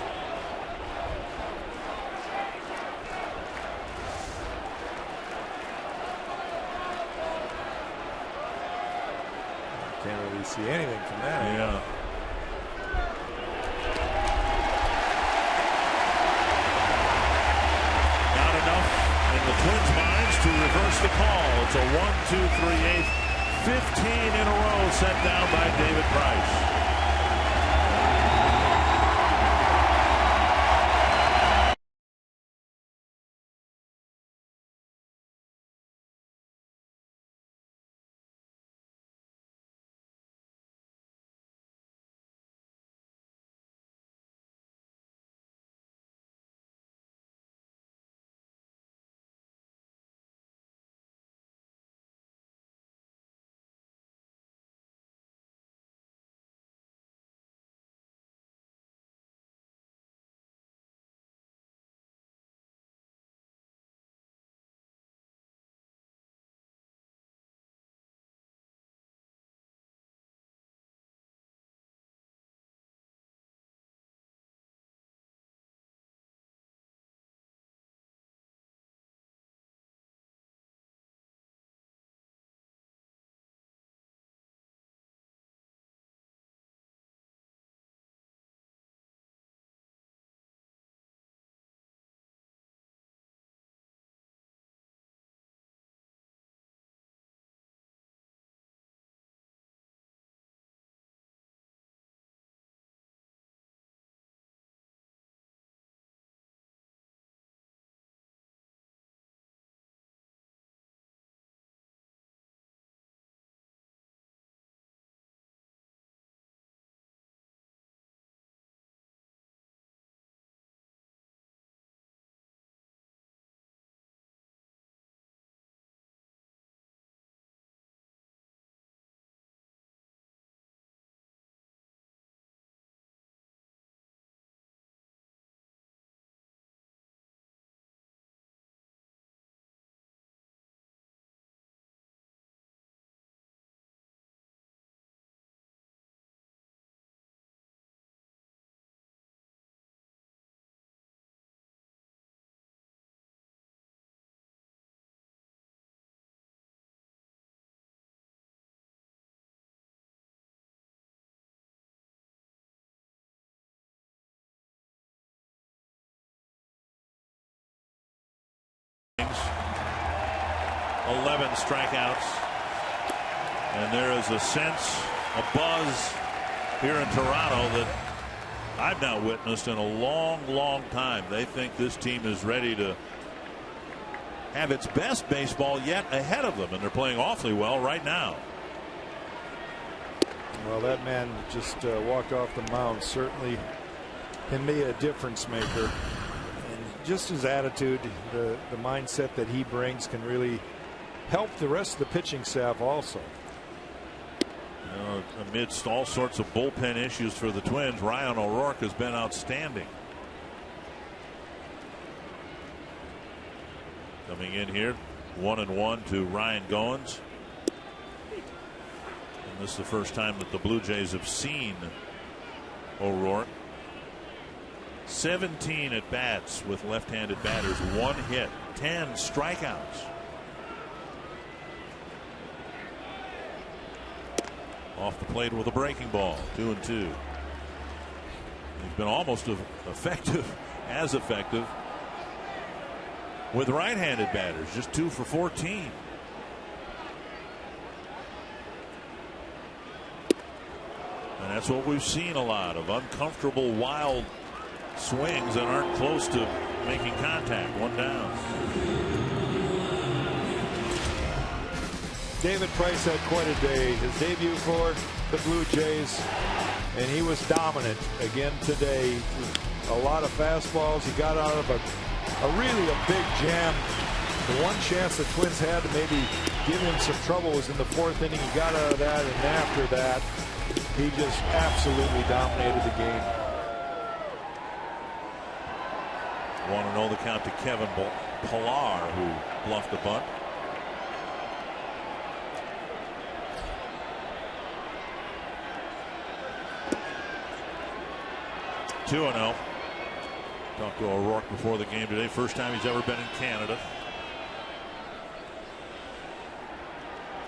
Can't really see anything from that. Yeah. Not enough in the Twins' minds to reverse the call. It's a 1-2-3-8, 15 in a row set down by David Price. 11 strikeouts. And there is a sense, a buzz here in Toronto that I've not witnessed in a long time. They think this team is ready to have its best baseball yet ahead of them, and they're playing awfully well right now. Well, that man just walked off the mound. Certainly can be a difference maker. And just his attitude, the mindset that he brings can really help the rest of the pitching staff also. Amidst all sorts of bullpen issues for the Twins, Ryan O'Rourke has been outstanding. Coming in here, 1-1 to Ryan Goens. And this is the first time that the Blue Jays have seen O'Rourke. 17 at bats with left-handed batters, 1 hit, 10 strikeouts. Off the plate with a breaking ball, 2-2. He's been almost as effective with right-handed batters, just 2 for 14. And that's what we've seen a lot of, uncomfortable, wild swings that aren't close to making contact. 1 down. David Price had quite a day. His debut for the Blue Jays, and he was dominant again today. A lot of fastballs. He got out of a really big jam. The one chance the Twins had to maybe give him some trouble was in the 4th inning. He got out of that, and after that, he just absolutely dominated the game. 1-0 the count to Kevin Pillar, who bluffed a bunt. (2-0). Talked to O'Rourke before the game today. First time he's ever been in Canada.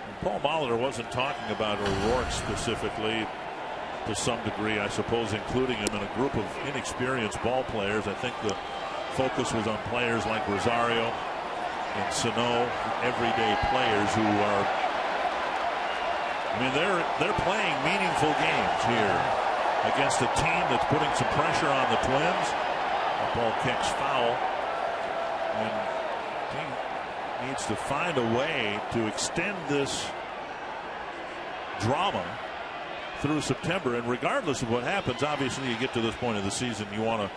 And Paul Molitor wasn't talking about O'Rourke specifically, to some degree, I suppose, including him in a group of inexperienced ball players. I think the focus was on players like Rosario and Sano, everyday players who are, I mean, they're playing meaningful games here against a team that's putting some pressure on the Twins. The ball kicks foul, and the team needs to find a way to extend this drama through September. And regardless of what happens, obviously you get to this point of the season, you want to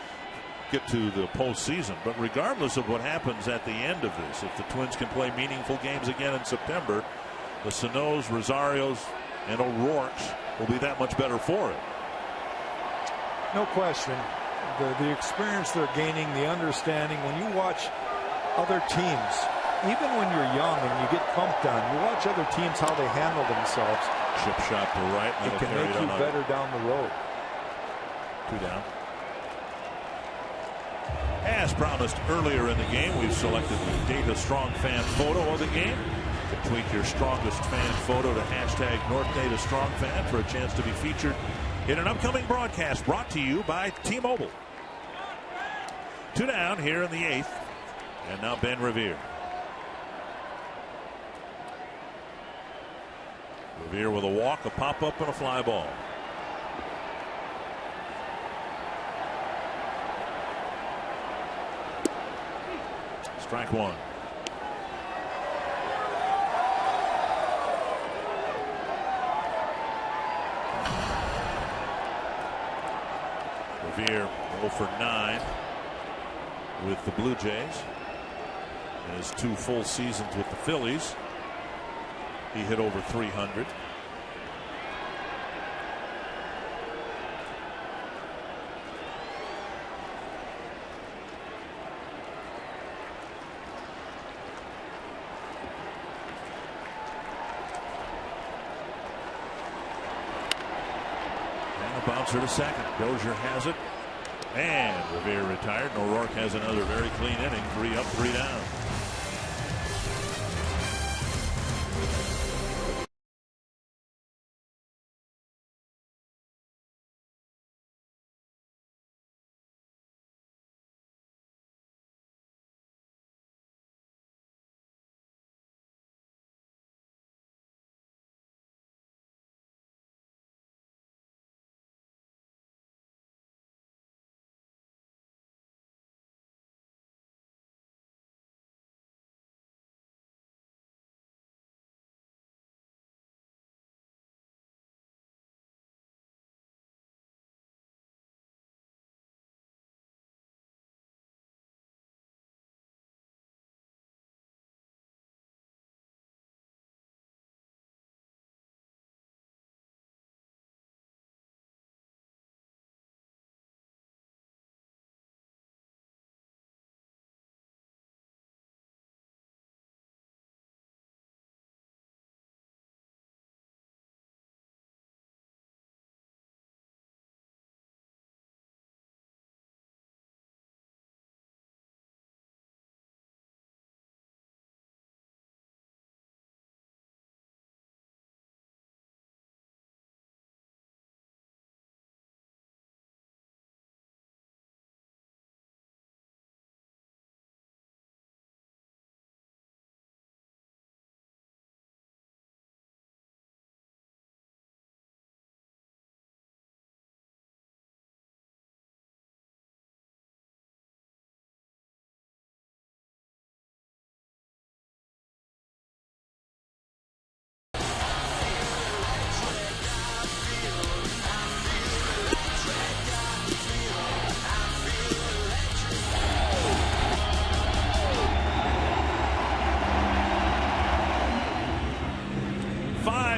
get to the postseason. But regardless of what happens at the end of this, if the Twins can play meaningful games again in September, the Sanos, Rosarios, and O'Rourke's will be that much better for it. No question. The experience they're gaining, the understanding. When you watch other teams, even when you're young and you get pumped on, you watch other teams how they handle themselves. Chip shot to right. It can make you better down the road. 2 down. As promised earlier in the game, we've selected the Data Strong Fan photo of the game. You can tweet your strongest fan photo to hashtag North Data Strong Fan for a chance to be featured in an upcoming broadcast brought to you by T-Mobile. 2 down here in the 8th. And now Ben Revere. Revere with a walk, a pop-up, and a fly ball. Strike 1. Revere 0 for 9 with the Blue Jays. In his 2 full seasons with the Phillies, he hit over 300. And a bouncer to second. Dozier has it. And Revere retired. And O'Rourke has another very clean inning. 3 up, 3 down.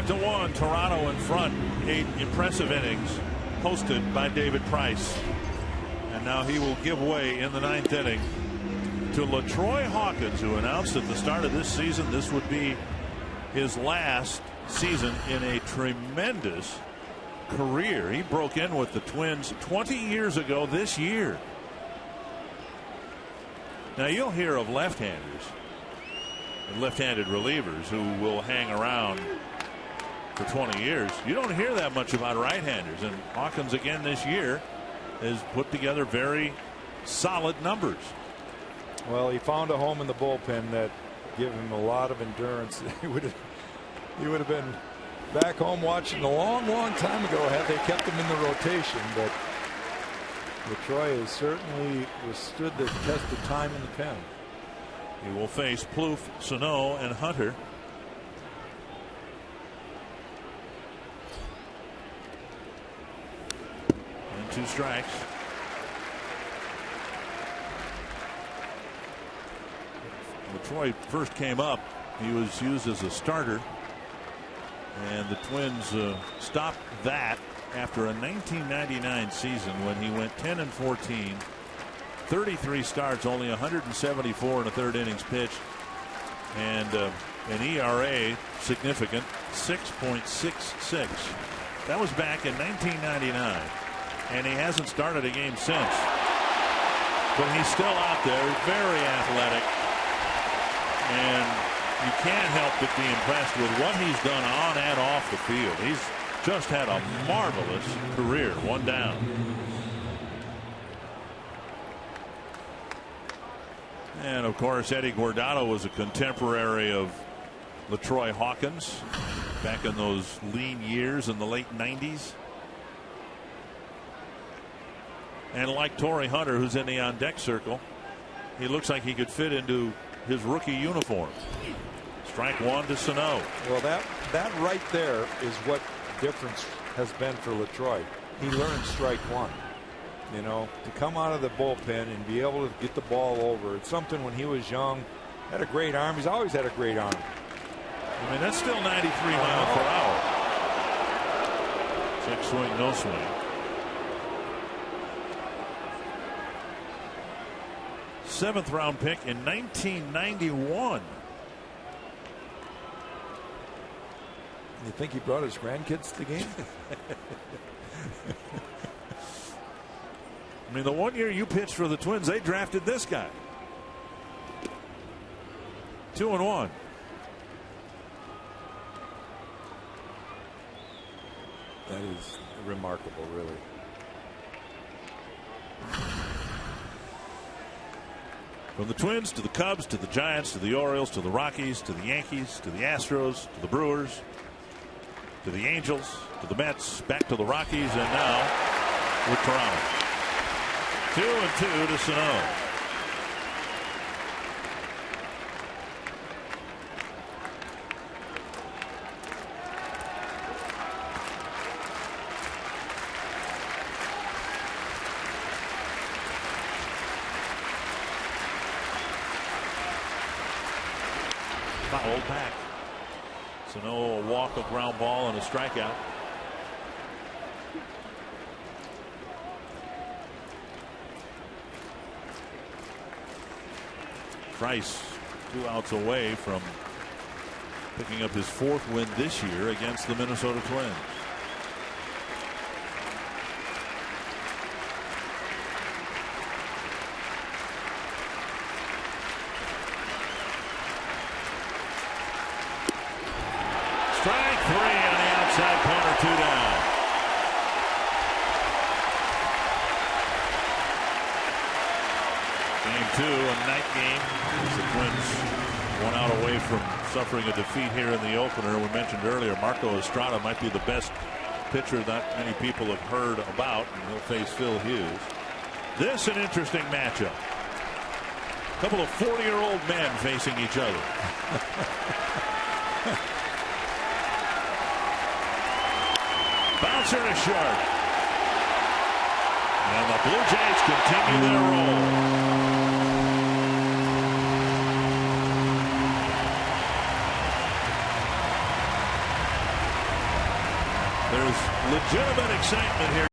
5-1, Toronto in front. 8 impressive innings hosted by David Price. And now he will give way in the 9th inning to LaTroy Hawkins, who announced at the start of this season this would be his last season in a tremendous career. He broke in with the Twins 20 years ago this year. Now you'll hear of left-handers and left-handed relievers who will hang around for 20 years. You don't hear that much about right-handers, and Hawkins again this year has put together very solid numbers. Well, he found a home in the bullpen that gave him a lot of endurance. He would have been back home watching a long time ago had they kept him in the rotation. But LaTroy has certainly withstood the test of time in the pen. He will face Plouffe, Sano, and Hunter. And 2 strikes. LaTroy first came up. He was used as a starter, and the Twins stopped that after a 1999 season when he went 10-14, 33 starts, only 174 in the 3rd innings pitched, and an ERA significant 6.66. That was back in 1999, and he hasn't started a game since. But he's still out there, very athletic, and you can't help but be impressed with what he's done on and off the field. He's just had a marvelous career. 1 down. And of course, Eddie Guardado was a contemporary of LaTroy Hawkins back in those lean years in the late 90s. And like Torrey Hunter, who's in the on deck circle, he looks like he could fit into his rookie uniform. Strike 1 to Sano. Well, that right there is what difference has been for LaTroy. He learned strike 1. You know, to come out of the bullpen and be able to get the ball over. It's something when he was young, had a great arm. He's always had a great arm. I mean, that's still 93 miles per hour. Check swing, no swing. 7th round pick in 1991. You think he brought his grandkids to the game? I mean, the 1 year you pitched for the Twins, they drafted this guy. 2-1. That is remarkable, really. From the Twins to the Cubs to the Giants to the Orioles to the Rockies to the Yankees to the Astros to the Brewers to the Angels to the Mets, back to the Rockies, and now with Toronto. 2-2 to Sano. Fouled back. Sano, a walk, a ground ball, and a strikeout. Price 2 outs away from picking up his 4th win this year against the Minnesota Twins. Strike 3 on the outside corner, 2 down. Game 2, a night game. The Twins 1 out away from suffering a defeat here in the opener. We mentioned earlier Marco Estrada might be the best pitcher that many people have heard about, and he'll face Phil Hughes. This an interesting matchup. A couple of 40-year-old men facing each other. Bouncer is short. And the Blue Jays continue their roll. There's legitimate excitement here.